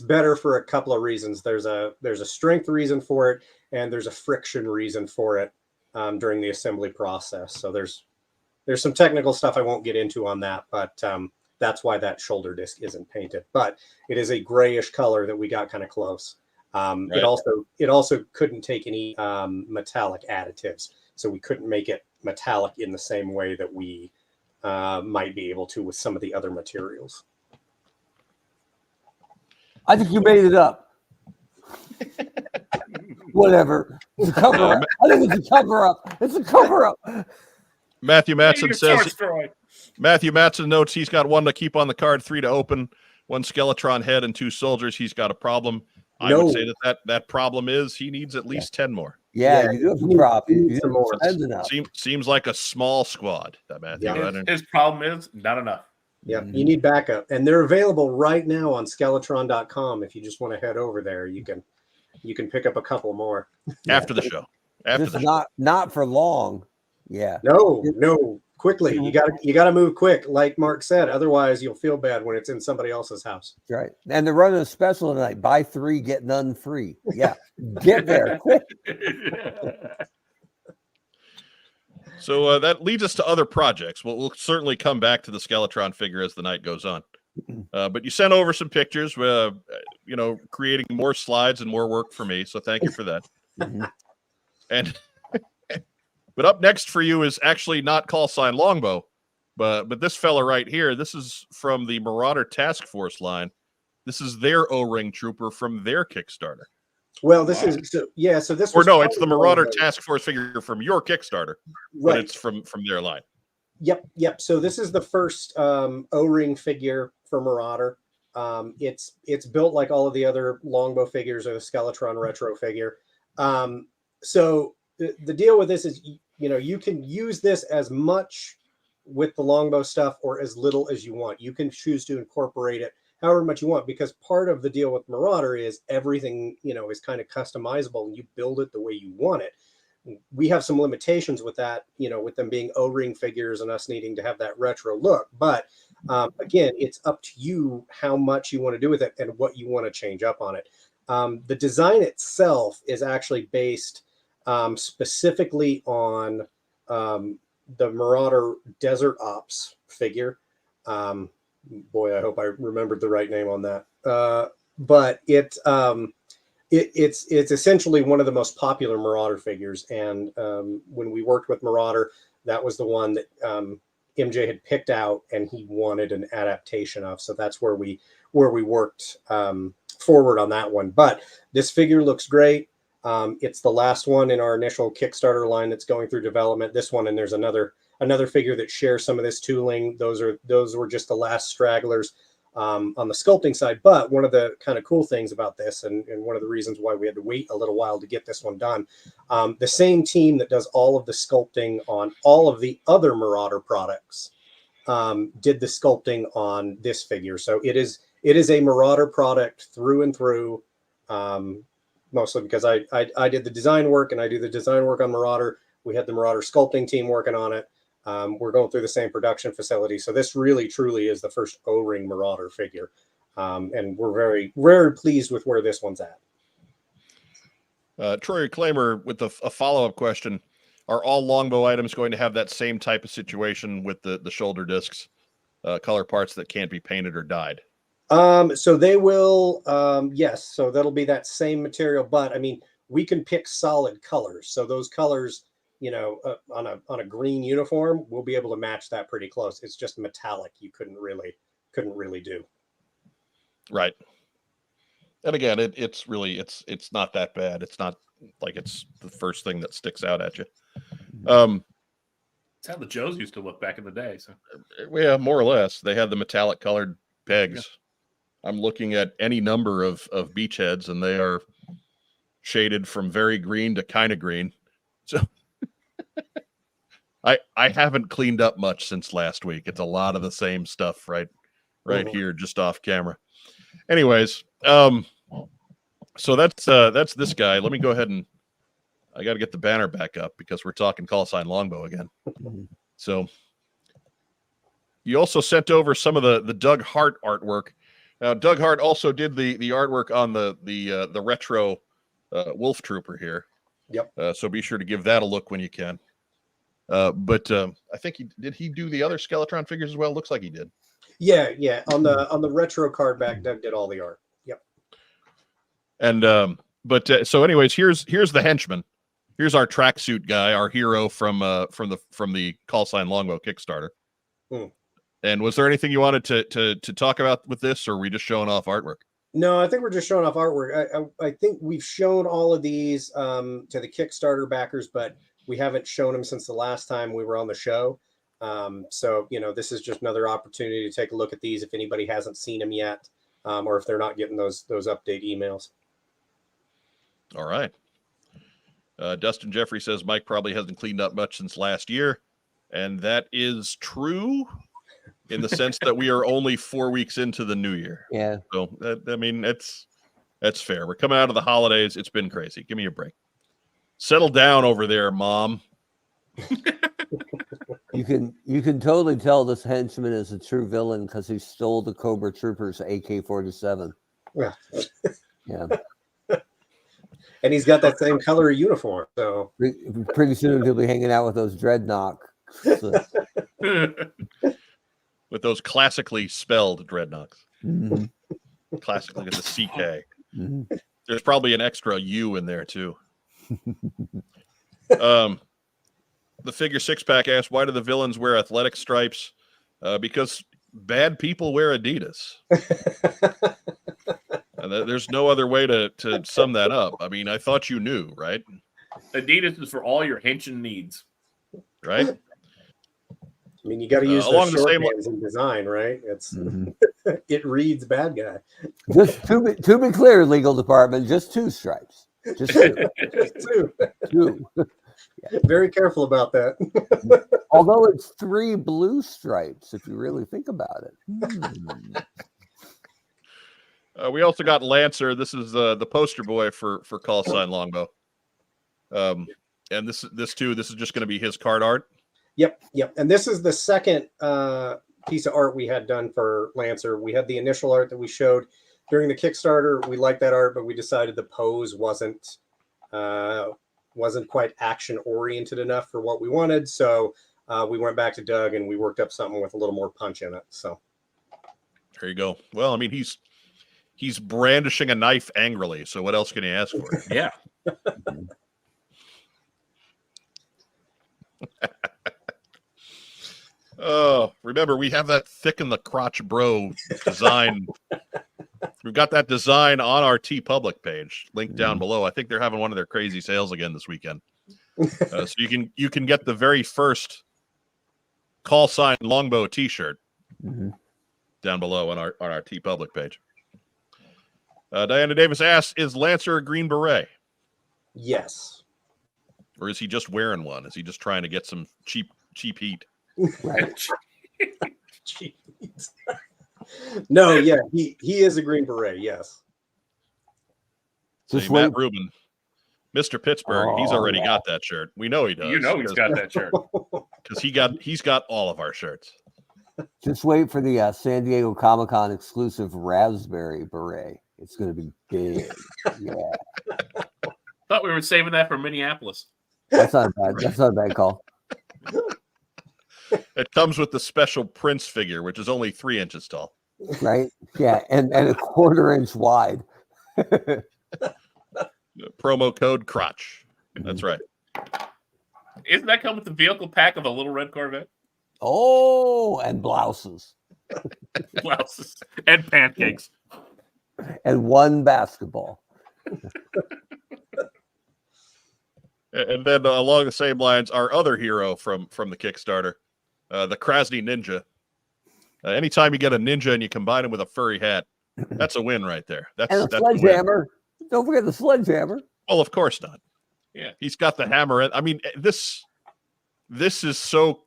[SPEAKER 4] better for a couple of reasons. There's a strength reason for it, and there's a friction reason for it during the assembly process. So there's some technical stuff I won't get into on that, but that's why that shoulder disc isn't painted. But it is a grayish color that we got kind of close. Right. It also couldn't take any metallic additives, so we couldn't make it metallic in the same way that we might be able to with some of the other materials.
[SPEAKER 2] I think you made it up. Whatever. It's a cover up. I think it's a cover up. It's a cover up.
[SPEAKER 1] Matthew Matson says. Matthew Matson notes he's got one to keep on the card, 3 to open, 1 Skeletron head, and 2 soldiers. He's got a problem. I would say that problem is he needs at least 10 more.
[SPEAKER 2] Yeah, you do have a problem. You
[SPEAKER 4] some more.
[SPEAKER 1] Seems like a small squad, that Matthew.
[SPEAKER 3] Yeah. His problem is not enough.
[SPEAKER 4] Yeah, you need backup, and they're available right now on Skeletron.com. If you just want to head over there, you can pick up a couple more
[SPEAKER 1] after the show.
[SPEAKER 2] Not for long. Yeah.
[SPEAKER 4] No, quickly. You got to move quick, like Mark said. Otherwise, you'll feel bad when it's in somebody else's house.
[SPEAKER 2] Right. And they're running a special tonight: buy 3, get none free. Yeah, get there quick.
[SPEAKER 1] So that leads us to other projects. We'll certainly come back to the Skeletron figure as the night goes on. But you sent over some pictures, creating more slides and more work for me. So thank you for that. And but up next for you is actually not Callsign Longbow, but this fella right here. This is from the Marauder Task Force line. This is their O-ring trooper from their Kickstarter.
[SPEAKER 4] Well, this is so this
[SPEAKER 1] or
[SPEAKER 4] was
[SPEAKER 1] no, it's the Marauder
[SPEAKER 4] Longbow.
[SPEAKER 1] Task Force figure from your Kickstarter,
[SPEAKER 4] Right.
[SPEAKER 1] but it's from their line.
[SPEAKER 4] Yep. So this is the first O-ring figure for Marauder. It's built like all of the other Longbow figures or the Skeletron retro figure. So the deal with this is, you can use this as much with the Longbow stuff or as little as you want. You can choose to incorporate it however much you want, because part of the deal with Marauder is everything, is kind of customizable and you build it the way you want it. We have some limitations with that, with them being O-ring figures and us needing to have that retro look. But again, it's up to you how much you want to do with it and what you want to change up on it. The design itself is actually based specifically on the Marauder Desert Ops figure. Boy, I hope I remembered the right name on that. But it's essentially one of the most popular Marauder figures. And when we worked with Marauder, that was the one that MJ had picked out and he wanted an adaptation of. So that's where we worked forward on that one. But this figure looks great. It's the last one in our initial Kickstarter line that's going through development. This one, and there's another figure that shares some of this tooling. Those were just the last stragglers on the sculpting side. But one of the kind of cool things about this, and one of the reasons why we had to wait a little while to get this one done, the same team that does all of the sculpting on all of the other Marauder products did the sculpting on this figure. So it is a Marauder product through and through. Mostly because I did the design work and I do the design work on Marauder. We had the Marauder sculpting team working on it. We're going through the same production facility. So this really, truly is the first O-ring Marauder figure. And we're very, very pleased with where this one's at.
[SPEAKER 1] Troy Reclaimer with a follow-up question. Are all Longbow items going to have that same type of situation with the shoulder discs, color parts that can't be painted or dyed?
[SPEAKER 4] So they will, yes. So that'll be that same material, but I mean, we can pick solid colors. So those colors, on a green uniform, we'll be able to match that pretty close. It's just metallic. You couldn't really do.
[SPEAKER 1] Right. And again, it's really, it's not that bad. It's not like it's the first thing that sticks out at you.
[SPEAKER 3] It's how the Joes used to look back in the day. So
[SPEAKER 1] yeah, more or less. They had the metallic colored pegs. Yeah. I'm looking at any number of beachheads, and they are shaded from very green to kind of green. So I haven't cleaned up much since last week. It's a lot of the same stuff right here, just off camera. Anyways, so that's this guy. Let me go ahead and I got to get the banner back up because we're talking Callsign Longbow again. So you also sent over some of the Doug Hart artwork. Now, Doug Hart also did the artwork on the retro Wolf Trooper here.
[SPEAKER 4] Yep.
[SPEAKER 1] So be sure to give that a look when you can. But I think he do the other Skeletron figures as well? Looks like he did.
[SPEAKER 4] Yeah. On the retro card back, Doug did all the art. Yep.
[SPEAKER 1] And so anyways, here's the henchman. Here's our tracksuit guy, our hero from the Callsign Longbow Kickstarter. And was there anything you wanted to talk about with this, or are we just showing off artwork?
[SPEAKER 4] No, I think we're just showing off artwork. I think we've shown all of these to the Kickstarter backers, but we haven't shown them since the last time we were on the show. So, this is just another opportunity to take a look at these if anybody hasn't seen them yet, or if they're not getting those update emails.
[SPEAKER 1] All right. Dustin Jeffrey says Mike probably hasn't cleaned up much since last year. And that is true in the sense that we are only 4 weeks into the new year.
[SPEAKER 2] Yeah.
[SPEAKER 1] So, I mean, that's fair. We're coming out of the holidays. It's been crazy. Give me a break. Settle down over there, Mom.
[SPEAKER 2] You can totally tell this henchman is a true villain because he stole the Cobra Trooper's AK-47.
[SPEAKER 4] Yeah.
[SPEAKER 2] Yeah.
[SPEAKER 4] And he's got that same color uniform. So
[SPEAKER 2] Pretty soon he'll be hanging out with those dreadnought.
[SPEAKER 1] With those classically spelled dreadnoughts.
[SPEAKER 2] Mhm.
[SPEAKER 1] Classically with the CK.
[SPEAKER 2] Mhm.
[SPEAKER 1] There's probably an extra U in there too. The figure 6-pack asks, why do the villains wear athletic stripes? Because bad people wear Adidas. There's no other way to sum that up. I mean, I thought you knew, right?
[SPEAKER 3] Adidas is for all your henching needs.
[SPEAKER 1] Right?
[SPEAKER 4] I mean, you got to use
[SPEAKER 1] along
[SPEAKER 4] those
[SPEAKER 1] the same
[SPEAKER 4] shorthands in design, right? It's
[SPEAKER 2] Mhm.
[SPEAKER 4] it reads bad guy.
[SPEAKER 2] Just to be clear, legal department, just 2 stripes. Just 2.
[SPEAKER 4] Just two.
[SPEAKER 2] 2.
[SPEAKER 4] Very careful about that.
[SPEAKER 2] Although it's 3 blue stripes, if you really think about it.
[SPEAKER 1] We also got Lancer. This is the poster boy for Callsign Longbow. And this is just going to be his card art.
[SPEAKER 4] Yep. And this is the second piece of art we had done for Lancer. We had the initial art that we showed during the Kickstarter. We liked that art, but we decided the pose wasn't quite action oriented enough for what we wanted. So we went back to Doug and we worked up something with a little more punch in it. So
[SPEAKER 1] there you go. Well, I mean, he's brandishing a knife angrily. So what else can you ask for?
[SPEAKER 3] Yeah.
[SPEAKER 1] Oh, remember, we have that thicken the crotch bro design. We've got that design on our TeePublic page, linked down below. I think they're having one of their crazy sales again this weekend. So you can get the very first Callsign Longbow t-shirt down below on our TeePublic page. Diana Davis asks, is Lancer a Green Beret?
[SPEAKER 4] yes.
[SPEAKER 1] Or is he just wearing one? Is he just trying to get some cheap heat?
[SPEAKER 2] Right.
[SPEAKER 4] Jeez. No, yeah, he is a Green Beret. Yes.
[SPEAKER 2] Just
[SPEAKER 1] See, Matt
[SPEAKER 2] wait.
[SPEAKER 1] Rubin, Mr. Pittsburgh, he's already got that shirt. We know he does.
[SPEAKER 3] You know he's got that shirt.
[SPEAKER 1] because he's got all of our shirts.
[SPEAKER 2] Just wait for the San Diego Comic-Con exclusive raspberry beret. It's going to be big. Yeah,
[SPEAKER 3] Thought we were saving that for Minneapolis.
[SPEAKER 2] that's not bad. That's not a bad call.
[SPEAKER 1] It comes with the special Prince figure, which is only 3 inches tall.
[SPEAKER 2] Right? Yeah, and a 1/4 inch wide.
[SPEAKER 1] Promo code crotch. That's right.
[SPEAKER 3] Isn't that come with the vehicle pack of a little red Corvette?
[SPEAKER 2] Oh, and blouses.
[SPEAKER 3] Blouses and pancakes.
[SPEAKER 2] And 1 basketball.
[SPEAKER 1] And then along the same lines, our other hero from the Kickstarter, the Krasny Ninja. Anytime you get a ninja and you combine him with a furry hat, that's a win right there.
[SPEAKER 2] And
[SPEAKER 1] That's
[SPEAKER 2] a
[SPEAKER 1] the win.
[SPEAKER 2] sledgehammer. Don't forget the sledgehammer.
[SPEAKER 1] Well, of course not.
[SPEAKER 3] Yeah.
[SPEAKER 1] He's got the hammer. I mean, this is so,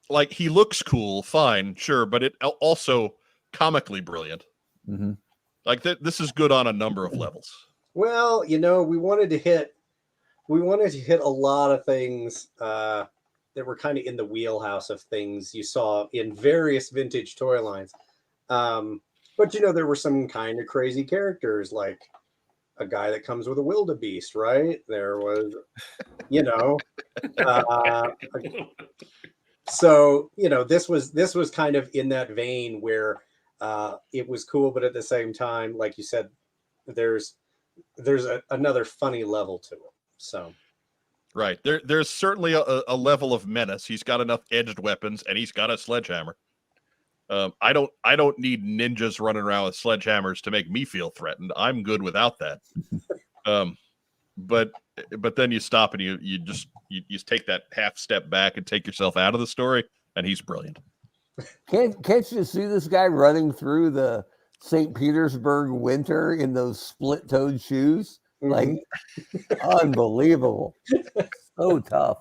[SPEAKER 1] like, he looks cool, fine, sure, but it also comically brilliant.
[SPEAKER 2] Mm-hmm.
[SPEAKER 1] Like this is good on a number of levels.
[SPEAKER 4] Well, we wanted to hit a lot of things that were kind of in the wheelhouse of things you saw in various vintage toy lines. But there were some kind of crazy characters, like a guy that comes with a wildebeest, right? There was, so this was kind of in that vein where it was cool, but at the same time, like you said, there's another funny level to it. So,
[SPEAKER 1] right, there's certainly a level of menace. He's got enough edged weapons, and he's got a sledgehammer. I don't need ninjas running around with sledgehammers to make me feel threatened. I'm good without that. But then you stop and you just take that half step back and take yourself out of the story, and he's brilliant.
[SPEAKER 2] Can't you see this guy running through the St. Petersburg winter in those split-toed shoes? Like, unbelievable. So tough.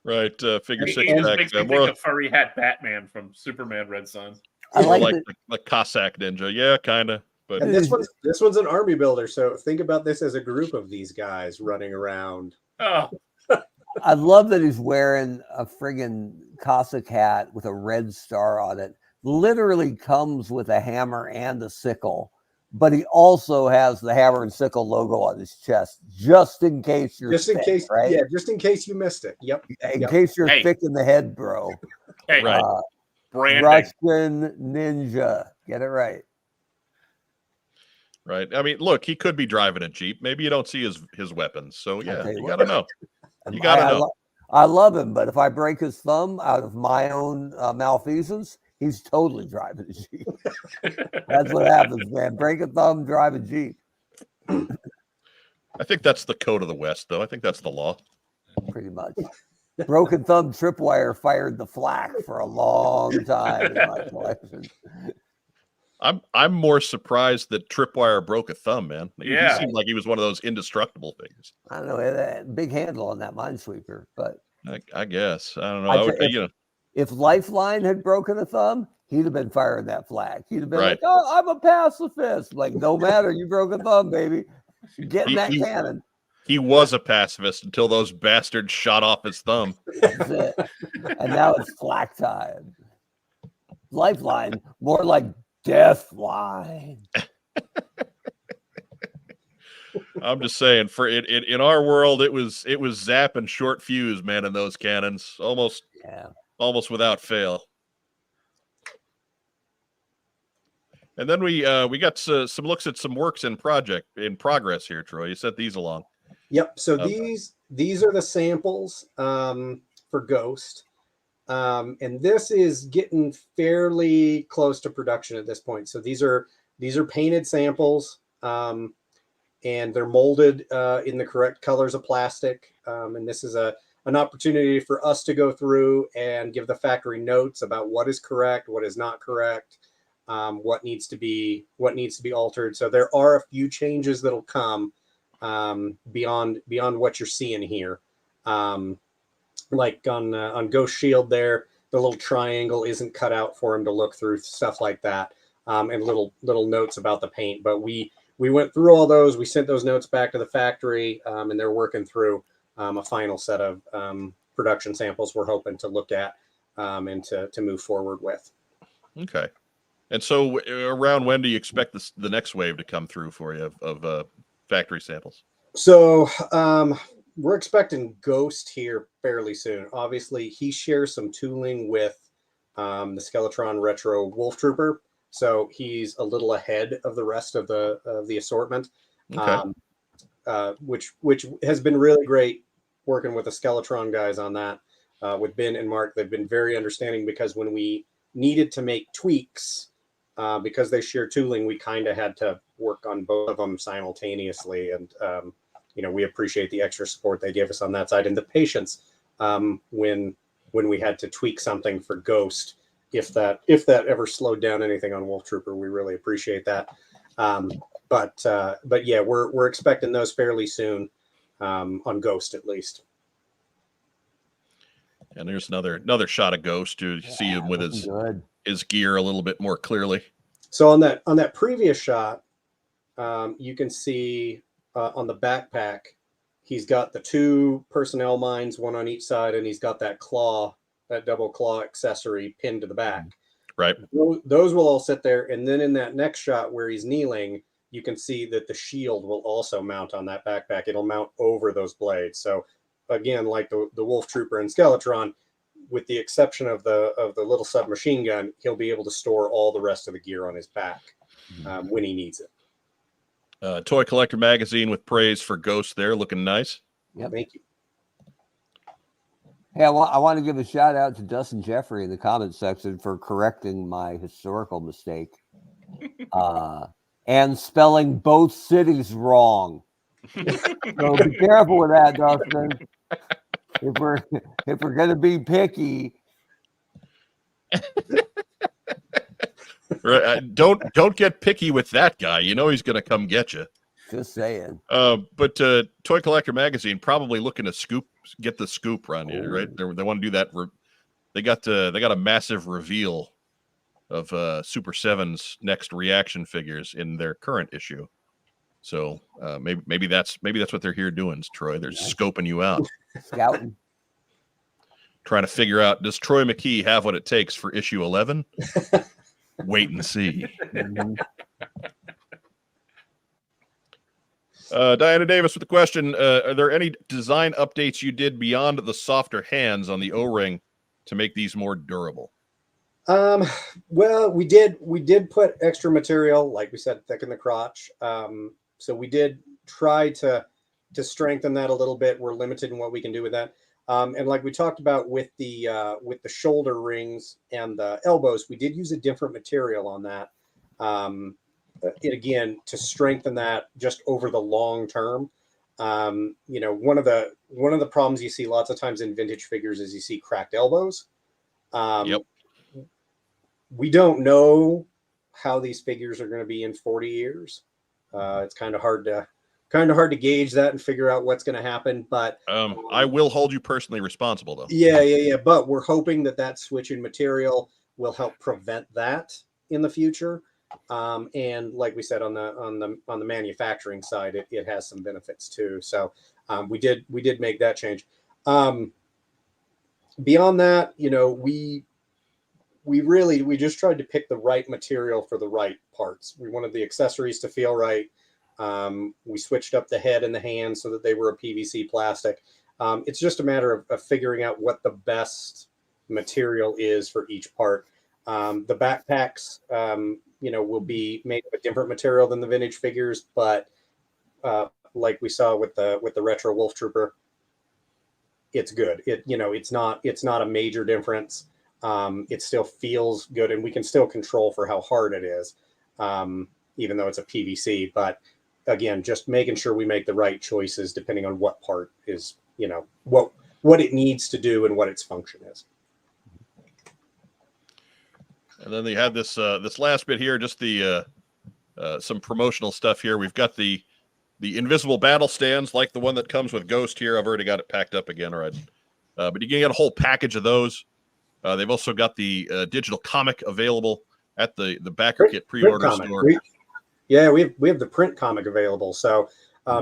[SPEAKER 1] Right, figure
[SPEAKER 3] He
[SPEAKER 1] 6
[SPEAKER 3] just
[SPEAKER 1] pack.
[SPEAKER 3] makes me
[SPEAKER 1] More
[SPEAKER 3] think of furry hat Batman from Superman Red Son.
[SPEAKER 2] I
[SPEAKER 1] like
[SPEAKER 2] like
[SPEAKER 1] the Cossack ninja. Yeah, kind of. But
[SPEAKER 4] and this one's an army builder, so think about this as a group of these guys running around.
[SPEAKER 3] Oh,
[SPEAKER 2] I love that he's wearing a friggin' Cossack hat with a red star on it, literally comes with a hammer and a sickle, but he also has the hammer and sickle logo on his chest, just in case you're
[SPEAKER 4] Just in
[SPEAKER 2] thick,
[SPEAKER 4] case,
[SPEAKER 2] right?
[SPEAKER 4] yeah, just in case you missed it. Yep.
[SPEAKER 2] In
[SPEAKER 4] Yep.
[SPEAKER 2] case you're
[SPEAKER 3] Hey.
[SPEAKER 2] thick in the head, bro.
[SPEAKER 3] Hey,
[SPEAKER 1] Right.
[SPEAKER 3] branding.
[SPEAKER 2] Russian ninja. Get it right.
[SPEAKER 1] Right. I mean, look, he could be driving a Jeep. Maybe you don't see his weapons. So yeah,
[SPEAKER 2] tell you
[SPEAKER 1] you
[SPEAKER 2] what.
[SPEAKER 1] gotta know. You gotta know.
[SPEAKER 2] I love him, but if I break his thumb out of my own malfeasance, he's totally driving a Jeep. That's what happens, man. Break a thumb, drive a Jeep.
[SPEAKER 1] I think that's the code of the West, though. I think that's the law.
[SPEAKER 2] Pretty much. Broken thumb tripwire fired the flak for a long time in my collection.
[SPEAKER 1] I'm more surprised that Tripwire broke a thumb, man. He
[SPEAKER 3] Yeah.
[SPEAKER 1] seemed like he was one of those indestructible figures.
[SPEAKER 2] I don't know, that big handle on that minesweeper, but
[SPEAKER 1] I guess. I don't know.
[SPEAKER 2] if Lifeline had broken a thumb, he'd have been firing that flag. He'd have been
[SPEAKER 1] Right.
[SPEAKER 2] like, "Oh, I'm a pacifist." Like, no matter, you broke a thumb, baby. Get in that cannon.
[SPEAKER 1] He was a pacifist until those bastards shot off his thumb.
[SPEAKER 2] That's it. And now it's flak time. Lifeline, more like death line.
[SPEAKER 1] I'm just saying, for it in our world, it was zap and short fuse, man, in those cannons, almost without fail. And then we got some looks at some works in progress here, Troy. You sent these along.
[SPEAKER 4] Yep. So these are the samples for Ghost. And this is getting fairly close to production at this point. So these are painted samples, and they're molded in the correct colors of plastic. And this is an opportunity for us to go through and give the factory notes about what is correct, what is not correct, what needs to be altered. So there are a few changes that'll come beyond what you're seeing here. Like on Ghost Shield there, the little triangle isn't cut out for him to look through, stuff like that, and little notes about the paint. But we went through all those. We sent those notes back to the factory, and they're working through a final set of production samples we're hoping to look at and to move forward with.
[SPEAKER 1] Okay. And so around when do you expect the next wave to come through for you of factory samples?
[SPEAKER 4] So we're expecting Ghost here fairly soon. Obviously, he shares some tooling with the Skeletron Retro Wolf Trooper, so he's a little ahead of the rest of the assortment,
[SPEAKER 1] Okay.
[SPEAKER 4] which has been really great working with the Skeletron guys on that. With Ben and Mark, they've been very understanding, because when we needed to make tweaks, because they share tooling, we kind of had to work on both of them simultaneously, and we appreciate the extra support they gave us on that side, and the patience when we had to tweak something for Ghost. If that ever slowed down anything on Wolf Trooper, we really appreciate that. But yeah, we're expecting those fairly soon, on Ghost at least.
[SPEAKER 1] And there's another shot of Ghost to see him with his gear a little bit more clearly.
[SPEAKER 4] So on that previous shot, you can see on the backpack, he's got the two personnel mines, one on each side, and he's got that double claw accessory pinned to the back.
[SPEAKER 1] Right.
[SPEAKER 4] Those will all sit there. And then in that next shot where he's kneeling, you can see that the shield will also mount on that backpack. It'll mount over those blades. So again, like the Wolf Trooper and Skeletron, with the exception of the little submachine gun, he'll be able to store all the rest of the gear on his back when he needs it.
[SPEAKER 1] Toy Collector Magazine with praise for Ghost there, looking nice.
[SPEAKER 2] Yep.
[SPEAKER 4] Thank you.
[SPEAKER 2] Hey, I want to give a shout out to Dustin Jeffrey in the comment section for correcting my historical mistake and spelling both cities wrong. So be careful with that, Dustin. If we're gonna be picky,
[SPEAKER 1] Right. Don't get picky with that guy. You know he's gonna come get you.
[SPEAKER 2] just saying.
[SPEAKER 1] But Toy Collector Magazine probably looking to get the scoop on you, right? They want to do that. They got a massive reveal of Super 7's next reaction figures in their current issue. So maybe that's what they're here doing, Troy. They're scoping you out.
[SPEAKER 2] Scouting.
[SPEAKER 1] trying to figure out, does Troy McKee have what it takes for issue 11? Wait and see. Diana Davis with the question, are there any design updates you did beyond the softer hands on the O-ring to make these more durable?
[SPEAKER 4] Well, we did put extra material, like we said, thicken the crotch. So we did try to strengthen that a little bit. We're limited in what we can do with that. And like we talked about with the shoulder rings and the elbows, we did use a different material on that. Again, to strengthen that just over the long term. You know, one of the problems you see lots of times in vintage figures is you see cracked elbows.
[SPEAKER 1] Yep.
[SPEAKER 4] We don't know how these figures are going to be in 40 years. It's kind of hard to gauge that and figure out what's going to happen. But
[SPEAKER 1] I will hold you personally responsible, though.
[SPEAKER 4] Yeah. But we're hoping that switch in material will help prevent that in the future. And like we said, on the manufacturing side, it has some benefits too. So we did make that change. Beyond that, you know, we just tried to pick the right material for the right parts. We wanted the accessories to feel right. We switched up the head and the hands so that they were a PVC plastic. It's just a matter of figuring out what the best material is for each part. The backpacks, you know, will be made of a different material than the vintage figures, but like we saw with the retro Wolf Trooper, it's good. It's not a major difference. It still feels good, and we can still control for how hard it is, even though it's a PVC. But again, just making sure we make the right choices depending on what part is, you know, what it needs to do and what its function is.
[SPEAKER 1] And then they had this last bit here, just the some promotional stuff here. We've got the invisible battle stands, like the one that comes with Ghost here. I've already got it packed up again, all right. But you can get a whole package of those. They've also got the digital comic available at the Backer Kit pre-order store.
[SPEAKER 4] We have the print comic available. So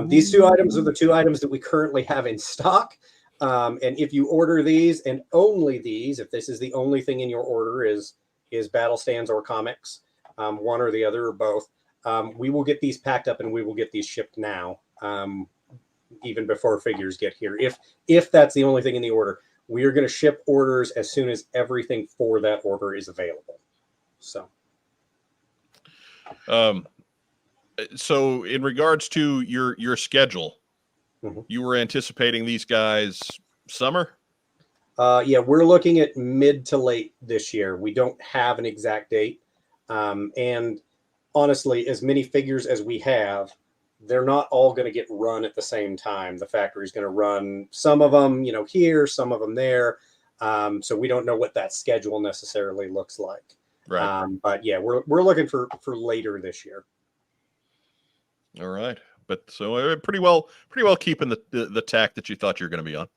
[SPEAKER 4] these two items are the two items that we currently have in stock. And if you order these, and only these, if this is the only thing in your order is battle stands or comics, one or the other or both, we will get these packed up and we will get these shipped now, even before figures get here. If that's the only thing in the order, we are going to ship orders as soon as everything for that order is available. So
[SPEAKER 1] in regards to your schedule, you were anticipating these guys summer?
[SPEAKER 4] Yeah, we're looking at mid to late this year. We don't have an exact date. And honestly, as many figures as we have, they're not all going to get run at the same time. The factory's going to run some of them, you know, here, some of them there. So we don't know what that schedule necessarily looks like.
[SPEAKER 1] Right.
[SPEAKER 4] But yeah, we're looking for later this year.
[SPEAKER 1] All right. But so pretty well keeping the tack that you thought you were going to be on.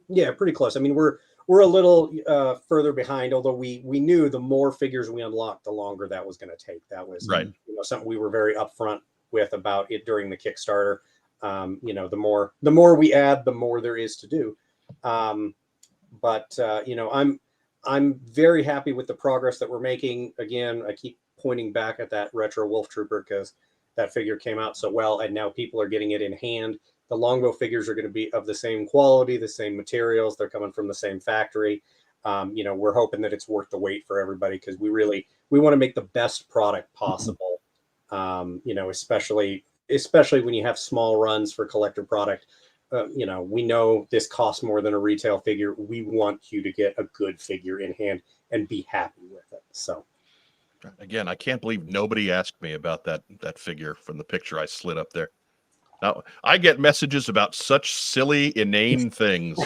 [SPEAKER 4] Yeah, pretty close. I mean, we're a little further behind, although we knew the more figures we unlocked, the longer that was going to take. That was
[SPEAKER 1] right.
[SPEAKER 4] You know, something we were very upfront with about it during the Kickstarter. You know, the more we add, the more there is to do. But you know, I'm very happy with the progress that we're making. Again, I keep pointing back at that retro Wolf Trooper because that figure came out so well, and now people are getting it in hand. The Longbow figures are going to be of the same quality, the same materials. They're coming from the same factory. You know, we're hoping that it's worth the wait for everybody because we want to make the best product possible. You know, especially when you have small runs for collector product. You know, we know this costs more than a retail figure. We want you to get a good figure in hand and be happy with it. So,
[SPEAKER 1] again, I can't believe nobody asked me about that figure from the picture I slid up there. Now, I get messages about such silly, inane things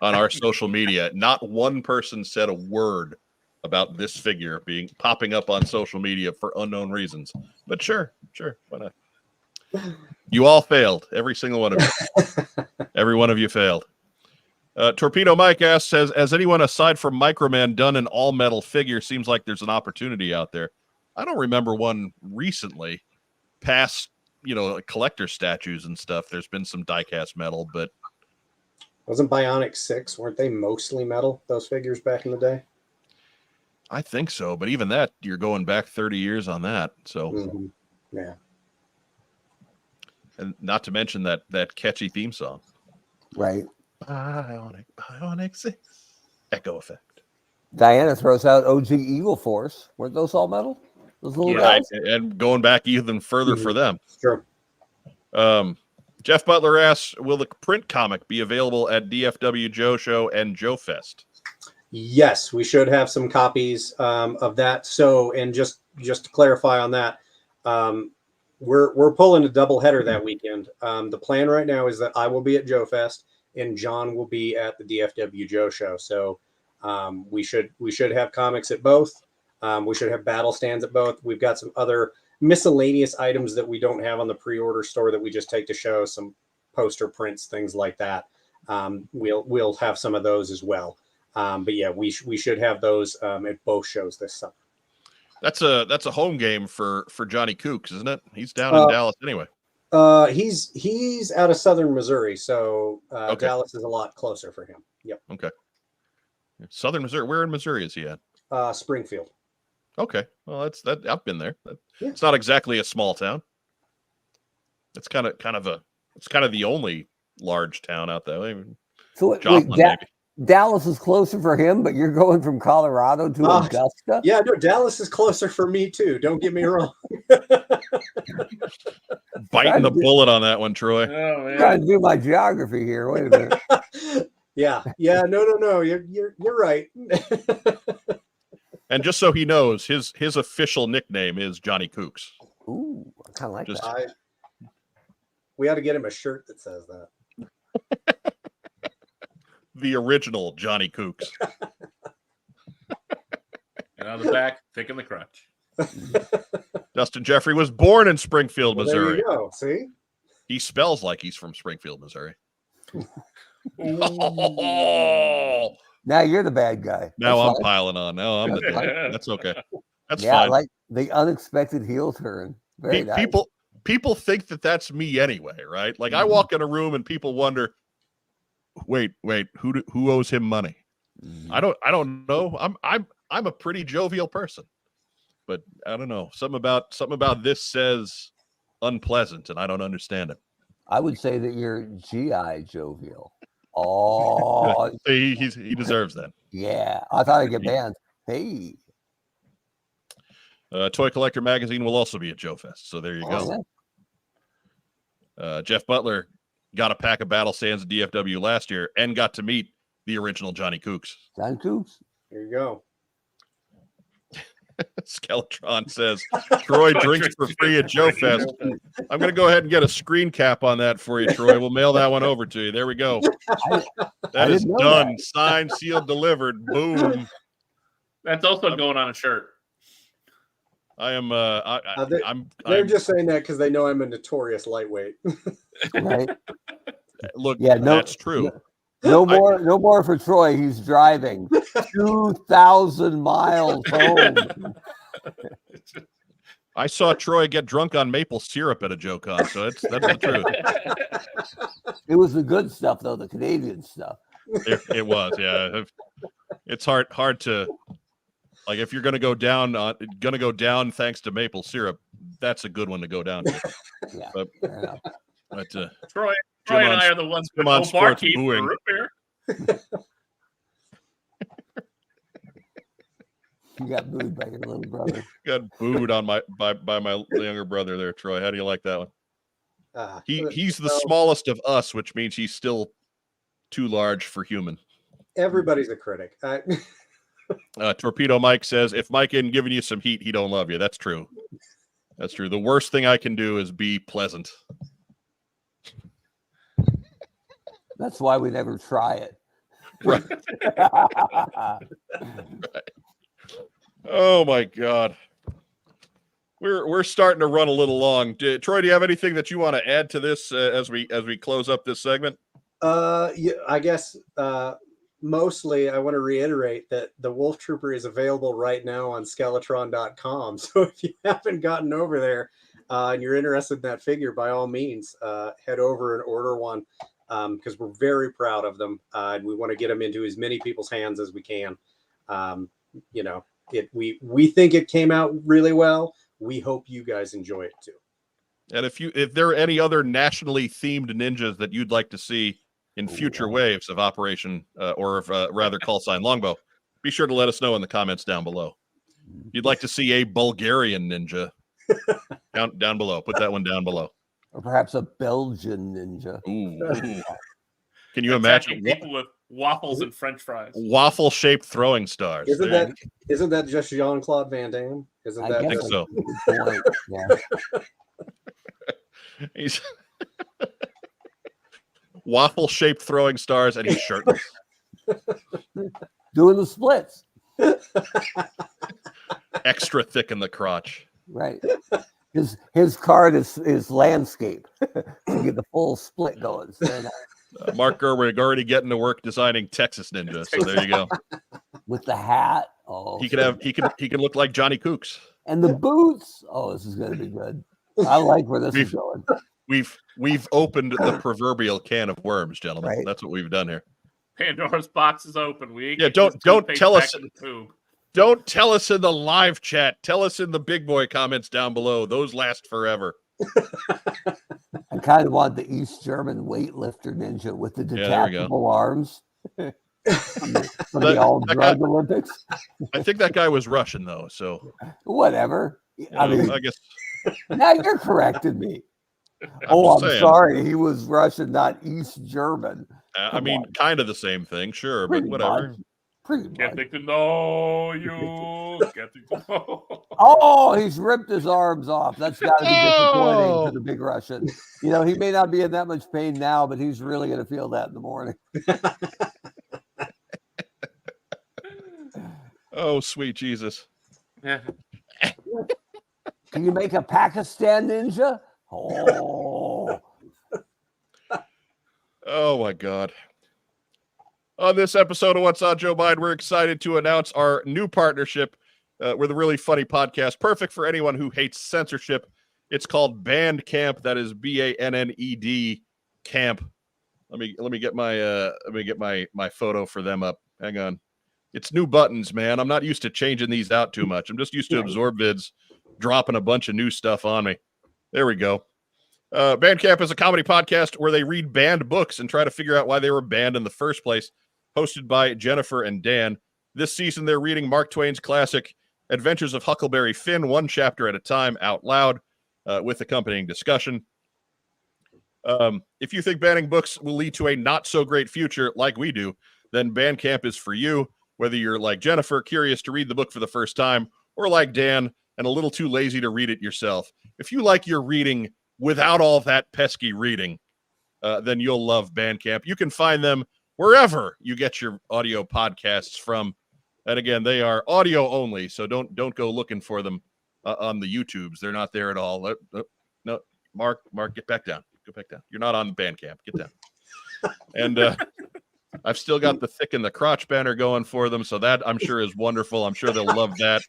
[SPEAKER 1] on our social media. Not one person said a word about this figure popping up on social media for unknown reasons. But sure, why not? You all failed. Every single one of you. Every one of you failed. Torpedo Mike asks, has anyone aside from Microman done an all-metal figure? Seems like there's an opportunity out there. I don't remember one recently past, you know, like collector statues and stuff. There's been some die-cast metal, but
[SPEAKER 4] Wasn't Bionic 6? Weren't they mostly metal? Those figures back in the day.
[SPEAKER 1] I think so, but even that, you're going back 30 years on that. So,
[SPEAKER 4] Mhm. Yeah.
[SPEAKER 1] and not to mention that catchy theme song.
[SPEAKER 2] Right.
[SPEAKER 1] Bionic 6. Echo effect.
[SPEAKER 2] Diana throws out OG Eagle Force. Weren't those all metal? Those little
[SPEAKER 3] Yeah,
[SPEAKER 2] guys?
[SPEAKER 1] And going back even further for them.
[SPEAKER 4] Sure.
[SPEAKER 1] Jeff Butler asks, will the print comic be available at DFW Joe Show and Joe Fest?
[SPEAKER 4] Yes, we should have some copies of that. So, and just to clarify on that, we're pulling a double header that weekend. The plan right now is that I will be at Joe Fest and John will be at the DFW Joe Show. So we should have comics at both. We should have battle stands at both. We've got some other miscellaneous items that we don't have on the pre-order store that we just take to show, some poster prints, things like that. We'll have some of those as well. But yeah, we should have those at both shows this summer.
[SPEAKER 1] That's a home game for Johnny Kooks, isn't it? He's down in Dallas anyway.
[SPEAKER 4] He's out of Southern Missouri, so
[SPEAKER 1] Okay.
[SPEAKER 4] Dallas is a lot closer for him. Yep.
[SPEAKER 1] Okay. Southern Missouri. Where in Missouri is he at?
[SPEAKER 4] Springfield.
[SPEAKER 1] Okay. Well, I've been there.
[SPEAKER 4] Yeah.
[SPEAKER 1] It's not exactly a small town. It's kind of the only large town out there. I mean,
[SPEAKER 2] So wait,
[SPEAKER 1] Joplin, maybe.
[SPEAKER 2] Dallas is closer for him, but you're going from Colorado to Augusta?
[SPEAKER 4] Yeah, no, Dallas is closer for me too. Don't get me wrong.
[SPEAKER 1] Biting the bullet on that one, Troy.
[SPEAKER 3] Oh,
[SPEAKER 2] I'm trying to do my geography here. Wait a minute.
[SPEAKER 4] Yeah. No. You're right.
[SPEAKER 1] And just so he knows, his official nickname is Johnny Kooks.
[SPEAKER 2] Ooh, I kind of like
[SPEAKER 1] Just-
[SPEAKER 2] that.
[SPEAKER 4] We ought to get him a shirt that says that.
[SPEAKER 1] The original Johnny Kooks.
[SPEAKER 3] And on the back, thick in the crotch.
[SPEAKER 1] Dustin Jeffrey was born in Springfield,
[SPEAKER 4] Well,
[SPEAKER 1] Missouri.
[SPEAKER 4] there you go. See?
[SPEAKER 1] He spells like he's from Springfield, Missouri.
[SPEAKER 2] Now you're the bad guy.
[SPEAKER 1] Now
[SPEAKER 2] That's
[SPEAKER 1] I'm
[SPEAKER 2] fine.
[SPEAKER 1] piling on. No, I'm the That's okay. That's
[SPEAKER 2] Yeah, I
[SPEAKER 1] fine.
[SPEAKER 2] like the unexpected heel turn. Very nice.
[SPEAKER 1] People think that that's me anyway, right? Like I
[SPEAKER 2] Mm-hmm.
[SPEAKER 1] walk in a room and people wonder, wait, who owes him money?
[SPEAKER 2] Mhm.
[SPEAKER 1] I don't know. I'm a pretty jovial person, but I don't know. Something about this says unpleasant, and I don't understand it.
[SPEAKER 2] I would say that you're GI jovial. Oh,
[SPEAKER 1] He deserves that.
[SPEAKER 2] yeah. I thought I'd get banned. Hey.
[SPEAKER 1] Toy Collector Magazine will also be at Joe Fest, so there you go.
[SPEAKER 2] Oh, yeah.
[SPEAKER 1] Jeff Butler got a pack of battle stands at DFW last year and got to meet the original Johnny Kooks.
[SPEAKER 2] John Coops.
[SPEAKER 4] There you go.
[SPEAKER 1] Skeletron says Troy drinks for free at Joe Fest. I'm going to go ahead and get a screen cap on that for you, Troy. We'll mail that one over to you. There we go. That is
[SPEAKER 2] didn't know
[SPEAKER 1] done.
[SPEAKER 2] that.
[SPEAKER 1] Signed, sealed, delivered. Boom.
[SPEAKER 3] That's also going on a shirt.
[SPEAKER 1] I am.
[SPEAKER 4] They're just saying that because they know I'm a notorious lightweight.
[SPEAKER 2] Right?
[SPEAKER 1] Look.
[SPEAKER 2] Yeah, no-
[SPEAKER 1] That's true.
[SPEAKER 2] No more for Troy. He's driving 2,000 miles home.
[SPEAKER 1] I saw Troy get drunk on maple syrup at a Joe Con, so that's the truth.
[SPEAKER 2] It was the good stuff, though, the Canadian stuff.
[SPEAKER 1] It was, yeah. It's hard to, like, if you're gonna go down thanks to maple syrup, that's a good one to go down to.
[SPEAKER 2] Yeah.
[SPEAKER 1] But,
[SPEAKER 2] fair enough.
[SPEAKER 3] Troy
[SPEAKER 1] Jim
[SPEAKER 3] and
[SPEAKER 1] on-
[SPEAKER 3] I are the ones with
[SPEAKER 1] Jim on
[SPEAKER 3] no
[SPEAKER 1] Sports
[SPEAKER 3] barkeep for
[SPEAKER 1] booing.
[SPEAKER 3] root beer.
[SPEAKER 2] You got booed by your little brother.
[SPEAKER 1] Got booed on by my younger brother there, Troy. How do you like that one? He's the smallest of us, which means he's still too large for human.
[SPEAKER 4] Everybody's a critic.
[SPEAKER 1] Torpedo Mike says, if Mike isn't giving you some heat, he don't love you. That's true. That's true. The worst thing I can do is be pleasant.
[SPEAKER 2] That's why we never try it.
[SPEAKER 1] Right. Oh my God. We're starting to run a little long. Troy, do you have anything that you want to add to this as we close up this segment?
[SPEAKER 4] Yeah, I guess mostly I want to reiterate that the Wolf Trooper is available right now on Skeletron.com. So if you haven't gotten over there and you're interested in that figure, by all means, head over and order one. because we're very proud of them, and we want to get them into as many people's hands as we can. We think it came out really well. We hope you guys enjoy it too.
[SPEAKER 1] And if there are any other nationally themed ninjas that you'd like to see in future waves of Operation rather Callsign Longbow, be sure to let us know in the comments down below. If you'd like to see a Bulgarian ninja, down below. Put that one down below.
[SPEAKER 2] Or perhaps a Belgian ninja.
[SPEAKER 1] Ooh. Can you imagine
[SPEAKER 3] people with waffles and French fries?
[SPEAKER 1] Waffle-shaped throwing stars.
[SPEAKER 4] Isn't that just Jean-Claude Van Damme? Isn't that?
[SPEAKER 1] I think so.
[SPEAKER 2] Yeah.
[SPEAKER 1] He's waffle-shaped throwing stars, and he's shirtless.
[SPEAKER 2] Doing the splits.
[SPEAKER 1] Extra thick in the crotch.
[SPEAKER 2] Right. His card is landscape. You get the full split going.
[SPEAKER 1] Mark Gerwig already getting to work designing Texas Ninja. So there you go.
[SPEAKER 2] With the hat. Oh,
[SPEAKER 1] he can look like Johnny Cooks.
[SPEAKER 2] And the boots. Oh, this is going to be good. I like where this is going.
[SPEAKER 1] We've opened the proverbial can of worms, gentlemen.
[SPEAKER 2] Right.
[SPEAKER 1] That's what we've done here.
[SPEAKER 3] Pandora's box is open.
[SPEAKER 1] Don't tell us. Don't tell us in the live chat. Tell us in the big boy comments down below. Those last forever.
[SPEAKER 2] I kind of want the East German weightlifter ninja with the detachable arms. From the all-drug Olympics.
[SPEAKER 1] I think that guy was Russian, though. So
[SPEAKER 2] whatever.
[SPEAKER 1] I guess.
[SPEAKER 2] Now you're correcting me. I'm sorry. He was Russian, not East German.
[SPEAKER 1] I mean, kind of the same thing, sure, but whatever.
[SPEAKER 3] Getting to know you. Getting to know.
[SPEAKER 2] Oh, he's ripped his arms off. That's got to be disappointing for the big Russian. He may not be in that much pain now, but he's really going to feel that in the morning.
[SPEAKER 1] Oh, sweet Jesus.
[SPEAKER 3] Yeah.
[SPEAKER 2] Can you make a Pakistan ninja? Oh.
[SPEAKER 1] Oh, my God. On this episode of What's on Joe Biden, we're excited to announce our new partnership with a really funny podcast, perfect for anyone who hates censorship. It's called Banned Camp. That is BANNED Camp. Let me get my photo for them up. Hang on. It's new buttons, man. I'm not used to changing these out too much. I'm just used to AbsorbVids dropping a bunch of new stuff on me. There we go. Bandcamp is a comedy podcast where they read banned books and try to figure out why they were banned in the first place. Hosted by Jennifer and Dan. This season, they're reading Mark Twain's classic Adventures of Huckleberry Finn, one chapter at a time, out loud, with accompanying discussion. If you think banning books will lead to a not-so-great future like we do, then Bandcamp is for you, whether you're like Jennifer, curious to read the book for the first time, or like Dan, and a little too lazy to read it yourself. If you like your reading without all that pesky reading, then you'll love Bandcamp. You can find them wherever you get your audio podcasts from. And again, they are audio only, so don't go looking for them on the YouTubes. They're not there at all. No, Mark, get back down. Go back down. You're not on Bandcamp. Get down. And I've still got the thick in the crotch banner going for them, so that I'm sure is wonderful. I'm sure they'll love that.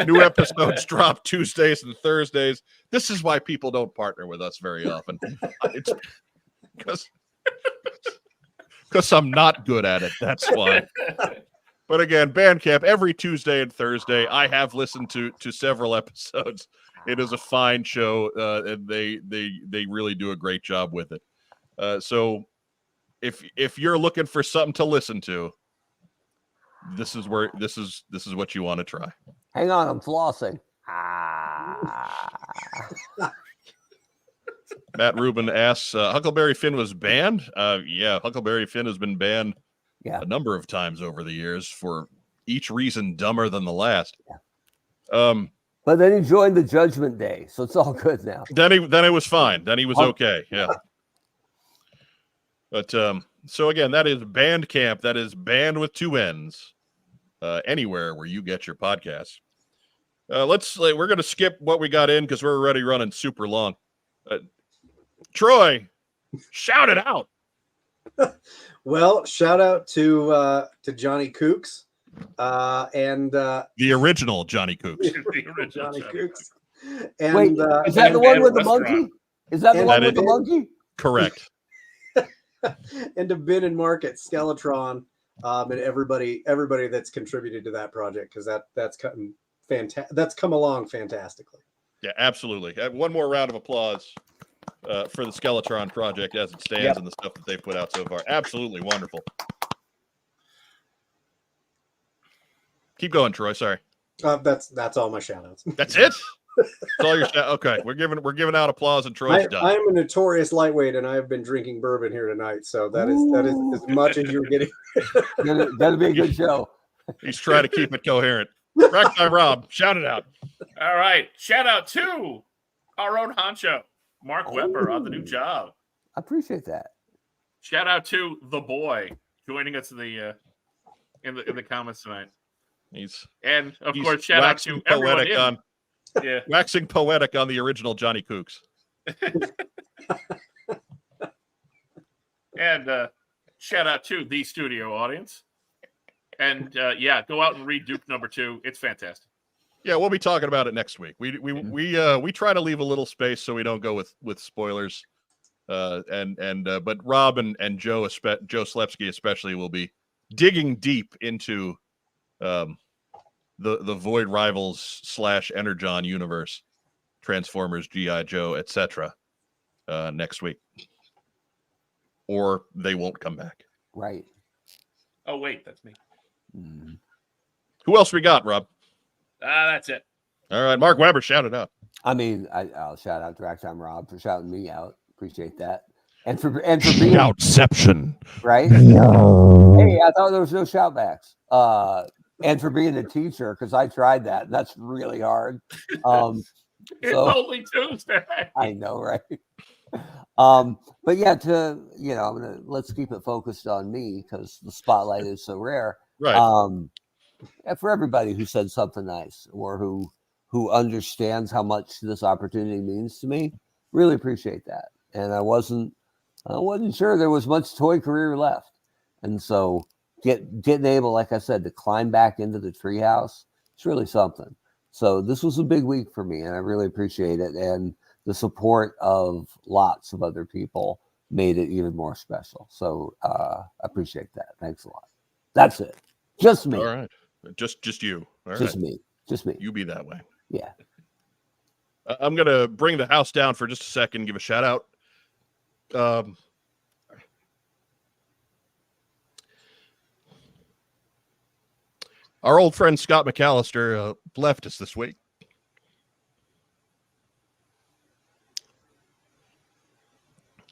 [SPEAKER 1] New episodes drop Tuesdays and Thursdays. This is why people don't partner with us very often. It's because I'm not good at it. That's why. But again, Bandcamp every Tuesday and Thursday. I have listened to several episodes. It is a fine show, and they really do a great job with it. So if you're looking for something to listen to, this is what you want to try.
[SPEAKER 2] Hang on, I'm flossing.
[SPEAKER 1] Matt Rubin asks, Huckleberry Finn was banned? Yeah, Huckleberry Finn has been banned a number of times over the years for each reason dumber than the last.
[SPEAKER 2] Yeah. But then he joined the Judgment Day, so it's all good now.
[SPEAKER 1] Then it was fine. Then he was okay. Yeah. But so again, that is Bandcamp. That is banned with two N's. Anywhere where you get your podcasts. We're going to skip what we got in because we're already running super long. Troy, shout it out.
[SPEAKER 4] Well, shout out to Johnny Cooks and
[SPEAKER 1] the original Johnny Cooks.
[SPEAKER 4] Johnny Cooks. And,
[SPEAKER 2] wait, is that the one with the monkey? Is that the one with the monkey?
[SPEAKER 1] Correct.
[SPEAKER 4] and to Ben and Mark at Skeletron, and everybody that's contributed to that project, because that's come along fantastically.
[SPEAKER 1] Yeah, absolutely. One more round of applause for the Skeletron project as it stands and the stuff that they've put out so far. Absolutely wonderful. Keep going, Troy. Sorry.
[SPEAKER 4] That's all my shout outs.
[SPEAKER 1] That's it? That's all your okay. We're giving out applause and Troy's done.
[SPEAKER 4] I am a notorious lightweight, and I have been drinking bourbon here tonight, so that is as much as you're getting.
[SPEAKER 2] That'll be a good show.
[SPEAKER 1] He's trying to keep it coherent. Ragtime Rob, shout it out.
[SPEAKER 3] All right. Shout out to our own honcho, Mark Weber, on the new job.
[SPEAKER 2] I appreciate that.
[SPEAKER 3] Shout out to the boy joining us in the comments tonight. And of course, shout out to everyone
[SPEAKER 1] waxing poetic on the original Johnny Cooks.
[SPEAKER 3] And shout out to the studio audience. And go out and read Duke #2. It's fantastic.
[SPEAKER 1] Yeah, we'll be talking about it next week. We try to leave a little space so we don't go with spoilers. But Rob and Joe Slepsky especially will be digging deep into the Void Rivals / Energon universe, Transformers, GI Joe, etc. Next week, or they won't come back.
[SPEAKER 2] Right.
[SPEAKER 3] Oh wait, that's me.
[SPEAKER 2] Mm-hmm.
[SPEAKER 1] Who else we got, Rob?
[SPEAKER 3] That's it.
[SPEAKER 1] All right, Mark Weber, shout it out.
[SPEAKER 2] I mean, I'll shout out to Ragtime Rob for shouting me out. Appreciate that, and for being
[SPEAKER 7] outception.
[SPEAKER 2] Right. Hey, I thought there was no shoutbacks. And for being a teacher, because I tried that, and that's really hard.
[SPEAKER 3] It's only Tuesday.
[SPEAKER 2] I know, right? But yeah, let's keep it focused on me because the spotlight is so rare.
[SPEAKER 1] Right.
[SPEAKER 2] For everybody who said something nice or who understands how much this opportunity means to me, really appreciate that. And I wasn't sure there was much toy career left, and so getting able, like I said, to climb back into the treehouse, it's really something. So this was a big week for me, and I really appreciate it. And the support of lots of other people made it even more special. So I appreciate that. Thanks a lot. That's it. Just me.
[SPEAKER 1] All right. Just you. All
[SPEAKER 2] just
[SPEAKER 1] right.
[SPEAKER 2] me. Just me.
[SPEAKER 1] You be that way.
[SPEAKER 2] Yeah.
[SPEAKER 1] I'm going to bring the house down for just a second, give a shout out. Our old friend Scott McAllister left us this week.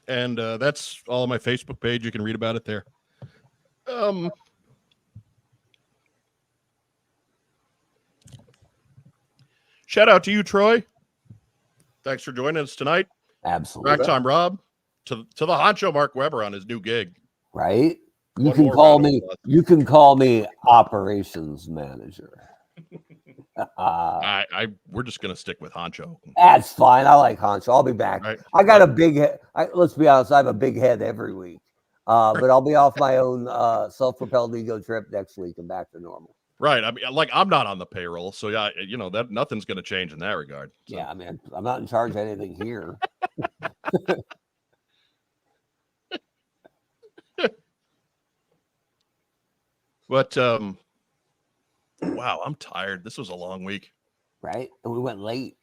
[SPEAKER 1] And that's all on my Facebook page. You can read about it there. Shout out to you, Troy. Thanks for joining us tonight.
[SPEAKER 2] Absolutely.
[SPEAKER 1] Ragtime Rob, to the honcho Mark Weber on his new gig.
[SPEAKER 2] Right? You
[SPEAKER 1] One
[SPEAKER 2] can
[SPEAKER 1] more
[SPEAKER 2] call
[SPEAKER 1] round of
[SPEAKER 2] me.
[SPEAKER 1] applause.
[SPEAKER 2] You can call me operations manager.
[SPEAKER 1] We're just gonna stick with honcho.
[SPEAKER 2] That's fine. I like Honcho. I'll be back.
[SPEAKER 1] Right.
[SPEAKER 2] I got a big head. Let's be honest. I have a big head every week. But I'll be off my own self-propelled ego trip next week and back to normal.
[SPEAKER 1] Right. I mean, like I'm not on the payroll, so yeah, that nothing's gonna change in that regard. So.
[SPEAKER 2] Yeah, man. I'm not in charge of anything here.
[SPEAKER 1] But wow, I'm tired. This was a long week.
[SPEAKER 2] Right? And we went late.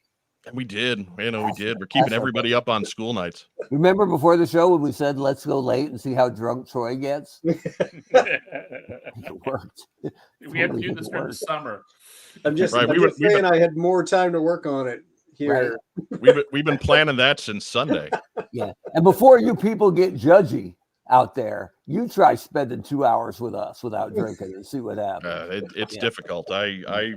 [SPEAKER 1] And we did. We did. We're keeping everybody up on school nights.
[SPEAKER 2] Remember before the show when we said let's go late and see how drunk Troy gets? It worked.
[SPEAKER 3] We have to do this for the summer.
[SPEAKER 4] I'm just
[SPEAKER 1] Right,
[SPEAKER 4] saying I had more time to work on it here.
[SPEAKER 2] Right.
[SPEAKER 1] We've been planning that since Sunday.
[SPEAKER 2] Yeah. And before you people get judgy out there, you try spending 2 hours with us without drinking and see what happens.
[SPEAKER 1] It's difficult. I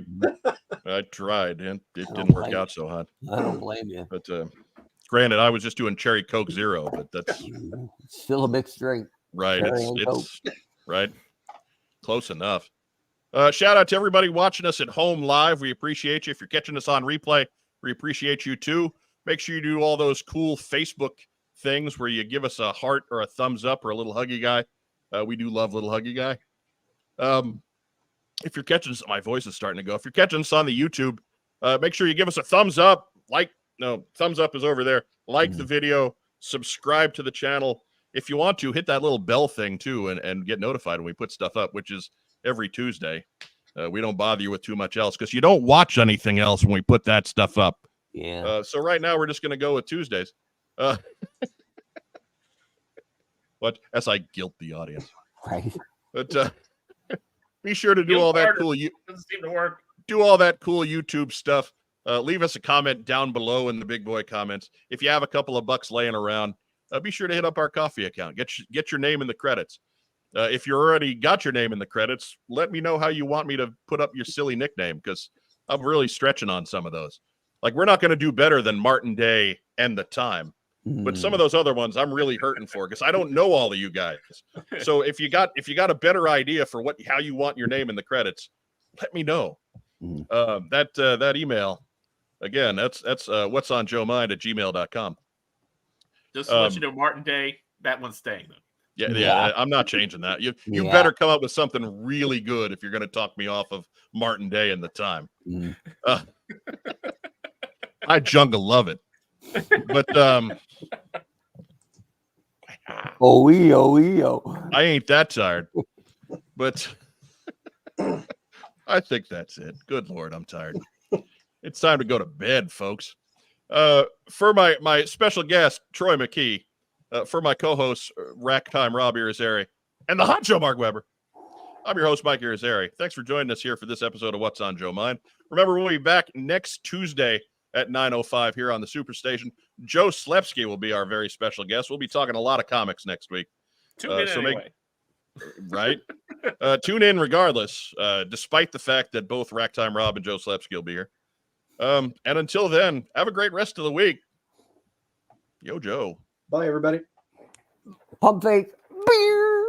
[SPEAKER 1] tried and it didn't work out so hot.
[SPEAKER 2] I don't blame you.
[SPEAKER 1] But granted, I was just doing cherry Coke Zero, but that's
[SPEAKER 2] It's still a mixed drink.
[SPEAKER 1] right.
[SPEAKER 2] Cherry and
[SPEAKER 1] It's right. Close enough. Shout out to everybody watching us at home live. We appreciate you. If you're catching us on replay, we appreciate you too. Make sure you do all those cool Facebook things where you give us a heart or a thumbs up or a little huggy guy. We do love little huggy guy. If you're catching us, my voice is starting to go. If you're catching us on the YouTube, make sure you give us a thumbs up. Thumbs up is over there. Like the video, subscribe to the channel, if you want to, hit that little bell thing too and get notified when we put stuff up, which is every Tuesday. We don't bother you with too much else because you don't watch anything else when we put that stuff up.
[SPEAKER 2] Yeah.
[SPEAKER 1] So right now we're just going to go with Tuesdays. What? As I guilt the audience.
[SPEAKER 2] Right.
[SPEAKER 1] But be sure to do all that cool.
[SPEAKER 3] Doesn't seem to work.
[SPEAKER 1] Do all that cool YouTube stuff. Leave us a comment down below in the big boy comments. If you have a couple of bucks laying around, be sure to hit up our coffee account. Get your name in the credits. If you already got your name in the credits, let me know how you want me to put up your silly nickname because I'm really stretching on some of those. Like, we're not going to do better than Martin Day and The Time. But some of those other ones I'm really hurting for because I don't know all of you guys. So if you got a better idea for how you want your name in the credits, let me know. That email, again, that's what's on Joe Mind at gmail.com.
[SPEAKER 3] Just to let you know, Martin Day, that one's staying though.
[SPEAKER 1] Yeah, I'm not changing that. You better come up with something really good if you're going to talk me off of Martin Day and The Time. I jungle love it. But I ain't that tired. But I think that's it. Good Lord, I'm tired. It's time to go to bed, folks. For my special guest, Troy McKee, for my co-hosts, Rack Time Rob Irizarry, and the Hot Show Mark Weber, I'm your host, Mike Irizarry. Thanks for joining us here for this episode of What's on Joe Mind. Remember, we'll be back next Tuesday at 9:05 here on the Superstation. Joe Slepsky will be our very special guest. We'll be talking a lot of comics next week.
[SPEAKER 3] Tune in anyway.
[SPEAKER 1] Right? Tune in regardless, despite the fact that both Rack Time Rob and Joe Slepsky will be here. And until then, have a great rest of the week. Yo, Joe.
[SPEAKER 4] Bye, everybody.
[SPEAKER 2] Pump fake. Beer.